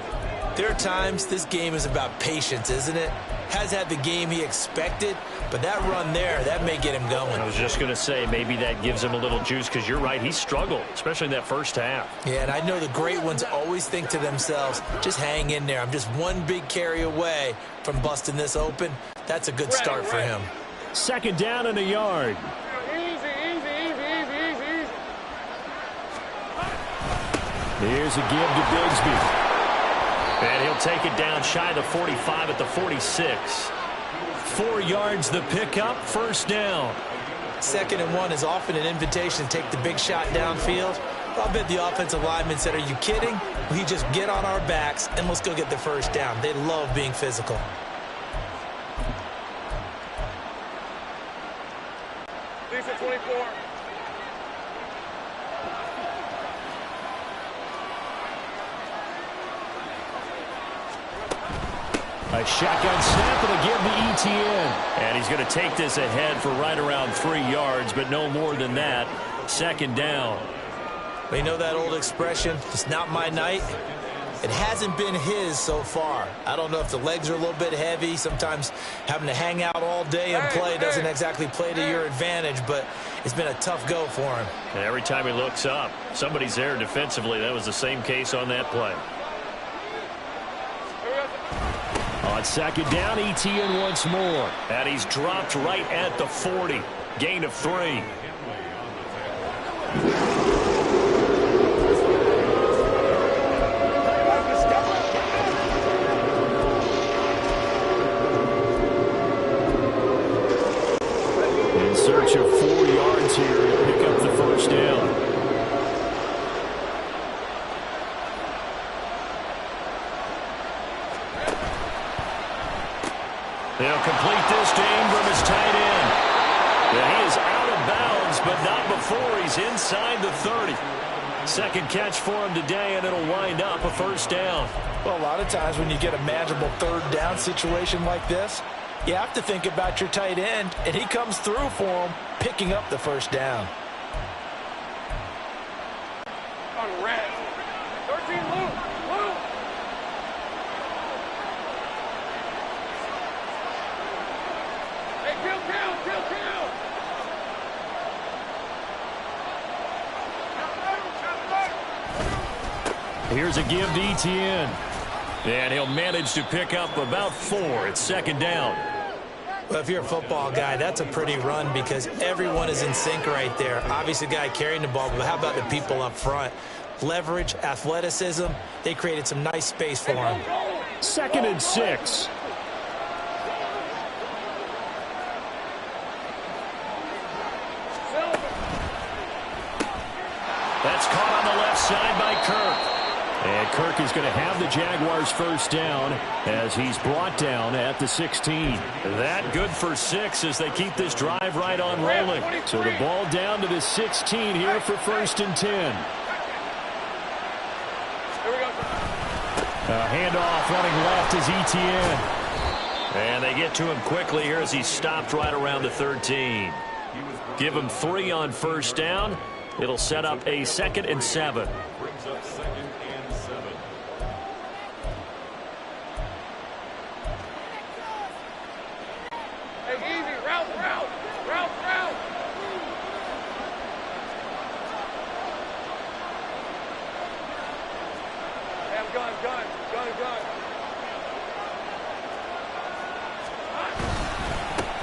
there are times this game is about patience, isn't it? Has had the game he expected, but that run there, that may get him going. I was just going to say, maybe that gives him a little juice, because you're right, he struggled, especially in that first half. Yeah, and I know the great ones always think to themselves, just hang in there. I'm just one big carry away from busting this open. That's a good start for him. Second down and a yard. Here's a give to Bigsby. And he'll take it down shy of the 45 at the 46. 4 yards the pickup, first down. 2nd and 1 is often an invitation to take the big shot downfield. I bet the offensive lineman said, are you kidding? We just get on our backs and let's go get the first down. They love being physical. Lisa 24. A shotgun snap and a give to ETN. And he's going to take this ahead for right around 3 yards, but no more than that. Second down. Well, you know that old expression, it's not my night? It hasn't been his so far. I don't know if the legs are a little bit heavy. Sometimes having to hang out all day and play doesn't exactly play to your advantage, but it's been a tough go for him. And every time he looks up, somebody's there defensively. That was the same case on that play. On second down, ETN once more. And he's dropped right at the 40. Gain of 3. In search of 4 yards here to pick up the first down. They'll complete this to Ingram as tight end. Yeah, he is out of bounds, but not before he's inside the 30. Second catch for him today, and it'll wind up a first down. Well, a lot of times when you get a manageable third down situation like this, you have to think about your tight end, and he comes through for him, picking up the first down. On red. 13 Luke. Luke. Hey, kill count. Here's a give to ETN. And he'll manage to pick up about 4. It's second down. Well, if you're a football guy, that's a pretty run because everyone is in sync right there. Obviously, the guy carrying the ball, but how about the people up front? Leverage, athleticism, they created some nice space for him. 2nd and 6. That's caught on the left side by Kirk. And Kirk is going to have the Jaguars first down as he's brought down at the 16. That good for 6 as they keep this drive right on rolling. So the ball down to the 16 here for 1st and 10. A handoff running left is ETN. And they get to him quickly here as he's stopped right around the 13. Give him 3 on first down. It'll set up a 2nd and 7.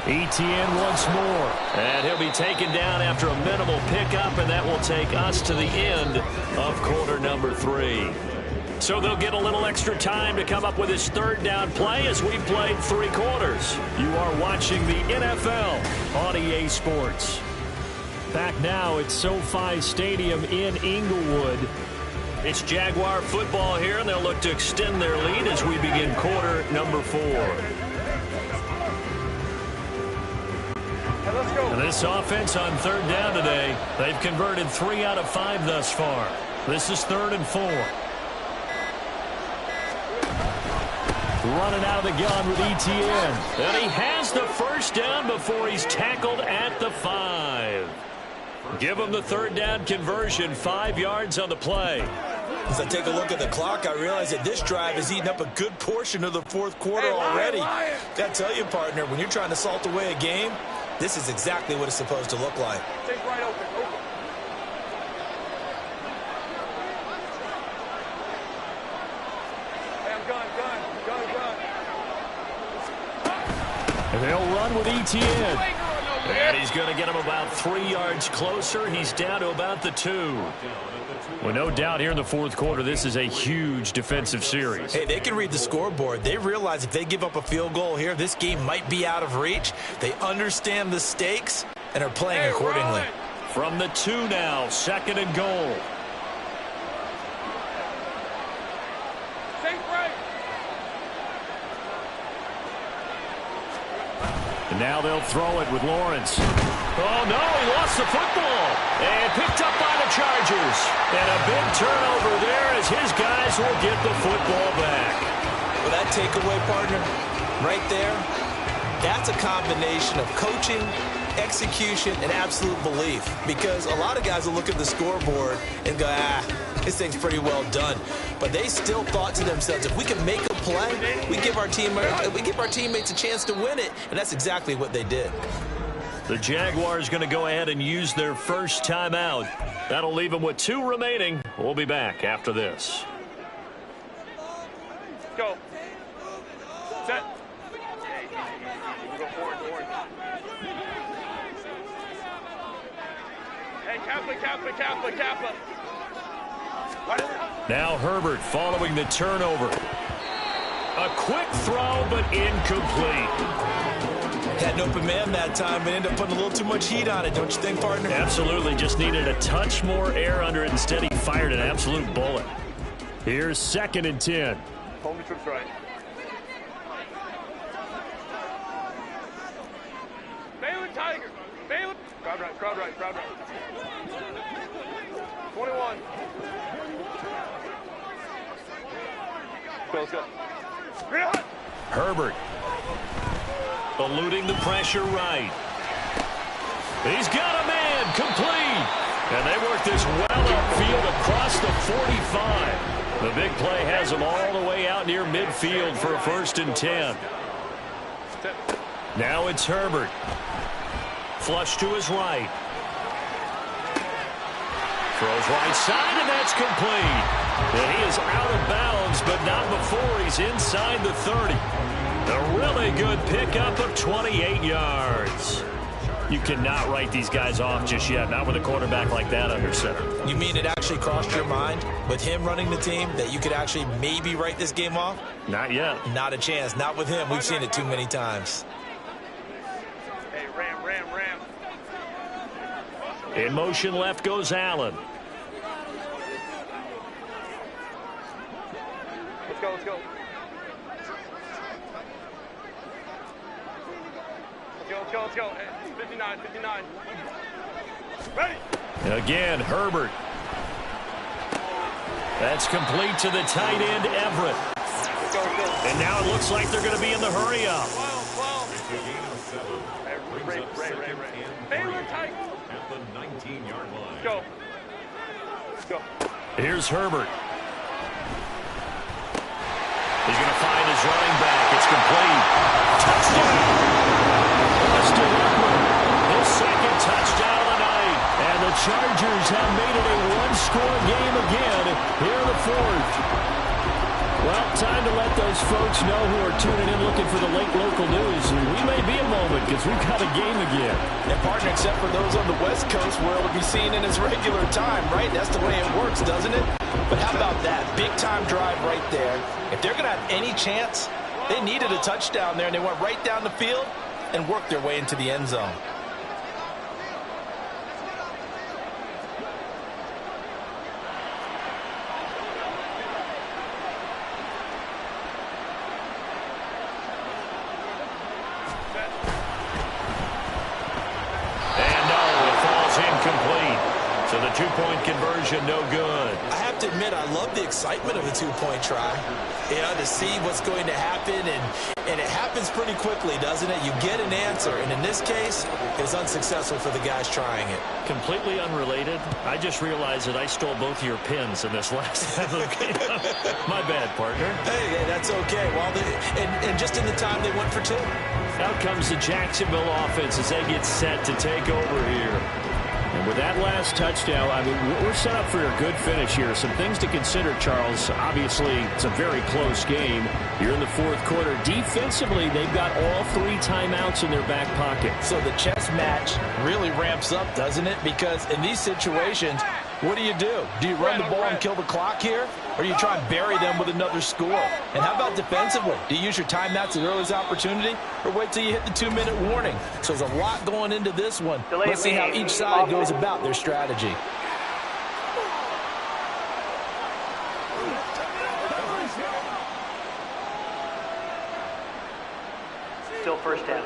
ETN once more. And he'll be taken down after a minimal pickup, and that will take us to the end of quarter number 3. So they'll get a little extra time to come up with his third down play as we played 3 quarters. You are watching the NFL on EA Sports. Back now at SoFi Stadium in Inglewood. It's Jaguar football here, and they'll look to extend their lead as we begin quarter number 4. And this offense on third down today, they've converted 3 out of 5 thus far. This is 3rd and 4. running out of the gun with Etienne. And he has the first down before he's tackled at the 5. Give him the third down conversion, 5 yards on the play. As I take a look at the clock, I realize that this drive has eaten up a good portion of the fourth quarter already. Gotta tell you, partner, when you're trying to salt away a game, this is exactly what it's supposed to look like. Take right open. Hey, I'm gun. And they'll run with Etienne. And he's going to get him about 3 yards closer. He's down to about the 2. Well, no doubt here in the fourth quarter, this is a huge defensive series. Hey, they can read the scoreboard. They realize if they give up a field goal here, this game might be out of reach. They understand the stakes and are playing accordingly. From the 2 now, 2nd and goal. And now they'll throw it with Lawrence. Oh, no, he lost the football. And picked up by the Chargers. And a big turnover there as his guys will get the football back. Well, that takeaway, partner, right there, that's a combination of coaching, execution, and absolute belief. Because a lot of guys will look at the scoreboard and go, this thing's pretty well done. But they still thought to themselves, if we can make a play, we give our teammates a chance to win it. And that's exactly what they did. The Jaguars going to go ahead and use their first timeout. That'll leave them with 2 remaining. We'll be back after this. Go. Set. Go forward. Hey, Kappa. Now Herbert following the turnover. A quick throw, but incomplete. Had an open man that time, but ended up putting a little too much heat on it, don't you think, partner? Absolutely. Just needed a touch more air under it. Instead, he fired an absolute bullet. Here's 2nd and 10. Hold the trips right. Balin Tiger. Balin. Crowd right. 21. Let's go. Herbert eluding the pressure right. He's got a man complete. And they work this well upfield across the 45. The big play has them all the way out near midfield for a 1st and 10. Now it's Herbert. Flush to his right. Throws right side, and that's complete. And he is out of bounds, but not before he's inside the 30. A really good pickup of 28 yards. You cannot write these guys off just yet, not with a quarterback like that under center. You mean it actually crossed your mind with him running the team that you could actually maybe write this game off? Not yet. Not a chance. Not with him. We've seen it too many times. Hey, ram. In motion left goes Allen. Let's go. Hey, 59. Ready. Again, Herbert. That's complete to the tight end, Everett. Go. And now it looks like they're going to be in the hurry-up. 12. Ray. Baylor tight. At the 19-yard line. Go. Here's Herbert. He's going to find his running back. It's complete. Touchdown! Austin Eckler, his 2nd touchdown of the night. And the Chargers have made it a 1-score game again here in the 4th. Well, time to let those folks know who are tuning in looking for the late local news. We may be a moment because we've got a game again. And partner, except for those on the West Coast, where it'll be seen in its regular time, right? That's the way it works, doesn't it? But how about that? Big-time drive right there. If they're going to have any chance, they needed a touchdown there, and they went right down the field and worked their way into the end zone. two-point conversion, no good. I have to admit, I love the excitement of the two-point try. You know, to see what's going to happen, and it happens pretty quickly, doesn't it? You get an answer, and in this case, it was unsuccessful for the guys trying it. Completely unrelated. I just realized that I stole both of your pins in this last game. My bad, partner. Hey, that's okay. Well, and just in the time they went for two. Out comes the Jacksonville offense as they get set to take over here. And with that last touchdown, I mean, we're set up for a good finish here. Some things to consider, Charles. Obviously, it's a very close game. You're in the fourth quarter. Defensively, they've got all 3 timeouts in their back pocket. So the chess match really ramps up, doesn't it? Because in these situations, what do? Do you run the ball and kill the clock here? Or do you try and bury them with another score? And how about defensively? Do you use your timeouts at the earliest opportunity? Or wait till you hit the 2-minute warning? So there's a lot going into this one. Let's see how each side goes about their strategy. Still first down.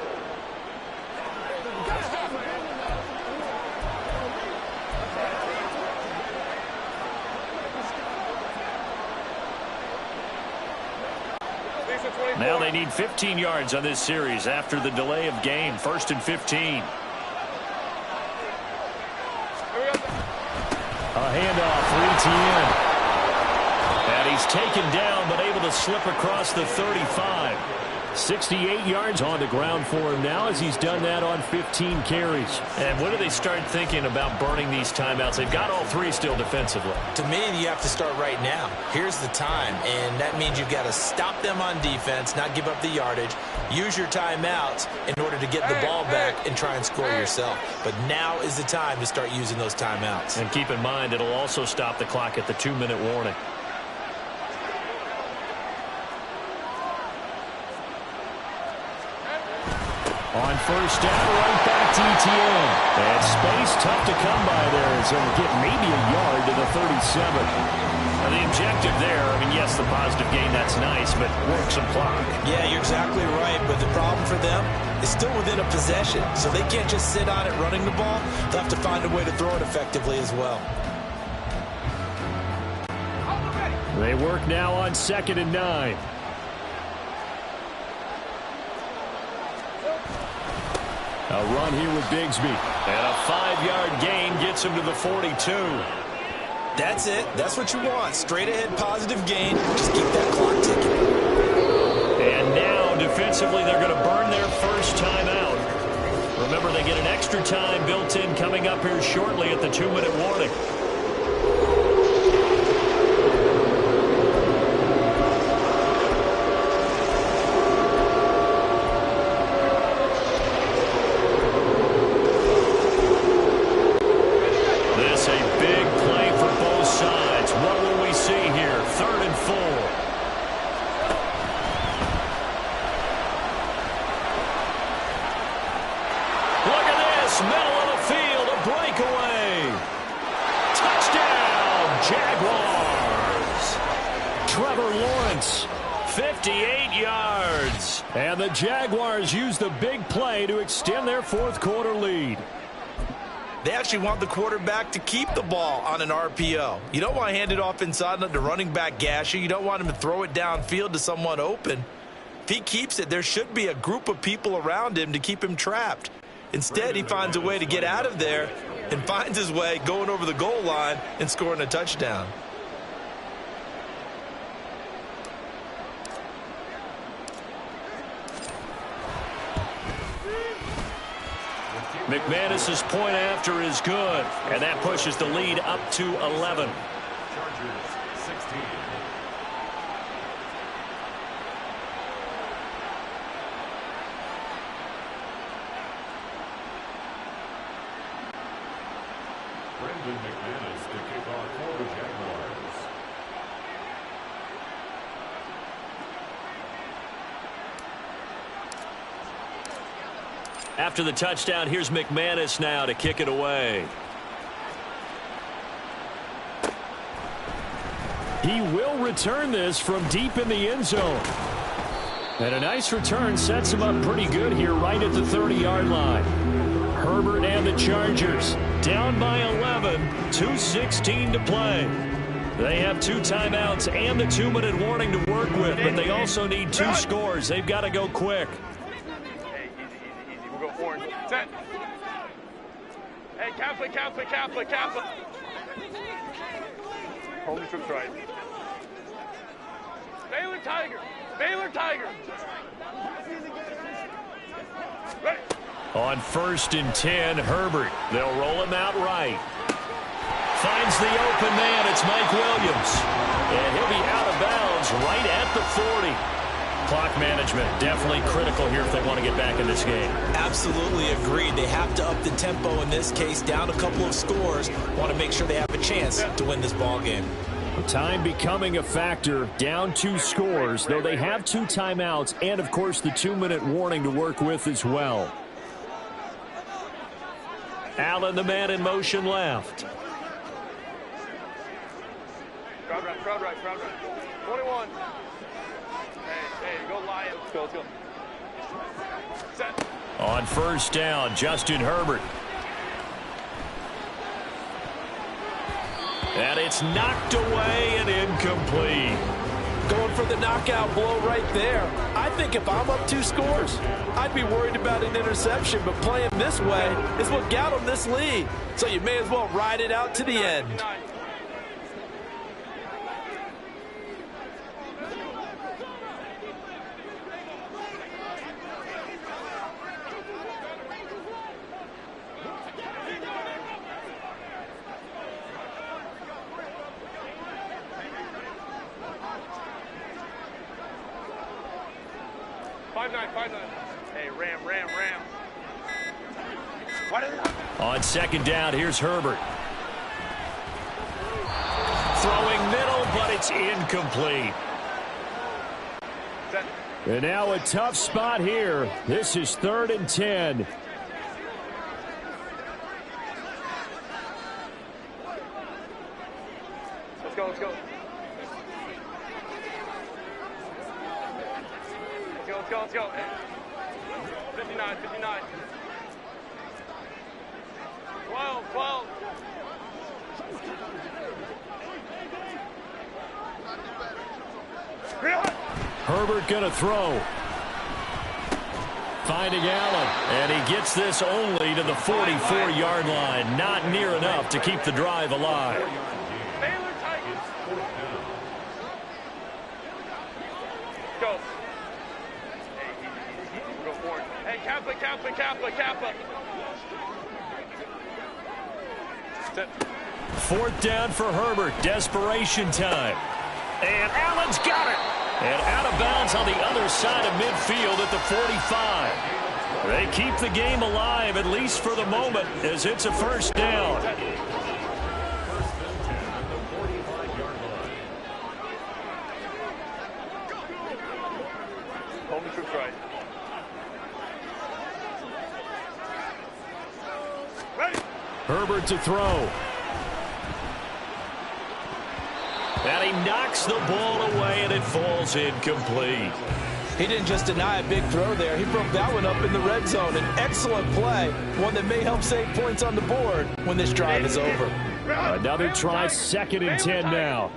Now they need 15 yards on this series after the delay of game. 1st and 15. A handoff for Etienne. And he's taken down but able to slip across the 35. 68 yards on the ground for him now as he's done that on 15 carries. And when do they start thinking about burning these timeouts? They've got all 3 still defensively. To me, you have to start right now. Here's the time, and that means you've got to stop them on defense, not give up the yardage, use your timeouts in order to get the ball back and try and score yourself. But now is the time to start using those timeouts. And keep in mind, it'll also stop the clock at the 2-minute warning. On first down, right back to Etienne. And space tough to come by there as he'll get maybe a yard to the 37. Now the objective there, I mean, yes, the positive gain, that's nice, but work some clock. Yeah, you're exactly right, but the problem for them is still within a possession, so they can't just sit on it running the ball. They'll have to find a way to throw it effectively as well. They work now on 2nd and 9. A run here with Bigsby. And a 5-yard gain gets him to the 42. That's it. That's what you want. Straight ahead positive gain. Just keep that clock ticking. And now, defensively, they're going to burn their first timeout. Remember, they get an extra time built in coming up here shortly at the 2-minute warning. And the Jaguars use the big play to extend their fourth quarter lead. They actually want the quarterback to keep the ball on an RPO. You don't want to hand it off inside and let the running back gash you. You don't want him to throw it downfield to someone open. If he keeps it, there should be a group of people around him to keep him trapped. Instead, he finds a way to get out of there and finds his way going over the goal line and scoring a touchdown. McManus's point after is good, and that pushes the lead up to 11. Chargers 16. Brendan McManus to kick off for the Jaguars. After the touchdown, here's McManus now to kick it away. He will return this from deep in the end zone. And a nice return sets him up pretty good here right at the 30-yard line. Herbert and the Chargers down by 11, 2:16 to play. They have 2 timeouts and the 2-minute warning to work with, but they also need 2 scores. They've got to go quick. Hey, easy. We'll go orange. Set. Hey, Kappa. Holding trips right. Baylor Tiger. Ready. On 1st and 10, Herbert. They'll roll him out right. Finds the open man. It's Mike Williams. And he'll be out of bounds right at the 40. Clock management definitely critical here if they want to get back in this game. Absolutely agreed. They have to up the tempo in this case, down a couple of scores. Want to make sure they have a chance to win this ball game. Time becoming a factor, down 2 scores, though they have 2 timeouts and, of course, the 2-minute warning to work with as well. Allen, the man in motion left. Crowd right. 21. Hey, go Lions. Let's go. Set. On 1st down, Justin Herbert. And it's knocked away and incomplete. Going for the knockout blow right there. I think if I'm up 2 scores, I'd be worried about an interception, but playing this way is what got them this lead. So you may as well ride it out to the end. 5-9. Hey, Ram. On 2nd down, here's Herbert. Throwing middle, but it's incomplete. Set. And now a tough spot here. This is 3rd and 10. Let's go. Let's go. Hey. 59. 12. Herbert going to throw. Finding Allen, and he gets this only to the 44-yard line. Not near enough to keep the drive alive. Baylor Tigers. Go. Hey, easy. We'll go forward. Hey, Kappa. Set. 4th down for Herbert. Desperation time. And Allen's got it. And out of bounds on the other side of midfield at the 45. They keep the game alive, at least for the moment, as it's a 1st down. Holding trips right. Ready. Herbert to throw. And he knocks the ball away, and it falls incomplete. He didn't just deny a big throw there. He broke that one up in the red zone. An excellent play, one that may help save points on the board when this drive is over. Another try, 2nd and 10 now.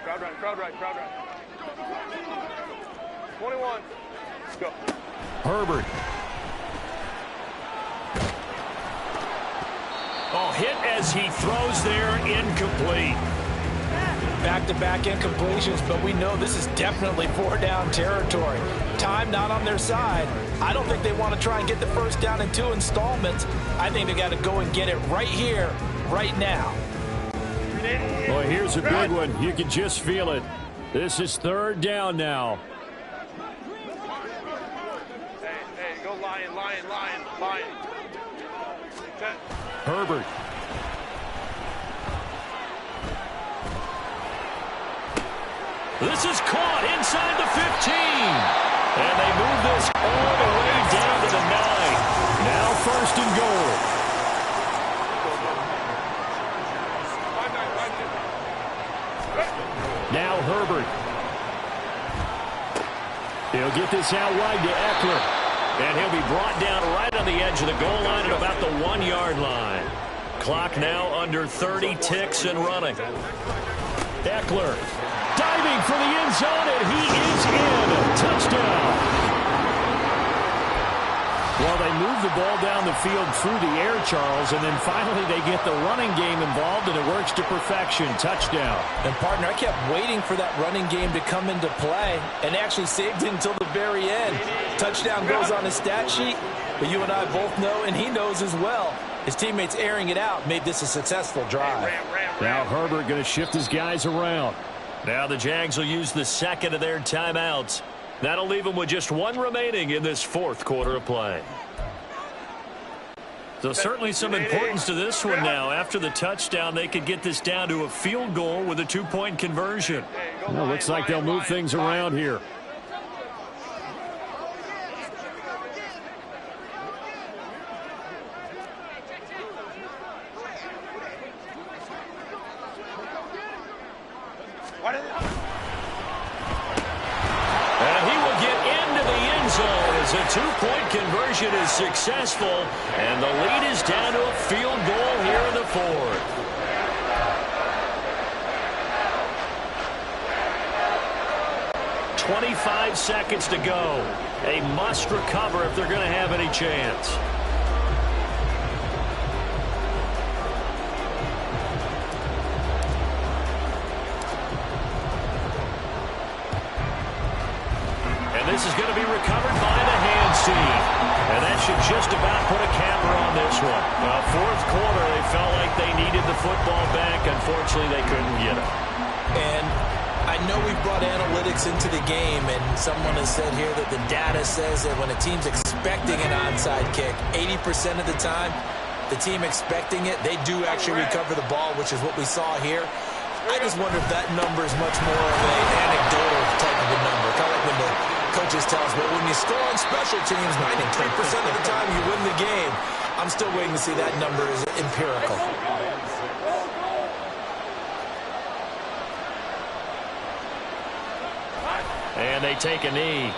Crowd right. 21. Let's go. Herbert. Oh, hit as he throws there, incomplete. Back-to-back incompletions, but we know this is definitely 4-down territory. Time not on their side. I don't think they want to try and get the 1st down in 2 installments. I think they got to go and get it right here, right now. Well, here's a big one. You can just feel it. This is 3rd down now. Hey, go Lion. Set. Herbert. This is caught inside the 15. And they move this all the way down to the 9. Now 1st and goal. 5-9. Now Herbert. He'll get this out wide to Eckler. And he'll be brought down right on the edge of the goal line at about the 1-yard line. Clock now under 30 ticks and running. Eckler diving for the end zone, and he is in. Touchdown. Well, they move the ball down the field through the air, Charles, and then finally they get the running game involved, and it works to perfection. Touchdown. And, partner, I kept waiting for that running game to come into play and actually saved it until the very end. Touchdown goes on his stat sheet, but you and I both know, and he knows as well, his teammates airing it out made this a successful drive. Now Herbert going to shift his guys around. Now the Jags will use the second of their timeouts. That'll leave them with just one remaining in this fourth quarter of play. So certainly some importance to this one now. After the touchdown, they could get this down to a field goal with a 2-point conversion. Well, looks like they'll move things around here. A 2-point conversion is successful, and the lead is down to a field goal here in the fourth. "25 seconds to go. A must recover if they're going to have any chance. And this is going to be recovered by the hands team. And that should just about put a capper on this one. Fourth quarter, they felt like they needed the football back. Unfortunately, they couldn't get it. And I know we've brought analytics into the game, and someone has said here that the data says that when a team's expecting an onside kick, 80% of the time, the team expecting it, they do actually recover the ball, which is what we saw here. I just wonder if that number is much more of an anecdotal type of a number. Kind of like when the coaches tell us, well, when you score on special teams, 93% of the time you win the game. I'm still waiting to see that number is empirical. And they take a knee.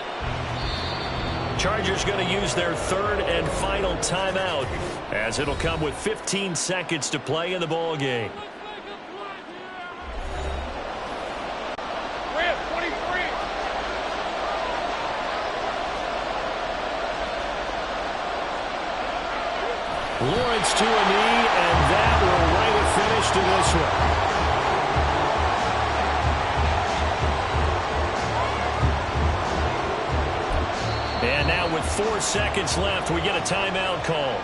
Chargers going to use their third and final timeout, as it'll come with 15 seconds to play in the ball game. Lawrence to a knee, and that will write a finish to this one. And now with 4 seconds left, we get a timeout call.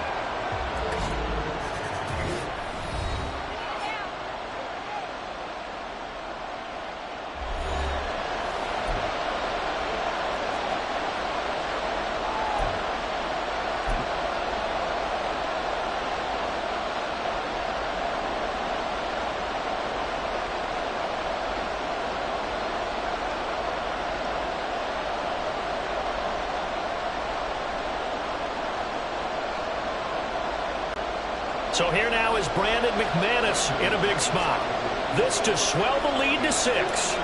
So here now is Brandon McManus in a big spot. This to swell the lead to 6.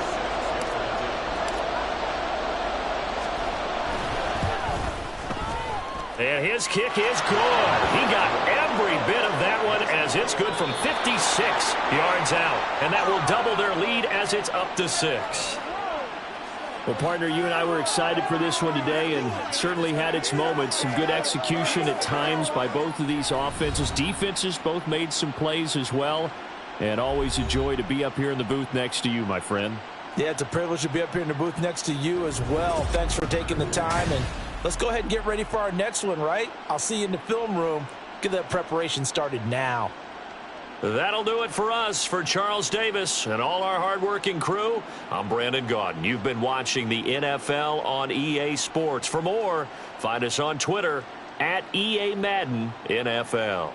And his kick is good. He got every bit of that one, as it's good from 56 yards out. And that will double their lead as it's up to 6. Well, partner, you and I were excited for this one today, and certainly had its moments. Some good execution at times by both of these offenses. Defenses both made some plays as well. And always a joy to be up here in the booth next to you, my friend. Yeah, it's a privilege to be up here in the booth next to you as well. Thanks for taking the time, and let's go ahead and get ready for our next one, right? I'll see you in the film room. Get that preparation started now. That'll do it for us. For Charles Davis and all our hardworking crew, I'm Brandon Gaudin. You've been watching the NFL on EA Sports. For more, find us on Twitter at EA Madden NFL.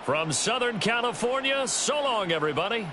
From Southern California, so long, everybody.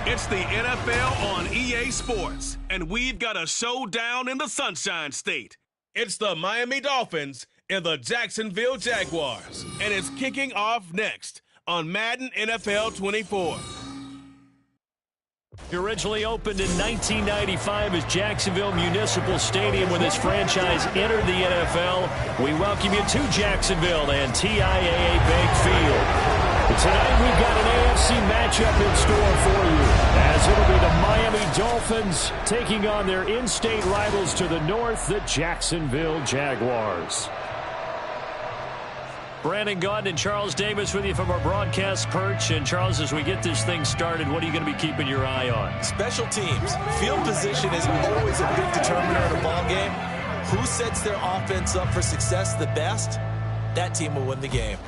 It's the NFL on EA Sports, and we've got a showdown in the Sunshine State. It's the Miami Dolphins and the Jacksonville Jaguars, and it's kicking off next on Madden NFL 24. It originally opened in 1995 as Jacksonville Municipal Stadium when this franchise entered the NFL. We welcome you to Jacksonville and TIAA Bank Field. Tonight we've got an AFC matchup in store for you, as it'll be the Miami Dolphins taking on their in-state rivals to the north, the Jacksonville Jaguars. Brandon Gaunt and Charles Davis with you from our broadcast perch. And Charles, as we get this thing started, what are you going to be keeping your eye on? Special teams. Field position is always a big determiner in a ball game. Who sets their offense up for success the best? That team will win the game.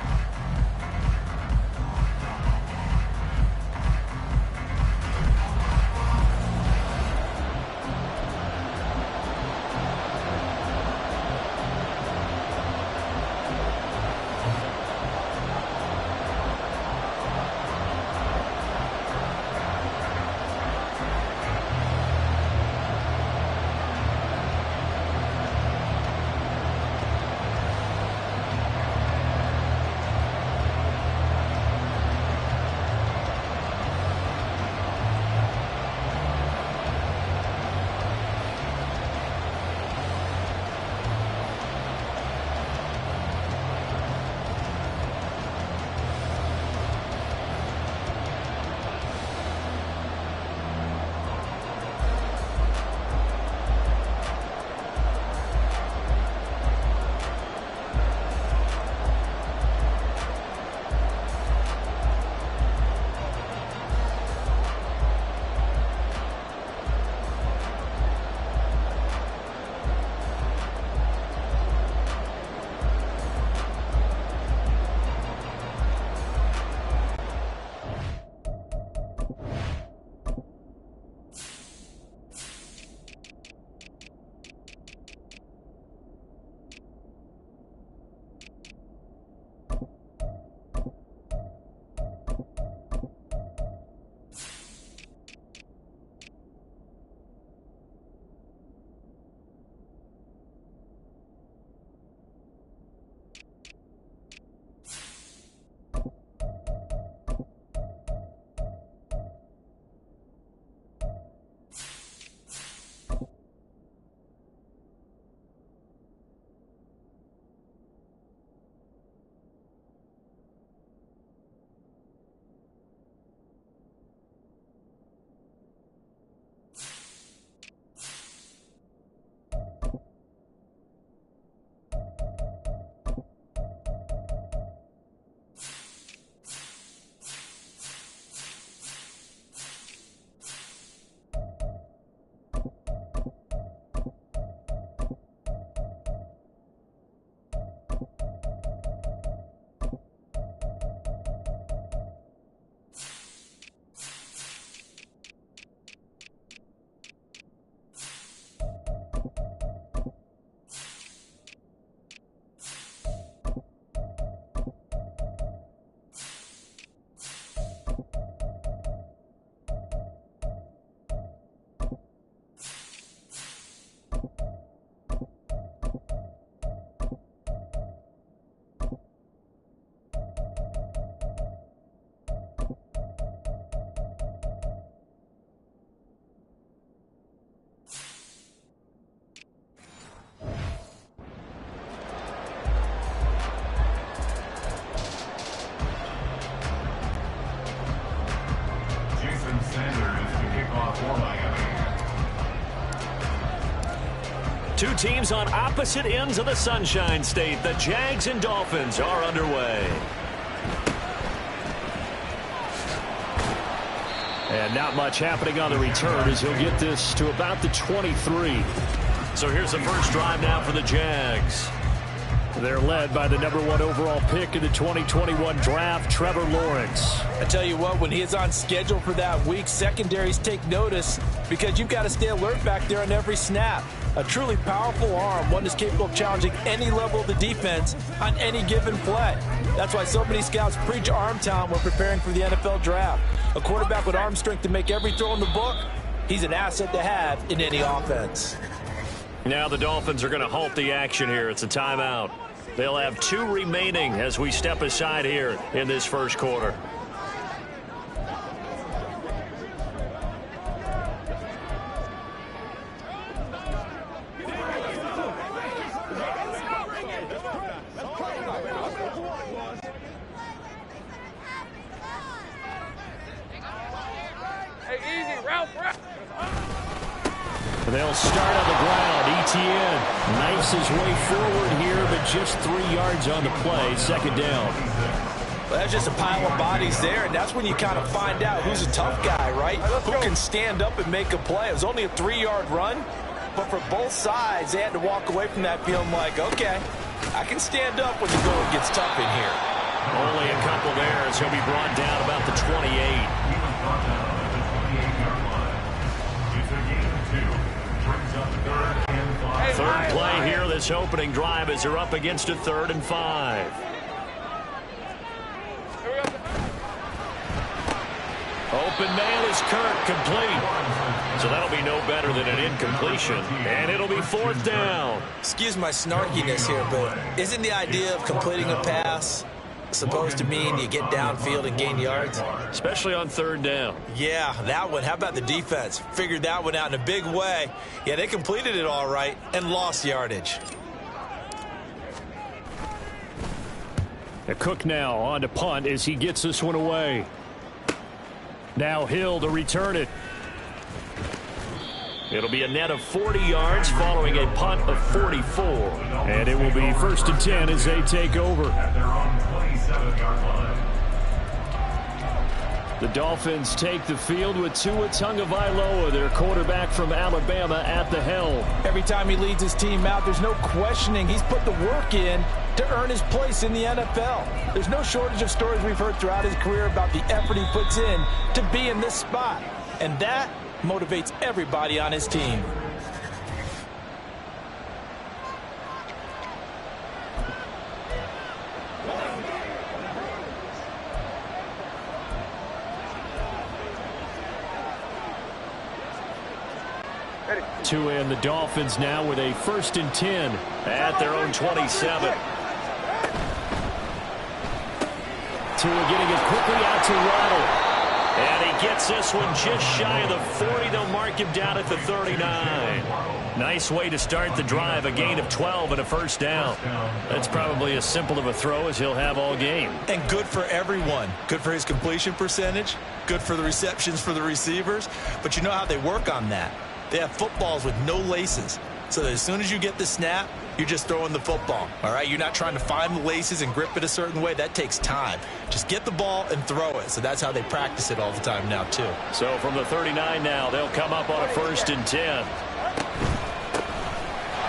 Two teams on opposite ends of the Sunshine State. The Jags and Dolphins are underway. And not much happening on the return as he'll get this to about the 23. So here's the first drive now for the Jags. They're led by the #1 overall pick in the 2021 draft, Trevor Lawrence. I tell you what, when he is on schedule for that week, secondaries take notice because you've got to stay alert back there on every snap. A truly powerful arm, one that's capable of challenging any level of the defense on any given play. That's why so many scouts preach arm talent when preparing for the NFL draft. A quarterback with arm strength to make every throw in the book, he's an asset to have in any offense. Now the Dolphins are going to halt the action here. It's a timeout. They'll have 2 remaining as we step aside here in this first quarter. They'll start on the ground. Etienne knifes his way forward here, but just 3 yards on the play. Second down. Well, that's just a pile of bodies there, and that's when you kind of find out who's a tough guy, right? Who can stand up and make a play. It was only a 3-yard run, but for both sides, they had to walk away from that feeling like, okay, I can stand up when the going gets tough in here. Only a couple there as he'll be brought down about the 28. Third play here, this opening drive, as they're up against a 3rd and 5. Open man is Kirk, complete. So that'll be no better than an incompletion, and it'll be 4th down. Excuse my snarkiness here, but isn't the idea of completing a pass supposed to mean you get downfield and gain yards? Especially on 3rd down. Yeah, that one. How about the defense? Figured that one out in a big way. Yeah, they completed it all right and lost yardage. A Cook now on to punt as he gets this one away. Now Hill to return it. It'll be a net of 40 yards following a punt of 44. And it will be 1st and 10 as they take over. The Dolphins take the field with Tua Tagovailoa, their quarterback from Alabama, at the helm. Every time he leads his team out, there's no questioning he's put the work in to earn his place in the NFL. There's no shortage of stories we've heard throughout his career about the effort he puts in to be in this spot. And that motivates everybody on his team. Tua and the Dolphins now with a 1st and 10 at their own 27. Tua getting it quickly out to Waddle. And he gets this one just shy of the 40. They'll mark him down at the 39. Nice way to start the drive. A gain of 12 and a 1st down. That's probably as simple of a throw as he'll have all game. And good for everyone. Good for his completion percentage. Good for the receptions for the receivers. But you know how they work on that. They have footballs with no laces. So that as soon as you get the snap, you're just throwing the football. All right? You're not trying to find the laces and grip it a certain way. That takes time. Just get the ball and throw it. So that's how they practice it all the time now, too. So from the 39 now, they'll come up on a 1st and 10.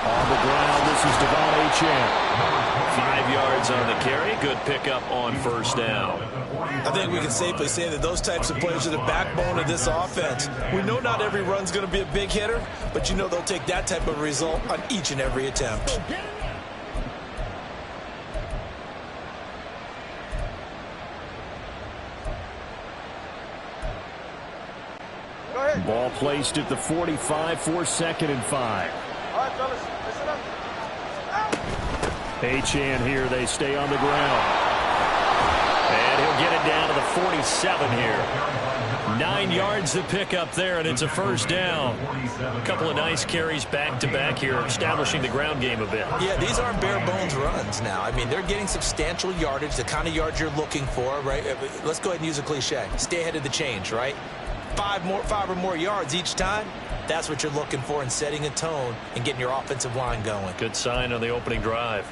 On the ground, this is Devon Achane. 5 yards on the carry. Good pickup on 1st down. I think we can safely say that those types of players are the backbone of this offense. We know not every run's going to be a big hitter, but you know they'll take that type of result on each and every attempt. Ball placed at the 45 for 2nd and 5. All right, fellas, listen up. Achane here, they stay on the ground. And he'll get it down to the 47 here. 9 yards to pick up there, and it's a 1st down. A couple of nice carries back-to-back here, establishing the ground game a bit. Yeah, these aren't bare-bones runs now. I mean, they're getting substantial yardage, the kind of yards you're looking for, right? Let's go ahead and use a cliche. Stay ahead of the change, right? 5 or more yards each time, that's what you're looking for in setting a tone and getting your offensive line going. Good sign on the opening drive.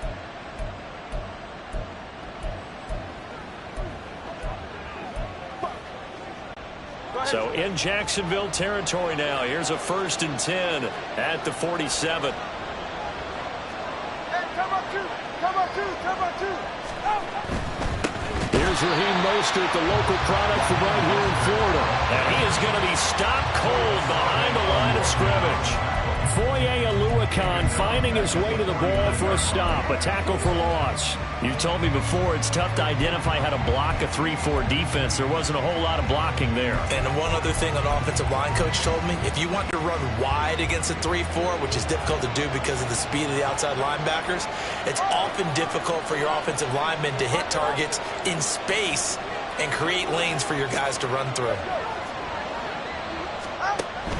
So in Jacksonville territory now. Here's a 1st and 10 at the 47. Here's Raheem Mostert, the local product from right here in Florida. And he is going to be stopped cold behind the line of scrimmage. Foye Oluokun finding his way to the ball for a stop, a tackle for loss. You told me before it's tough to identify how to block a 3-4 defense. There wasn't a whole lot of blocking there. And one other thing an offensive line coach told me, if you want to run wide against a 3-4, which is difficult to do because of the speed of the outside linebackers, it's often difficult for your offensive linemen to hit targets in space and create lanes for your guys to run through.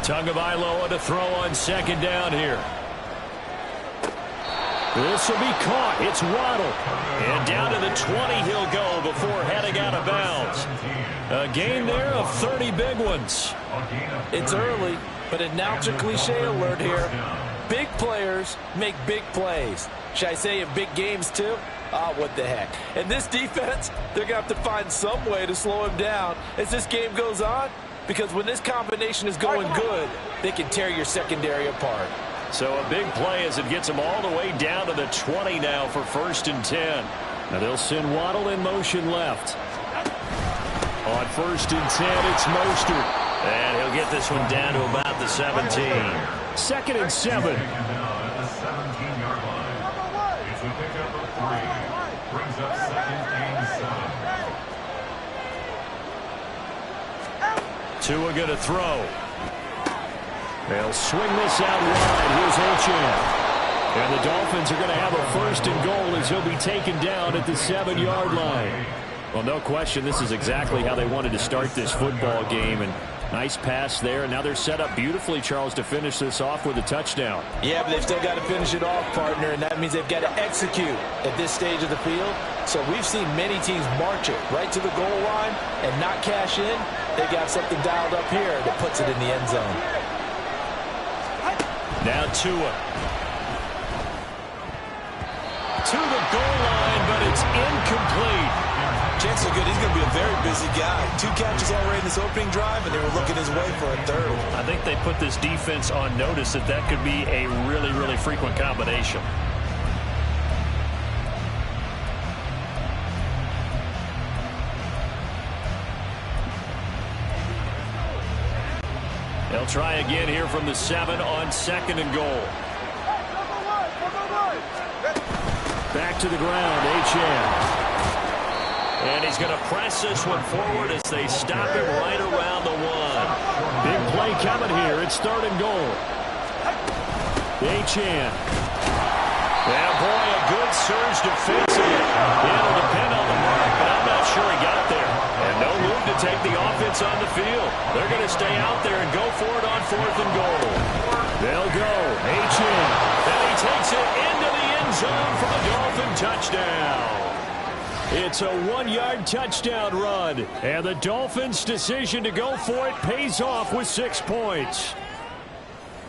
Tagovailoa to throw on 2nd down here. This will be caught. It's Waddle. And down to the 20 he'll go before heading out of bounds. A gain there of 30 big ones. It's early, but announcer cliche alert here. Big players make big plays. Should I say in big games too? Ah, what the heck. And this defense, they're going to have to find some way to slow him down as this game goes on. Because when this combination is going good, they can tear your secondary apart. So a big play as it gets them all the way down to the 20 now for 1st and 10. Now they'll send Waddle in motion left. On 1st and 10, it's Mostert. And he'll get this one down to about the 17. 2nd and 7. At the 17-yard line. It's a pickup of 3. Brings up 2nd and 7. Tua going to throw. They'll swing this out wide. Here's Achane. And the Dolphins are going to have a 1st and goal as he'll be taken down at the 7-yard line. Well, no question, this is exactly how they wanted to start this football game. And nice pass there. And now they're set up beautifully, Charles, to finish this off with a touchdown. Yeah, but they've still got to finish it off, partner, and that means they've got to execute at this stage of the field. So we've seen many teams march it right to the goal line and not cash in. They got something dialed up here that puts it in the end zone. Now Tua. To the goal line, but it's incomplete. Chances are good. He's going to be a very busy guy. 2 catches already in this opening drive, and they were looking his way for a 3rd. I think they put this defense on notice that that could be a really, really frequent combination. They'll try again here from the 7 on 2nd and goal. Back to the ground, Achane. And he's going to press this one forward as they stop him right around the 1. Big play coming here. It's 3rd and goal. Achane. Yeah, boy, a good surge defensively. It'll depend on the mark, but I'm not sure he got there. And no move to take the offense on the field. They're going to stay out there and go for it on 4th and goal. They'll go. Achane. And he takes it into the end zone for the Dolphin touchdown. It's a 1-yard touchdown run. And the Dolphins' decision to go for it pays off with 6 points.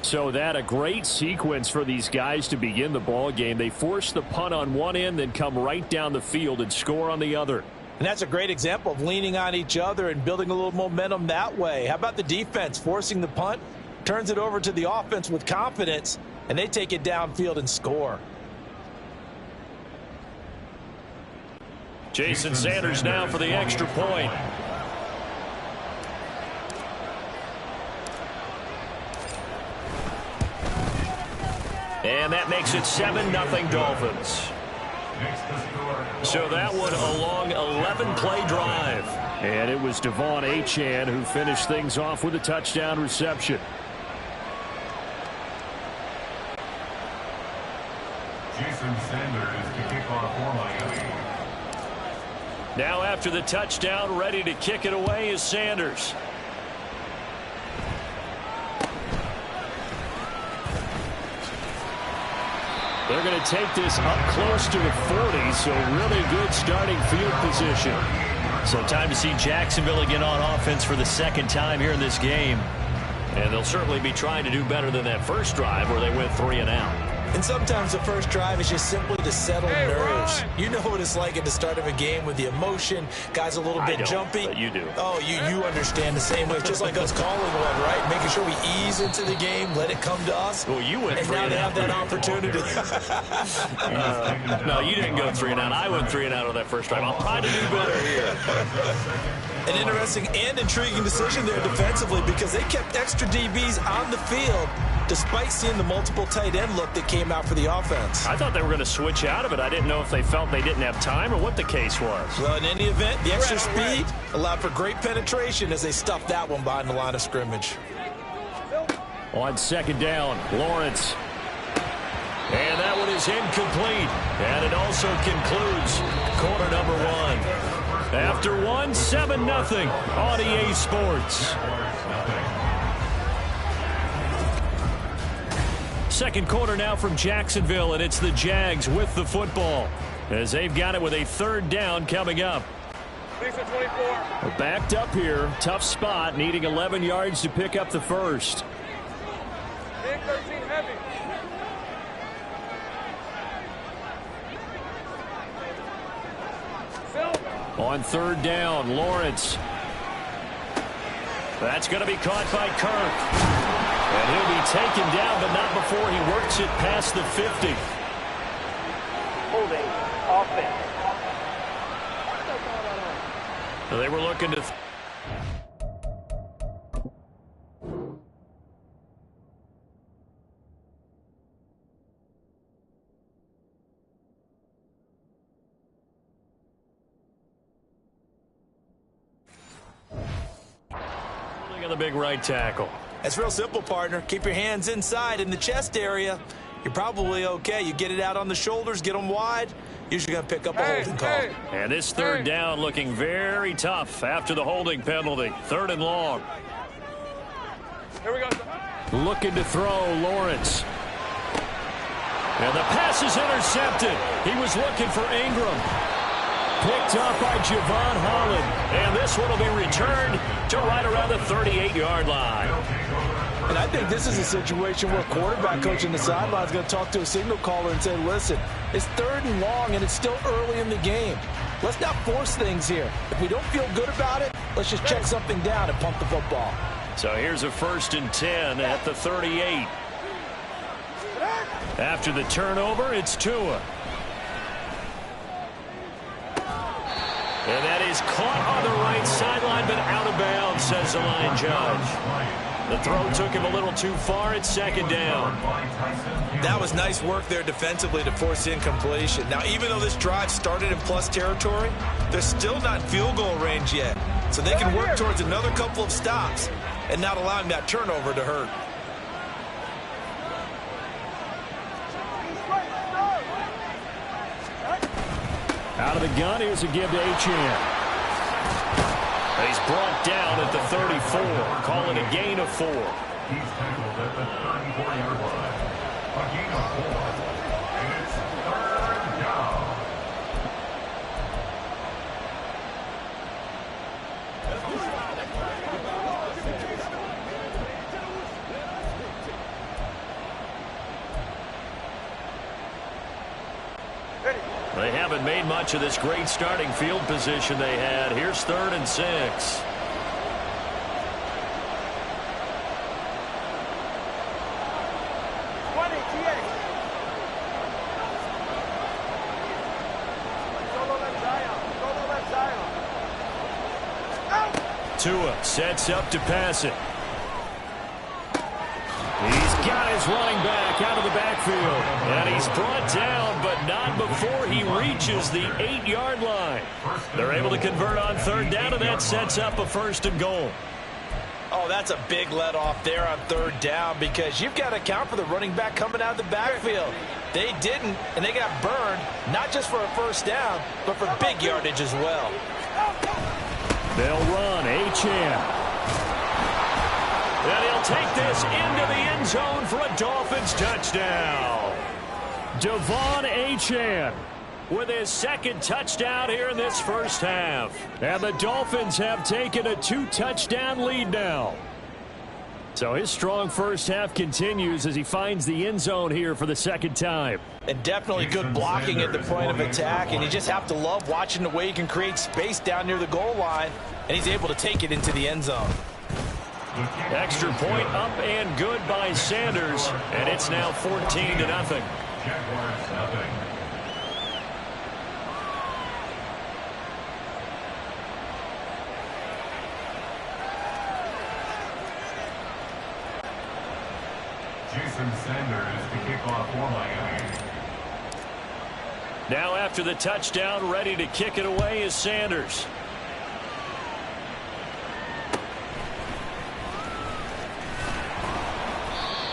So that a great sequence for these guys to begin the ball game. They force the punt on one end, then come right down the field and score on the other. And that's a great example of leaning on each other and building a little momentum that way. How about the defense forcing the punt, turns it over to the offense with confidence, and they take it downfield and score. Jason Sanders now for the extra point. And that makes it 7-0 Dolphins. So that one a long 11-play drive. And it was Devon Achane who finished things off with a touchdown reception. Jason Sanders to kick off for Miami. Now after the touchdown, ready to kick it away is Sanders. They're going to take this up close to the 40, so really good starting field position. So time to see Jacksonville again on offense for the second time here in this game. And they'll certainly be trying to do better than that first drive where they went 3 and out. And sometimes the first drive is just simply to settle nerves. You know what it's like at the start of a game with the emotion. Guys a little bit jumpy. But you do. Oh, you understand the same way. It's just like us calling one, right? Making sure we ease into the game, let it come to us. Well, you went 3 and and now out. they have that opportunity. No, you didn't go 3 and out. I went 3 and out on that first drive. I'll try to do better here. An interesting and intriguing decision there defensively because they kept extra DBs on the field despite seeing the multiple tight end look that came out for the offense. I thought they were going to switch out of it. I didn't know if they felt they didn't have time or what the case was. Well, in any event, the extra speed allowed for great penetration as they stuffed that one behind the line of scrimmage. On second down, Lawrence. And that one is incomplete. And it also concludes quarter number 1. After 1, 7-0 on EA Sports. Second quarter now from Jacksonville, and it's the Jags with the football as they've got it with a third down coming up. 24. Backed up here, tough spot, needing 11 yards to pick up the first. Big 13 heavy. On third down, Lawrence. That's going to be caught by Kirk. And he'll be taken down, but not before he works it past the 50. Holding offense. So they were looking to... the big right tackle. It's real simple, partner. Keep your hands inside in the chest area. You're probably okay. You get it out on the shoulders, get them wide. Usually going to pick up a holding call. And this third down looking very tough after the holding penalty. 3rd and long. Here we go. Looking to throw, Lawrence. And the pass is intercepted. He was looking for Ingram. Picked up by Javon Holland. And this one will be returned to right around the 38-yard line. And I think this is a situation where quarterback coach on the sideline is going to talk to a signal caller and say, listen, it's 3rd and long and it's still early in the game. Let's not force things here. If we don't feel good about it, let's just check something down and pump the football. So here's a 1st and 10 at the 38. After the turnover, it's Tua. And that is caught on the right sideline, but out of bounds, says the line judge. The throw took him a little too far at 2nd down. That was nice work there defensively to force incompletion. Now, even though this drive started in plus territory, they're still not in field goal range yet. So they can work towards another couple of stops and not allowing that turnover to hurt. Out of the gun, here's a give to Achane. He's brought down at the 34. Call it a gain of 4. He's tackled at the 34-yard line. A gain of 4. And it's 3rd down. They haven't made much of this great starting field position they had. Here's 3rd and 6. Tua sets up to pass it. He's got his running back out of the backfield. And he's brought down, but not before he reaches the 8-yard line. They're able to convert on 3rd down, and that sets up a 1st and goal. Oh, that's a big let off there on 3rd down because you've got to account for the running back coming out of the backfield. They didn't, and they got burned, not just for a 1st down, but for big yardage as well. They'll run. Achane. And he'll take this into the end zone for a Dolphins touchdown. Devon Achane with his second touchdown here in this first half. And the Dolphins have taken a 2-touchdown lead now. So his strong first half continues as he finds the end zone here for the second time. And definitely good blocking at the point of attack, and you just have to love watching the way he can create space down near the goal line, and he's able to take it into the end zone. Extra point up and good by Sanders, and it's now 14-0. Jaguars nothing. Jason Sanders to kick off for Miami. Now after the touchdown, ready to kick it away is Sanders.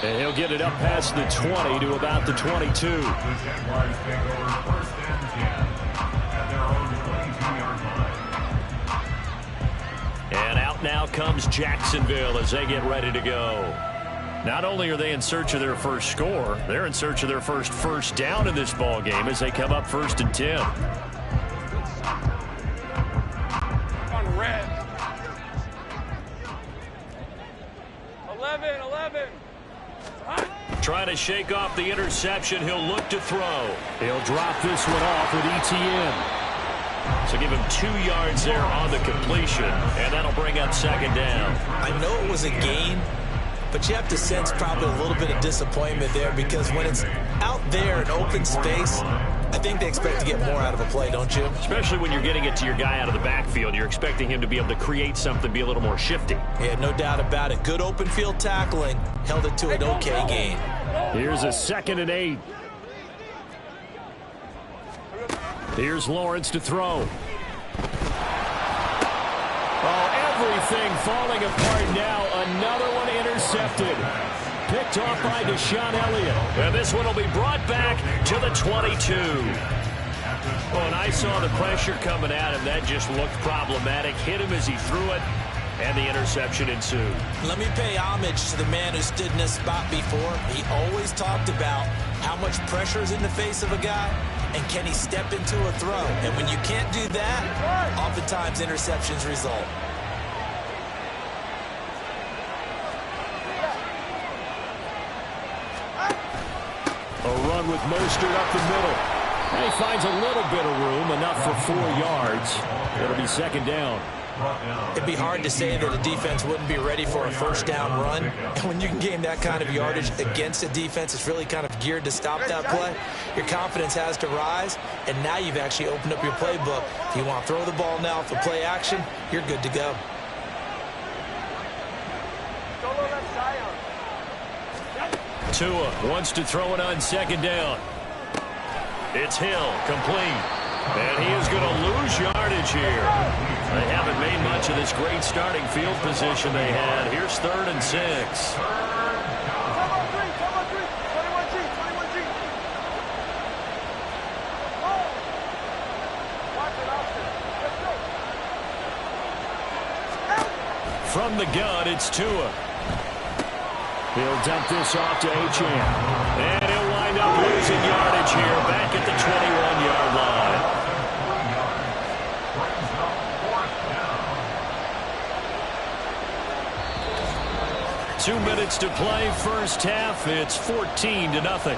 And he'll get it up past the 20 to about the 22. The Jaguars take over 1st and 10 at their own 22-yard line. And out now comes Jacksonville as they get ready to go. Not only are they in search of their first score, they're in search of their first down in this ball game as they come up 1st and 10. On red. 11. Trying to shake off the interception. He'll look to throw. He'll drop this one off with ETN. So give him 2 yards there on the completion, and that'll bring up 2nd down. I know it was a gain, but you have to sense probably a little bit of disappointment there because when it's out there in open space, I think they expect to get more out of a play, don't you? Especially when you're getting it to your guy out of the backfield. You're expecting him to be able to create something, be a little more shifty. Yeah, no doubt about it. Good open field tackling. Held it to an okay gain. Here's a 2nd and 8. Here's Lawrence to throw. Oh, everything falling apart now. Another one intercepted. Picked off by Deshaun Elliott. And this one will be brought back to the 22. Oh, and I saw the pressure coming at him. That just looked problematic. Hit him as he threw it, and the interception ensued. Let me pay homage to the man who stood in this spot before. He always talked about how much pressure is in the face of a guy, and can he step into a throw. And when you can't do that, oftentimes interceptions result. A run with Mostert up the middle. And he finds a little bit of room, enough for 4 yards. It'll be 2nd down. It'd be hard to say that a defense wouldn't be ready for a 1st down run. And when you can gain that kind of yardage against a defense, it's really kind of geared to stop that play. Your confidence has to rise, and now you've actually opened up your playbook. If you want to throw the ball now for play action, you're good to go. Tua wants to throw it on 2nd down. It's Hill, complete. And he is going to lose yardage here. They haven't made much of this great starting field position they had. Here's 3rd and 6. From the gun, it's Tua. He'll dump this off to Achane. And he'll wind up losing yardage here back at the 21-yard line. 2 minutes to play, first half. It's 14-0.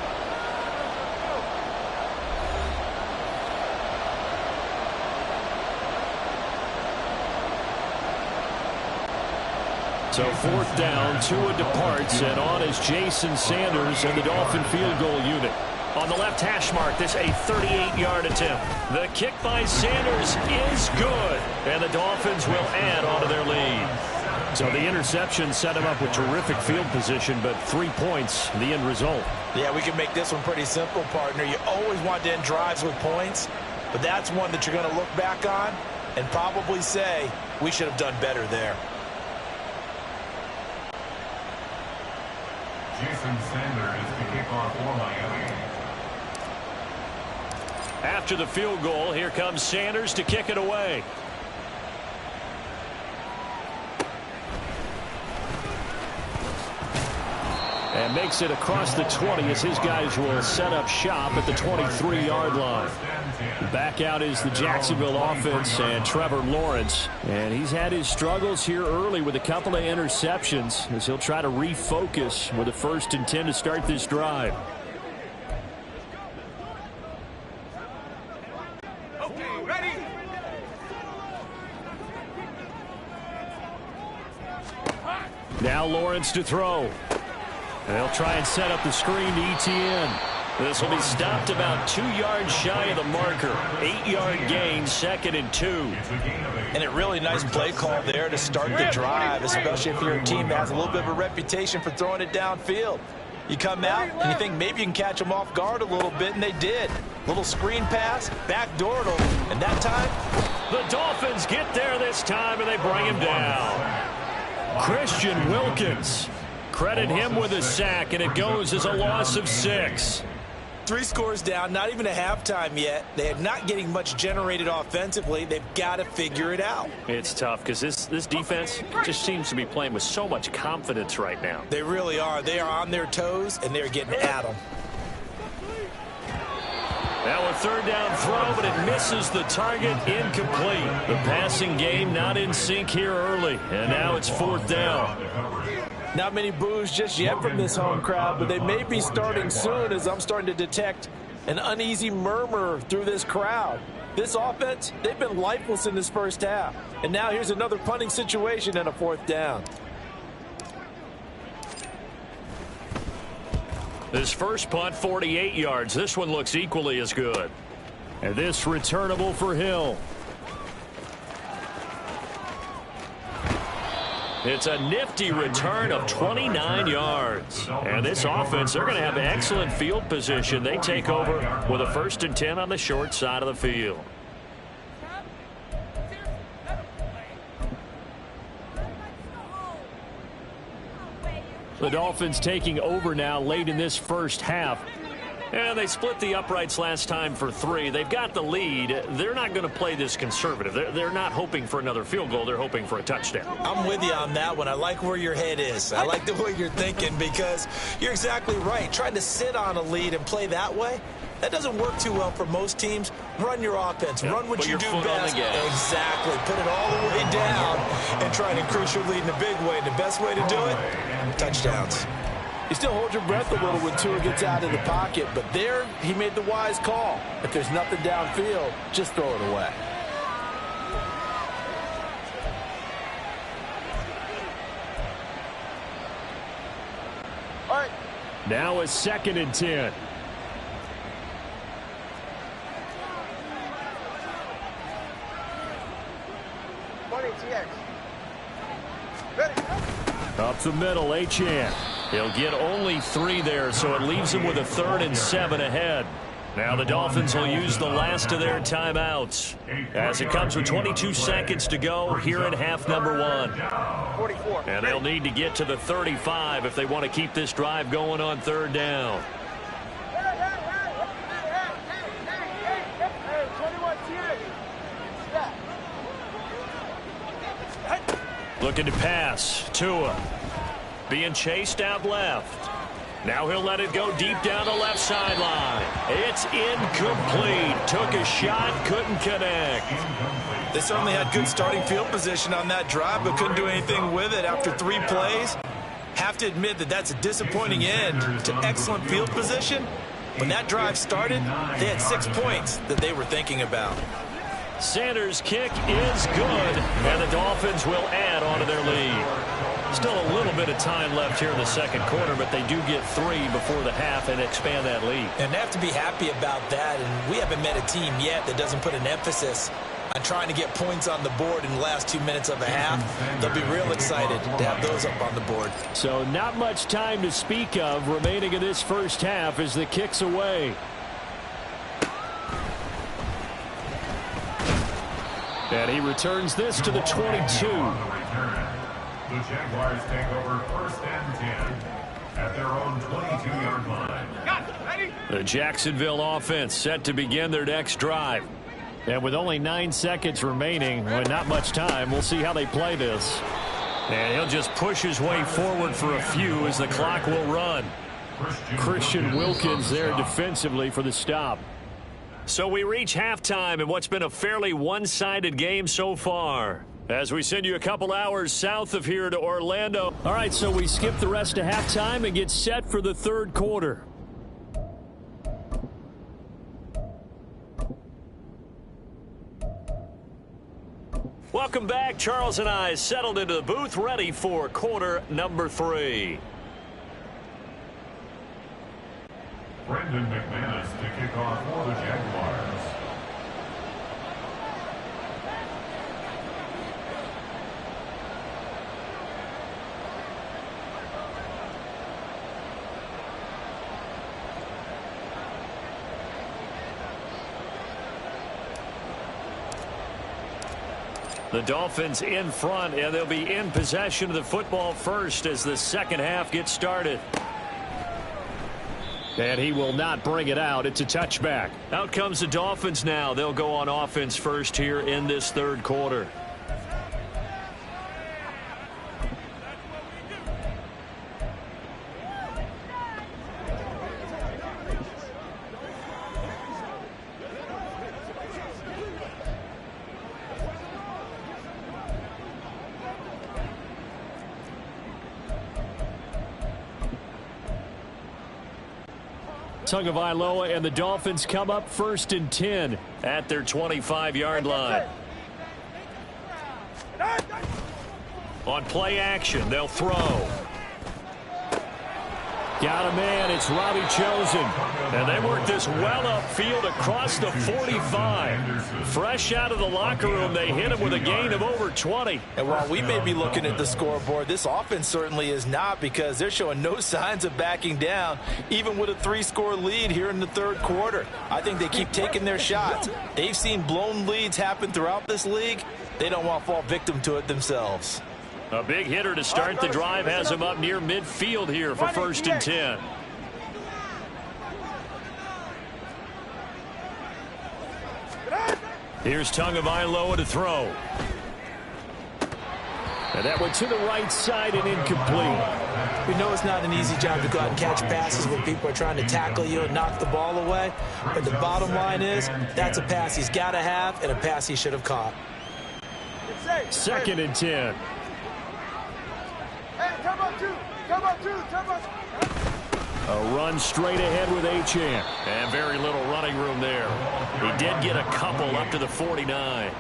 So 4th down, Tua departs, and on is Jason Sanders and the Dolphin field goal unit. On the left hash mark, this a 38-yard attempt. The kick by Sanders is good, and the Dolphins will add on to their lead. So the interception set him up with terrific field position, but 3 points, the end result. Yeah, we can make this one pretty simple, partner. You always want to end drives with points, but that's one that you're going to look back on and probably say, we should have done better there. Jason Sanders to kick off for Miami. After the field goal, here comes Sanders to kick it away. And makes it across the 20 as his guys will set up shop at the 23-yard line. Back out is the Jacksonville offense and Trevor Lawrence. And he's had his struggles here early with a couple of interceptions as he'll try to refocus with a 1st and 10 to start this drive. Okay, ready? Now Lawrence to throw. They'll try and set up the screen to Etienne. This will be stopped about 2 yards shy of the marker. 8-yard gain, 2nd and 2. And a really nice play call there to start the drive, especially if you're a team that has a little bit of a reputation for throwing it downfield. You come out and you think maybe you can catch them off guard a little bit, and they did. Little screen pass, backdoored them, and that time, the Dolphins get there this time, and they bring him down. Christian Wilkins. Credit him with a sack, and it goes as a loss of 6. 3 scores down, not even a halftime yet. They're not getting much generated offensively. They've got to figure it out. It's tough because this defense just seems to be playing with so much confidence right now. They really are. They are on their toes, and they're getting at them. Now a 3rd down throw, but it misses the target, incomplete. The passing game not in sync here early, and now it's 4th down. Not many boos just yet from this home crowd, but they may be starting soon as I'm starting to detect an uneasy murmur through this crowd. This offense, they've been lifeless in this first half. And now here's another punting situation and a 4th down. This first punt, 48 yards. This one looks equally as good. And this returnable for Hill. It's a nifty return of 29 yards. And this offense, they're going to have excellent field position. They take over with a 1st and 10 on the short side of the field. The Dolphins taking over now late in this first half. And they split the uprights last time for 3. They've got the lead. They're not going to play this conservative. They're not hoping for another field goal. They're hoping for a touchdown. I'm with you on that one. I like where your head is. I like the way you're thinking because you're exactly right. Trying to sit on a lead and play that way, that doesn't work too well for most teams. Run your offense. Run what you do best. Exactly. Put it all the way down and try and increase your lead in a big way. And the best way to do it, touchdowns. You still hold your breath a little when Tua gets out of the pocket, but there he made the wise call. If there's nothing downfield, just throw it away. All right. Now a 2nd and 10. Up the middle, Achane. He'll get only 3 there, so it leaves him with a 3rd and 7 ahead. Now the Dolphins will use the last of their timeouts as it comes with 22 seconds to go here in half number 1. 44. And they'll need to get to the 35 if they want to keep this drive going on 3rd down. Looking to pass. Tua being chased out left. Now he'll let it go deep down the left sideline. It's incomplete. Took a shot, couldn't connect. They certainly had good starting field position on that drive, but couldn't do anything with it after 3 plays. Have to admit that that's a disappointing end to excellent field position. When that drive started, they had 6 points that they were thinking about. Sanders' kick is good, and the Dolphins will add on to their lead. Still a little bit of time left here in the second quarter, but they do get 3 before the half and expand that lead. And they have to be happy about that, and we haven't met a team yet that doesn't put an emphasis on trying to get points on the board in the last 2 minutes of a half. They'll be real excited to have those up on the board. So not much time to speak of remaining in this first half as the kick's away. And he returns this to the 22. The Jaguars take over 1st and 10 at their own 22-yard line. The Jacksonville offense set to begin their next drive. And with only 9 seconds remaining, well, not much time, we'll see how they play this. And he'll just push his way forward for a few as the clock will run. Christian Wilkins there defensively for the stop. So we reach halftime in what's been a fairly one-sided game so far, as we send you a couple hours south of here to Orlando. All right, so we skip the rest of halftime and get set for the third quarter. Welcome back. Charles and I settled into the booth, ready for quarter number 3. Brendan McManus to kick off for the Jaguars. The Dolphins in front, and they'll be in possession of the football first as the second half gets started. And he will not bring it out. It's a touchback. Out comes the Dolphins now. They'll go on offense first here in this third quarter. Tagovailoa and the Dolphins come up 1st and 10 at their 25-yard line. On play action, they'll throw. Got a man, it's Robbie Chosen. And they work this well upfield across the 45. Fresh out of the locker room, they hit him with a gain of over 20. And while we may be looking at the scoreboard, this offense certainly is not, because they're showing no signs of backing down, even with a 3-score lead here in the third quarter. I think they keep taking their shots. They've seen blown leads happen throughout this league. They don't want to fall victim to it themselves. A big hitter to start the drive has him up near midfield here for 1st and 10. Here's Tagovailoa to throw. And that went to the right side and incomplete. We know it's not an easy job to go out and catch passes when people are trying to tackle you and knock the ball away. But the bottom line is, that's a pass he's got to have and a pass he should have caught. 2nd and 10. A run straight ahead with Achane. And very little running room there. He did get a couple up to the 49.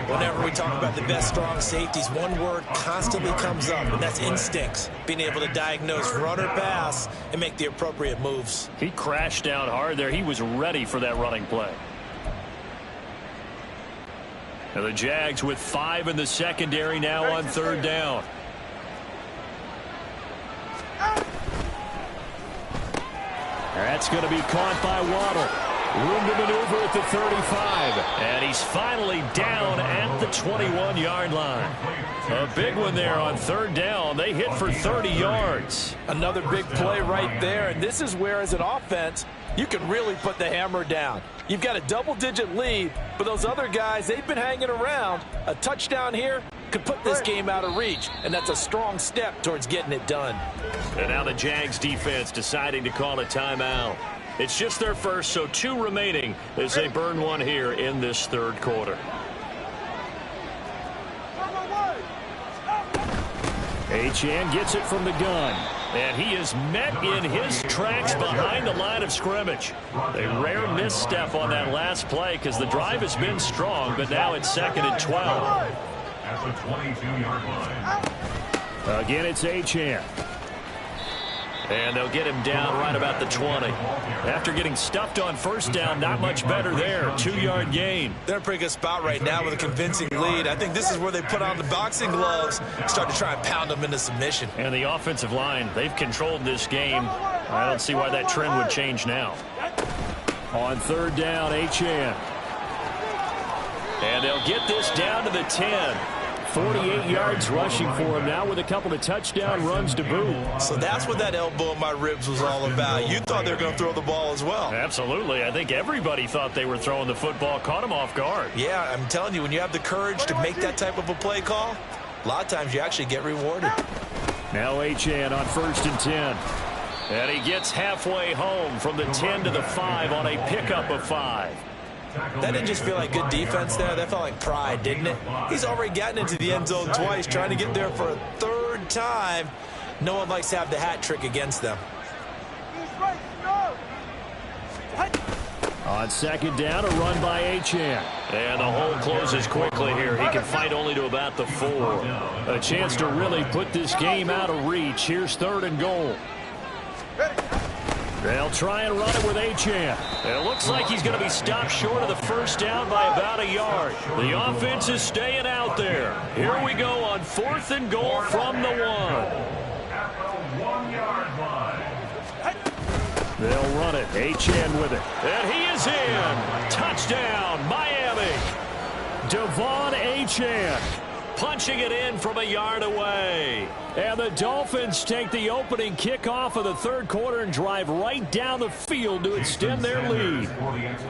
Whenever we talk about the best strong safeties, one word constantly comes up, and that's instincts. Being able to diagnose run or pass and make the appropriate moves. He crashed down hard there. He was ready for that running play. And the Jags with 5 in the secondary now on 3rd down. That's going to be caught by Waddle. Room to maneuver at the 35. And he's finally down at the 21-yard line. A big one there on 3rd down. They hit for 30 yards. Another big play right there. And this is where, as an offense, you can really put the hammer down. You've got a double-digit lead, but those other guys, they've been hanging around. A touchdown here could put this game out of reach, and that's a strong step towards getting it done. And now the Jags defense deciding to call a timeout. It's just their first, so 2 remaining as they burn one here in this third quarter. Achane gets it from the gun. And he is met in his tracks behind the line of scrimmage. A rare misstep on that last play because the drive has been strong, but now it's 2nd and 12. At the 22-yard line. Again, it's Achane. And they'll get him down right about the 20. After getting stuffed on 1st down, not much better there. 2-yard gain. They're in a pretty good spot right now with a convincing lead. I think this is where they put on the boxing gloves and start to try and pound them into submission. And the offensive line, they've controlled this game. I don't see why that trend would change now. On 3rd down, Achane. And they'll get this down to the 10. 48 yards rushing for him now with a couple of touchdown runs to boot. So that's what that elbow in my ribs was all about. You thought they were going to throw the ball as well. Absolutely. I think everybody thought they were throwing the football, caught him off guard. Yeah, I'm telling you, when you have the courage to make that type of a play call, A lot of times you actually get rewarded. Now Achane on 1st and 10. And he gets halfway home from the 10 to the 5 on a pickup of 5. That didn't just feel like good defense there. That felt like pride, didn't it? He's already gotten into the end zone twice, trying to get there for a 3rd time. No one likes to have the hat trick against them. On 2nd down, a run by Achane. And the hole closes quickly here. He can fight only to about the 4. A chance to really put this game out of reach. Here's 3rd and goal. They'll try and run it with Achane. It looks like he's going to be stopped short of the 1st down by about a yard. The offense is staying out there. Here we go on 4th and goal from the 1. At the 1-yard line. They'll run it. Achane with it. And he is in. Touchdown, Miami. Devon Achane punching it in from a yard away. And the Dolphins take the opening kickoff of the 3rd quarter and drive right down the field to extend their lead.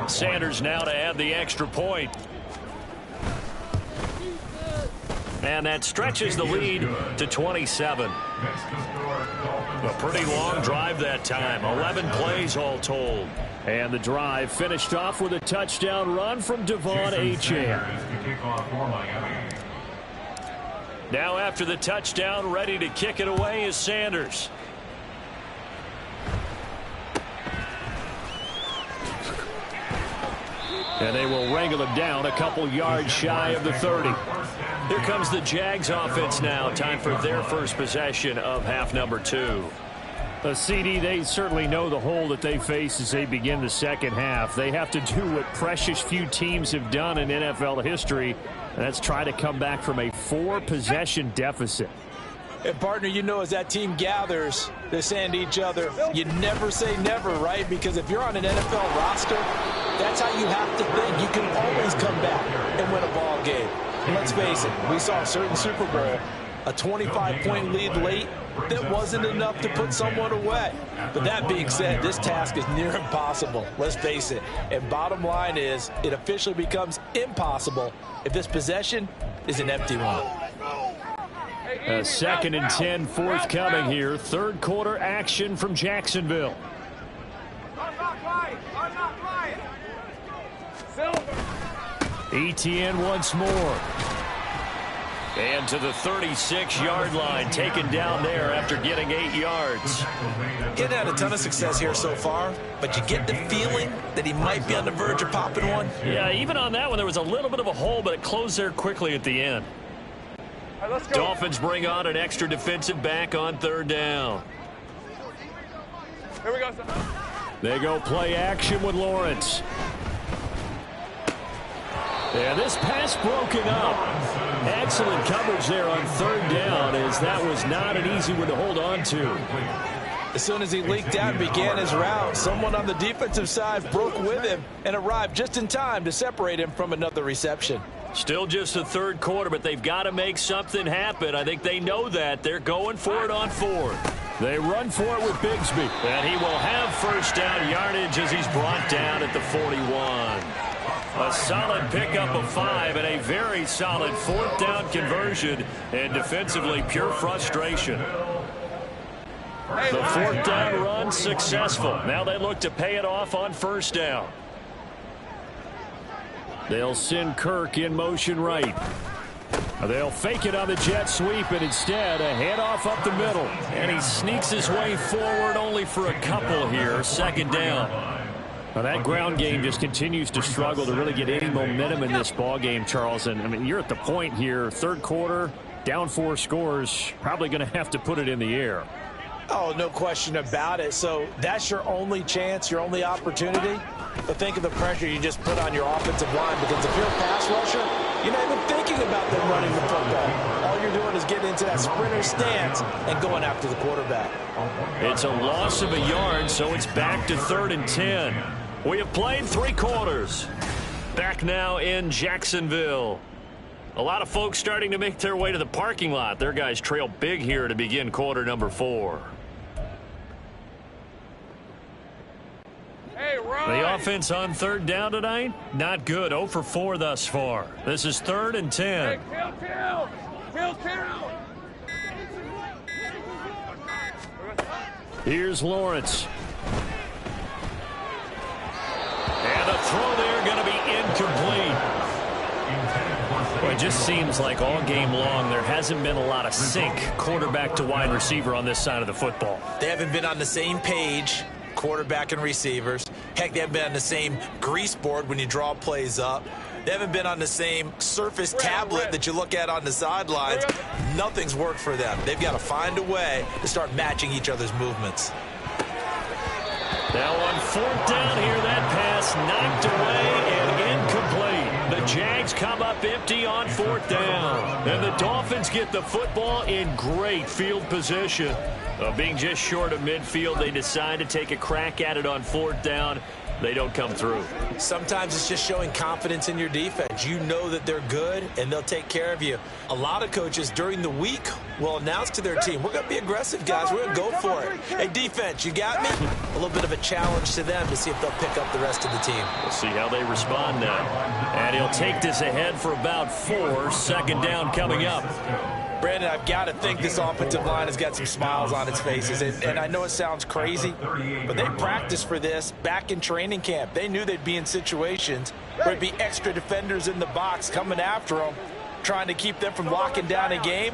Sanders now to add the extra point. And that stretches the lead to 27. A pretty long drive that time. 11 plays all told. And the drive finished off with a touchdown run from Devon Achane. Now after the touchdown, ready to kick it away is Sanders. And they will wrangle him down a couple yards shy of the 30. Here comes the Jags offense now. Time for their first possession of half number 2. A CD, they certainly know the hole that they face as they begin the 2nd half. They have to do what precious few teams have done in NFL history, and that's try to come back from a 4-possession deficit. And, partner, you know, as that team gathers, they're saying to each other, you never say never, right? Because if you're on an NFL roster, that's how you have to think. You can always come back and win a ball game. And let's face it, we saw a certain Super Bowl, a 25-point lead late, that wasn't enough to put someone away. But that being said, this task is near impossible. Let's face it. And bottom line is, it officially becomes impossible if this possession is an empty one. A 2nd and 10 forthcoming here. 3rd quarter action from Jacksonville. Etienne once more. And to the 36-yard line, taken down there after getting 8 yards. He hasn't had a ton of success here so far, but you get the feeling that he might be on the verge of popping one. Yeah, even on that one, there was a little bit of a hole, but it closed there quickly at the end. All right, let's go. Dolphins bring on an extra defensive back on 3rd down. Here we go, son. They go play action with Lawrence. And this pass broken up. Excellent coverage there on 3rd down, as that was not an easy one to hold on to. As soon as he leaked out and began his route, someone on the defensive side broke with him and arrived just in time to separate him from another reception. Still just the 3rd quarter, but they've got to make something happen. I think they know that. They're going for it on 4th. They run for it with Bigsby. And he will have 1st down yardage as he's brought down at the 41. A solid pickup of 5 and a very solid 4th down conversion, and defensively pure frustration. The 4th down run successful. Now they look to pay it off on 1st down. They'll send Kirk in motion right. They'll fake it on the jet sweep, and instead a handoff up the middle. And he sneaks his way forward only for a couple here. 2nd down. Now that ground game just continues to struggle to really get any momentum in this ball game, Charles. And I mean, you're at the point here, 3rd quarter, down 4 scores, probably going to have to put it in the air. Oh, no question about it. So that's your only chance, your only opportunity. But think of the pressure you just put on your offensive line, because if you're a pass rusher, you're not even thinking about them running the football. All you're doing is getting into that sprinter stance and going after the quarterback. It's a loss of a yard, so it's back to 3rd and 10. We have played 3 quarters. Back now in Jacksonville. A lot of folks starting to make their way to the parking lot. Their guys trail big here to begin quarter number 4. Hey, Ryan. The offense on 3rd down tonight, not good. 0 for 4 thus far. This is 3rd and 10. Hey, kill. Here's Lawrence. And a throw there going to be incomplete. Well, it just seems like all game long there hasn't been a lot of sync quarterback to wide receiver on this side of the football. They haven't been on the same page, quarterback and receivers. Heck, they haven't been on the same grease board when you draw plays up. They haven't been on the same surface tablet that you look at on the sidelines. Nothing's worked for them. They've got to find a way to start matching each other's movements. Now on fourth down here, that pass knocked away and incomplete. The Jags come up empty on fourth down. And the Dolphins get the football in great field position. Being just short of midfield, they decide to take a crack at it on fourth down. They don't come through. Sometimes it's just showing confidence in your defense. You know that they're good, and they'll take care of you. A lot of coaches during the week will announce to their team, we're going to be aggressive, guys. We're going to go for it. Hey, defense, you got me? A little bit of a challenge to them to see if they'll pick up the rest of the team. We'll see how they respond now. And he'll take this ahead for about 4. Second down coming up. Brandon, I've got to think this offensive line has got some smiles on its faces. And I know it sounds crazy, but they practiced for this back in training camp. They knew they'd be in situations where there'd be extra defenders in the box coming after them, trying to keep them from locking down a game.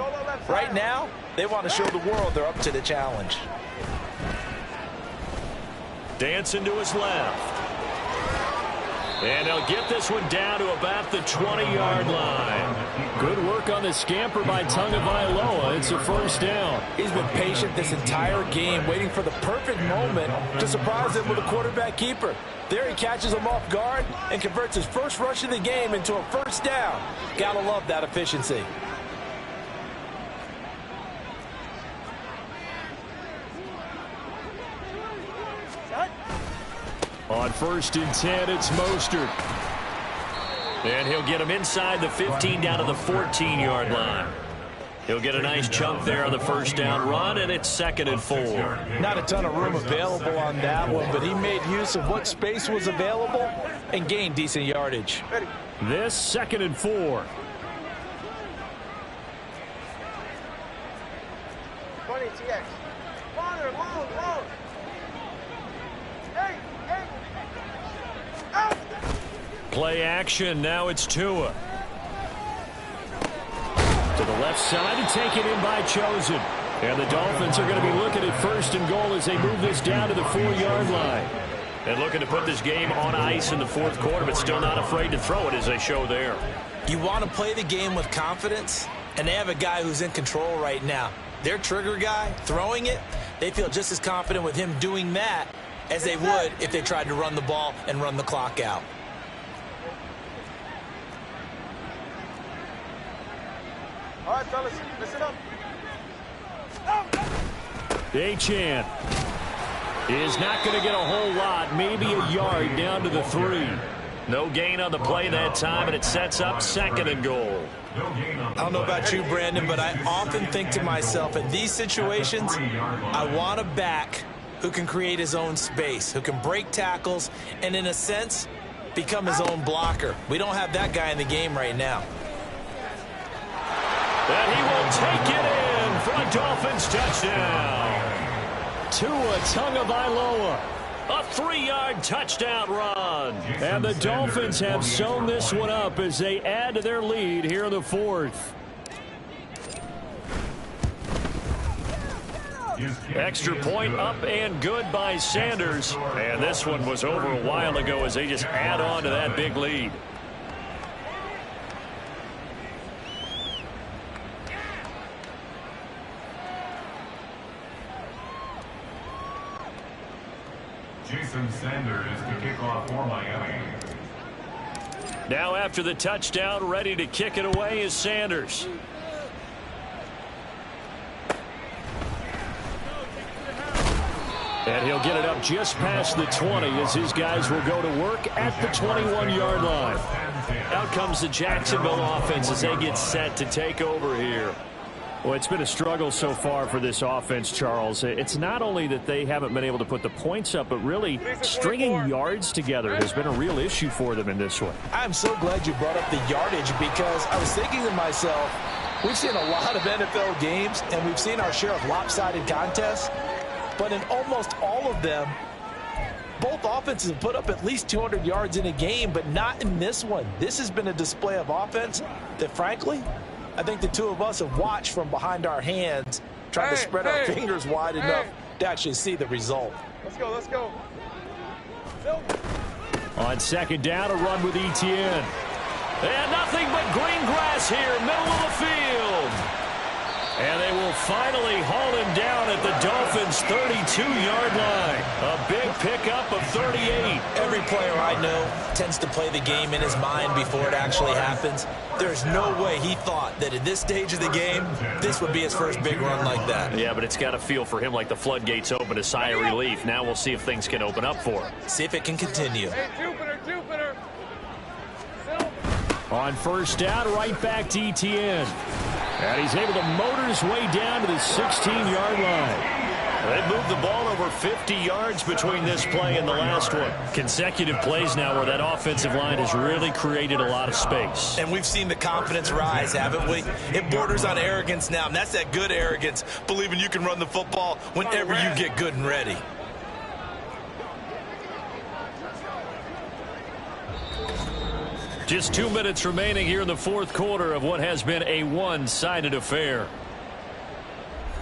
Right now, they want to show the world they're up to the challenge. Dancing to his left. And they'll get this one down to about the 20-yard line. Good work on the scamper by Tagovailoa. It's a first down. He's been patient this entire game, waiting for the perfect moment to surprise him with a quarterback keeper. There he catches him off guard and converts his first rush of the game into a first down. Gotta love that efficiency. On 1st and 10, it's Mostert. And he'll get him inside the 15 down to the 14-yard line. He'll get a nice chunk there on the first down run, and it's 2nd and 4. Not a ton of room available on that one, but he made use of what space was available and gained decent yardage. This 2nd and 4. 20 TX. Long. Hey. Out. Play action. Now it's Tua. To the left side and taken in by Chosen. And the Dolphins are going to be looking at 1st and goal as they move this down to the 4-yard line. And looking to put this game on ice in the 4th quarter, but still not afraid to throw it as they show there. You want to play the game with confidence, and they have a guy who's in control right now. Their trigger guy, throwing it, they feel just as confident with him doing that as they would if they tried to run the ball and run the clock out. All right, fellas, listen up. Achane is not going to get a whole lot, maybe a yard down to the 3. No gain on the play that time, and it sets up 2nd and goal. I don't know about you, Brandon, but I often think to myself, in these situations, I want a back who can create his own space, who can break tackles, and in a sense, become his own blocker. We don't have that guy in the game right now. And he will take it in for a Dolphins touchdown. Tua Tagovailoa, a 3-yard touchdown run. And the Dolphins have sewn this one up as they add to their lead here in the 4th. Extra point up and good by Sanders. And this one was over a while ago as they just add on to that big lead. Jason Sanders to kick off for Miami. Now after the touchdown, ready to kick it away is Sanders. And he'll get it up just past the 20 as his guys will go to work at the 21-yard line. Out comes the Jacksonville offense as they get set to take over here. Well, it's been a struggle so far for this offense, Charles. It's not only that they haven't been able to put the points up, but really stringing yards together has been a real issue for them in this one. I'm so glad you brought up the yardage because I was thinking to myself, We've seen a lot of NFL games, and we've seen our share of lopsided contests, but in almost all of them, both offenses have put up at least 200 yards in a game, but not in this one. This has been a display of offense that, frankly, I think the two of us have watched from behind our hands, trying to spread our fingers wide enough to actually see the result. Let's go, let's go. On second down, a run with Etienne. And nothing but green grass here, middle of the field. And they will finally haul him down at the Dolphins' 32-yard line. A big pickup of 38. Every player I know tends to play the game in his mind before it actually happens. There's no way he thought that at this stage of the game, this would be his first big run like that. Yeah, but it's got to feel for him like the floodgates open, a sigh of relief. Now we'll see if things can open up for him. See if it can continue. Hey, Jupiter. On first down, right back to Etienne. And he's able to motor his way down to the 16-yard line. They've moved the ball over 50 yards between this play and the last one. Consecutive plays now where that offensive line has really created a lot of space. And we've seen the confidence rise, haven't we? It borders on arrogance now, and that's that good arrogance, believing you can run the football whenever you get good and ready. Just 2 minutes remaining here in the fourth quarter of what has been a one-sided affair.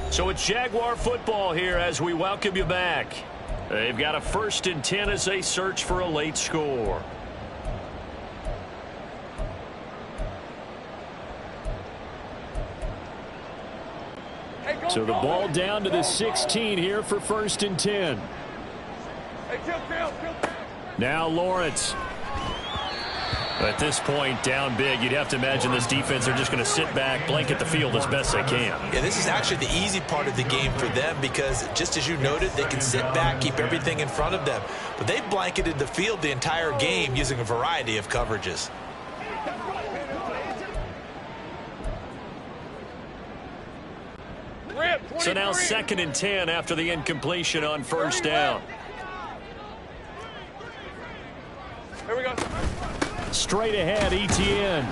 So it's Jaguar football here as we welcome you back. They've got a 1st and 10 as they search for a late score. So the ball down to the 16 here for 1st and 10. Now Lawrence. At this point, down big, you'd have to imagine this defense are just going to sit back, blanket the field as best they can. Yeah, this is actually the easy part of the game for them because, just as you noted, they can sit back, keep everything in front of them. But they've blanketed the field the entire game using a variety of coverages. So now 2nd and 10 after the incompletion on first down. Here we go. Straight ahead, Etienne.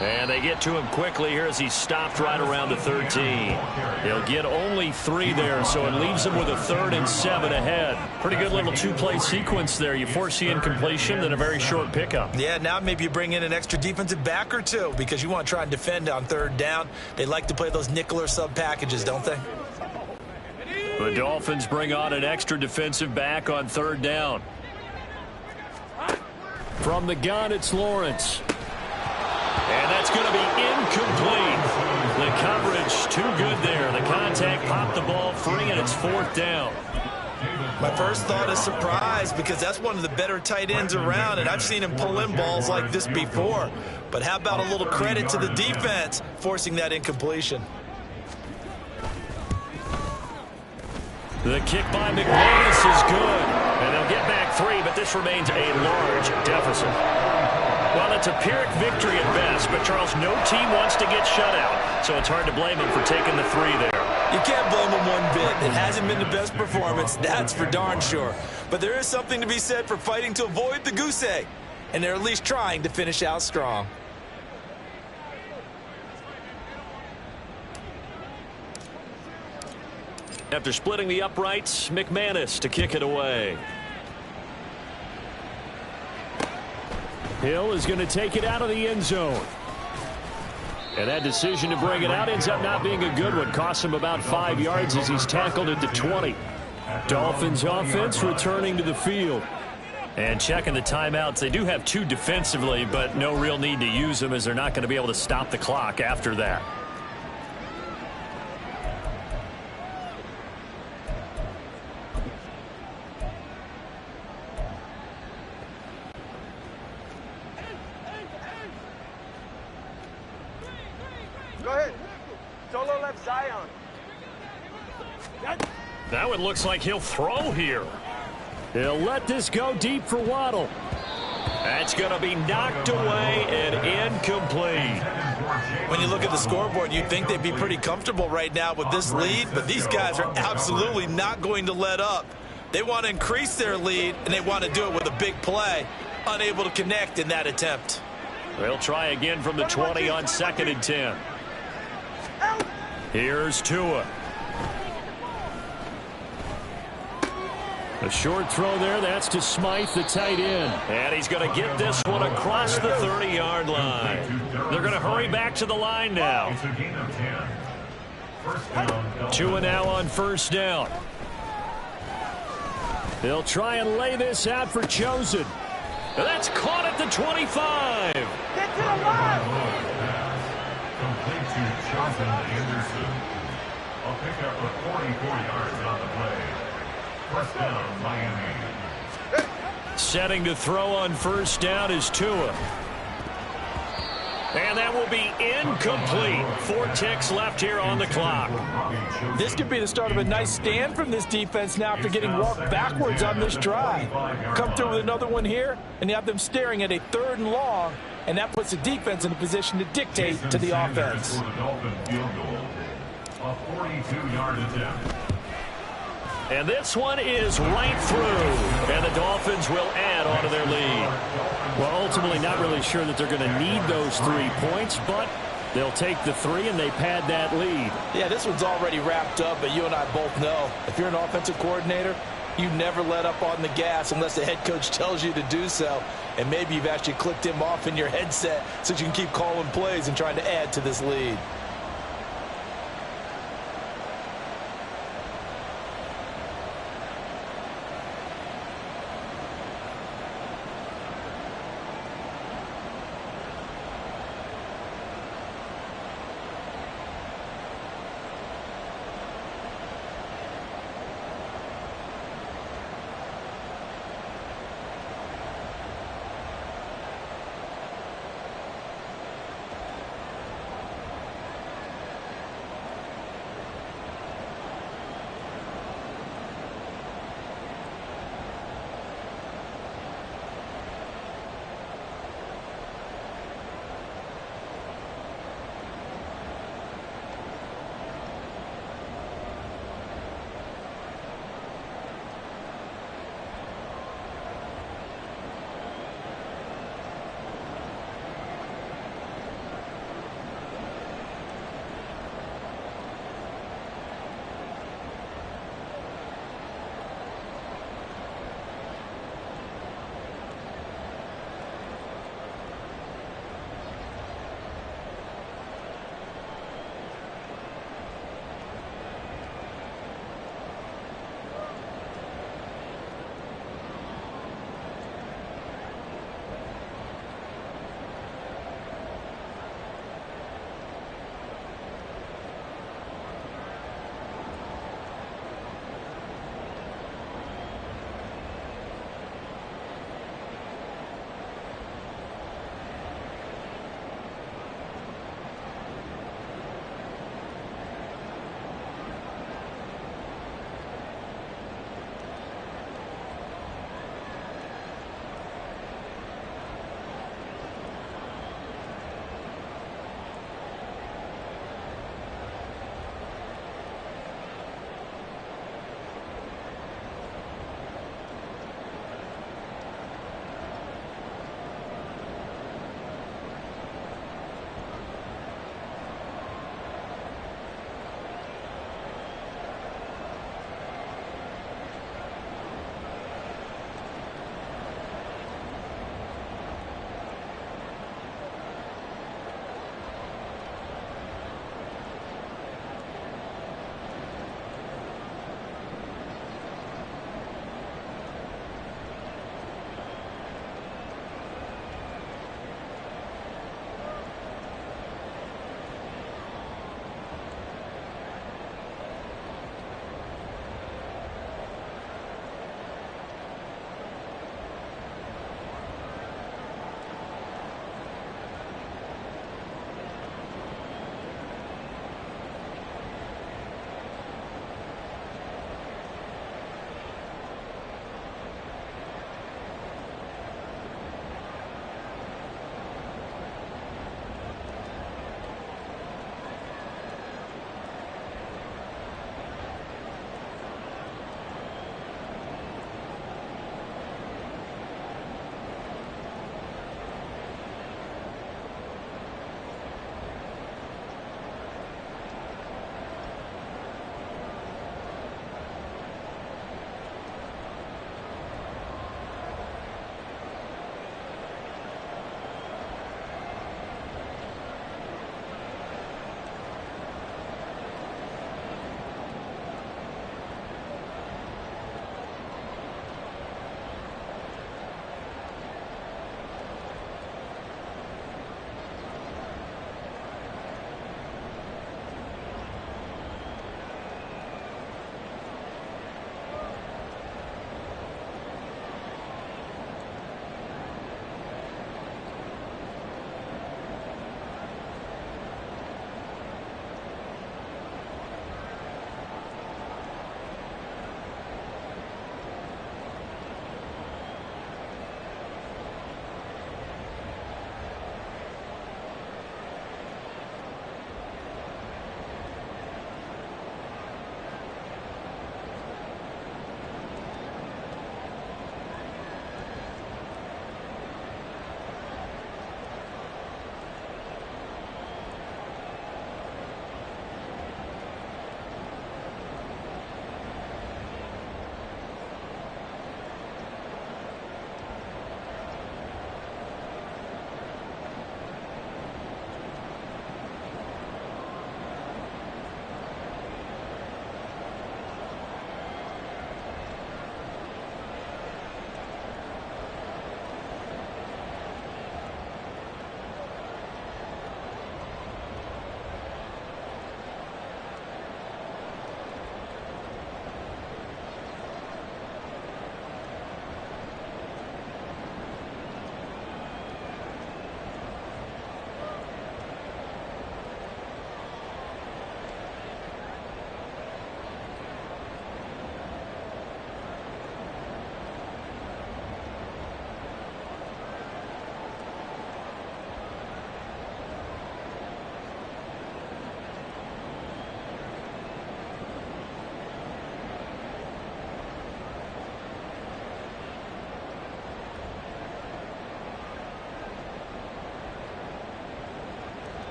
And they get to him quickly here as he stopped right around the 13. He'll get only 3 there, so it leaves him with a 3rd and 7 ahead. Pretty good little 2-play sequence there. You force the incompletion, then a very short pickup. Yeah, now maybe you bring in an extra defensive back or two because you want to try and defend on 3rd down. They like to play those nickel or sub packages, don't they? The Dolphins bring on an extra defensive back on 3rd down. From the gun, it's Lawrence. And that's going to be incomplete. The coverage too good there. The contact popped the ball free, and it's 4th down. My first thought is surprise because that's one of the better tight ends around, and I've seen him pull in balls like this before. But how about a little credit to the defense forcing that incompletion? The kick by McManus is good. And they'll get back 3, but this remains a large deficit. Well, it's a Pyrrhic victory at best, but Charles, no team wants to get shut out, so it's hard to blame them for taking the 3 there. You can't blame them one bit. It hasn't been the best performance, that's for darn sure. But there is something to be said for fighting to avoid the goose egg, and they're at least trying to finish out strong. After splitting the uprights, McManus to kick it away. Hill is going to take it out of the end zone. And that decision to bring it out ends up not being a good one. Costs him about 5 yards as he's tackled at the 20. Dolphins offense returning to the field. And checking the timeouts. They do have 2 defensively, but no real need to use them as they're not going to be able to stop the clock after that. Go ahead. Solo left Zion. That one looks like he'll throw here. He'll let this go deep for Waddle. That's going to be knocked away and incomplete. When you look at the scoreboard, you'd think they'd be pretty comfortable right now with this lead, but these guys are absolutely not going to let up. They want to increase their lead, and they want to do it with a big play. Unable to connect in that attempt. They'll try again from the 20 on 2nd and 10. Here's Tua. A short throw there. That's to Smythe, the tight end. And he's going to get this one across the 30-yard line. They're going to hurry back to the line now. It's a gain of 10. First down. Tua now on first down. They'll try and lay this out for Chosen. That's caught at the 25. Get to the line. Complete to Chosen Anderson. I'll pick up for 44 yards on the play. First down, Miami. Setting to throw on first down is Tua. And that will be incomplete. 4 ticks left here on the clock. This could be the start of a nice stand from this defense now after getting walked backwards on this drive. Come through with another one here, and you have them staring at a 3rd and long, and that puts the defense in a position to dictate to the offense. For the Dolphin field goal. A 42-yard attempt. And this one is right through. And the Dolphins will add on to their lead. Well, ultimately not really sure that they're going to need those 3 points, but they'll take the 3 and they pad that lead. Yeah, this one's already wrapped up, but you and I both know if you're an offensive coordinator, you never let up on the gas unless the head coach tells you to do so. And maybe you've actually clicked him off in your headset so you can keep calling plays and trying to add to this lead.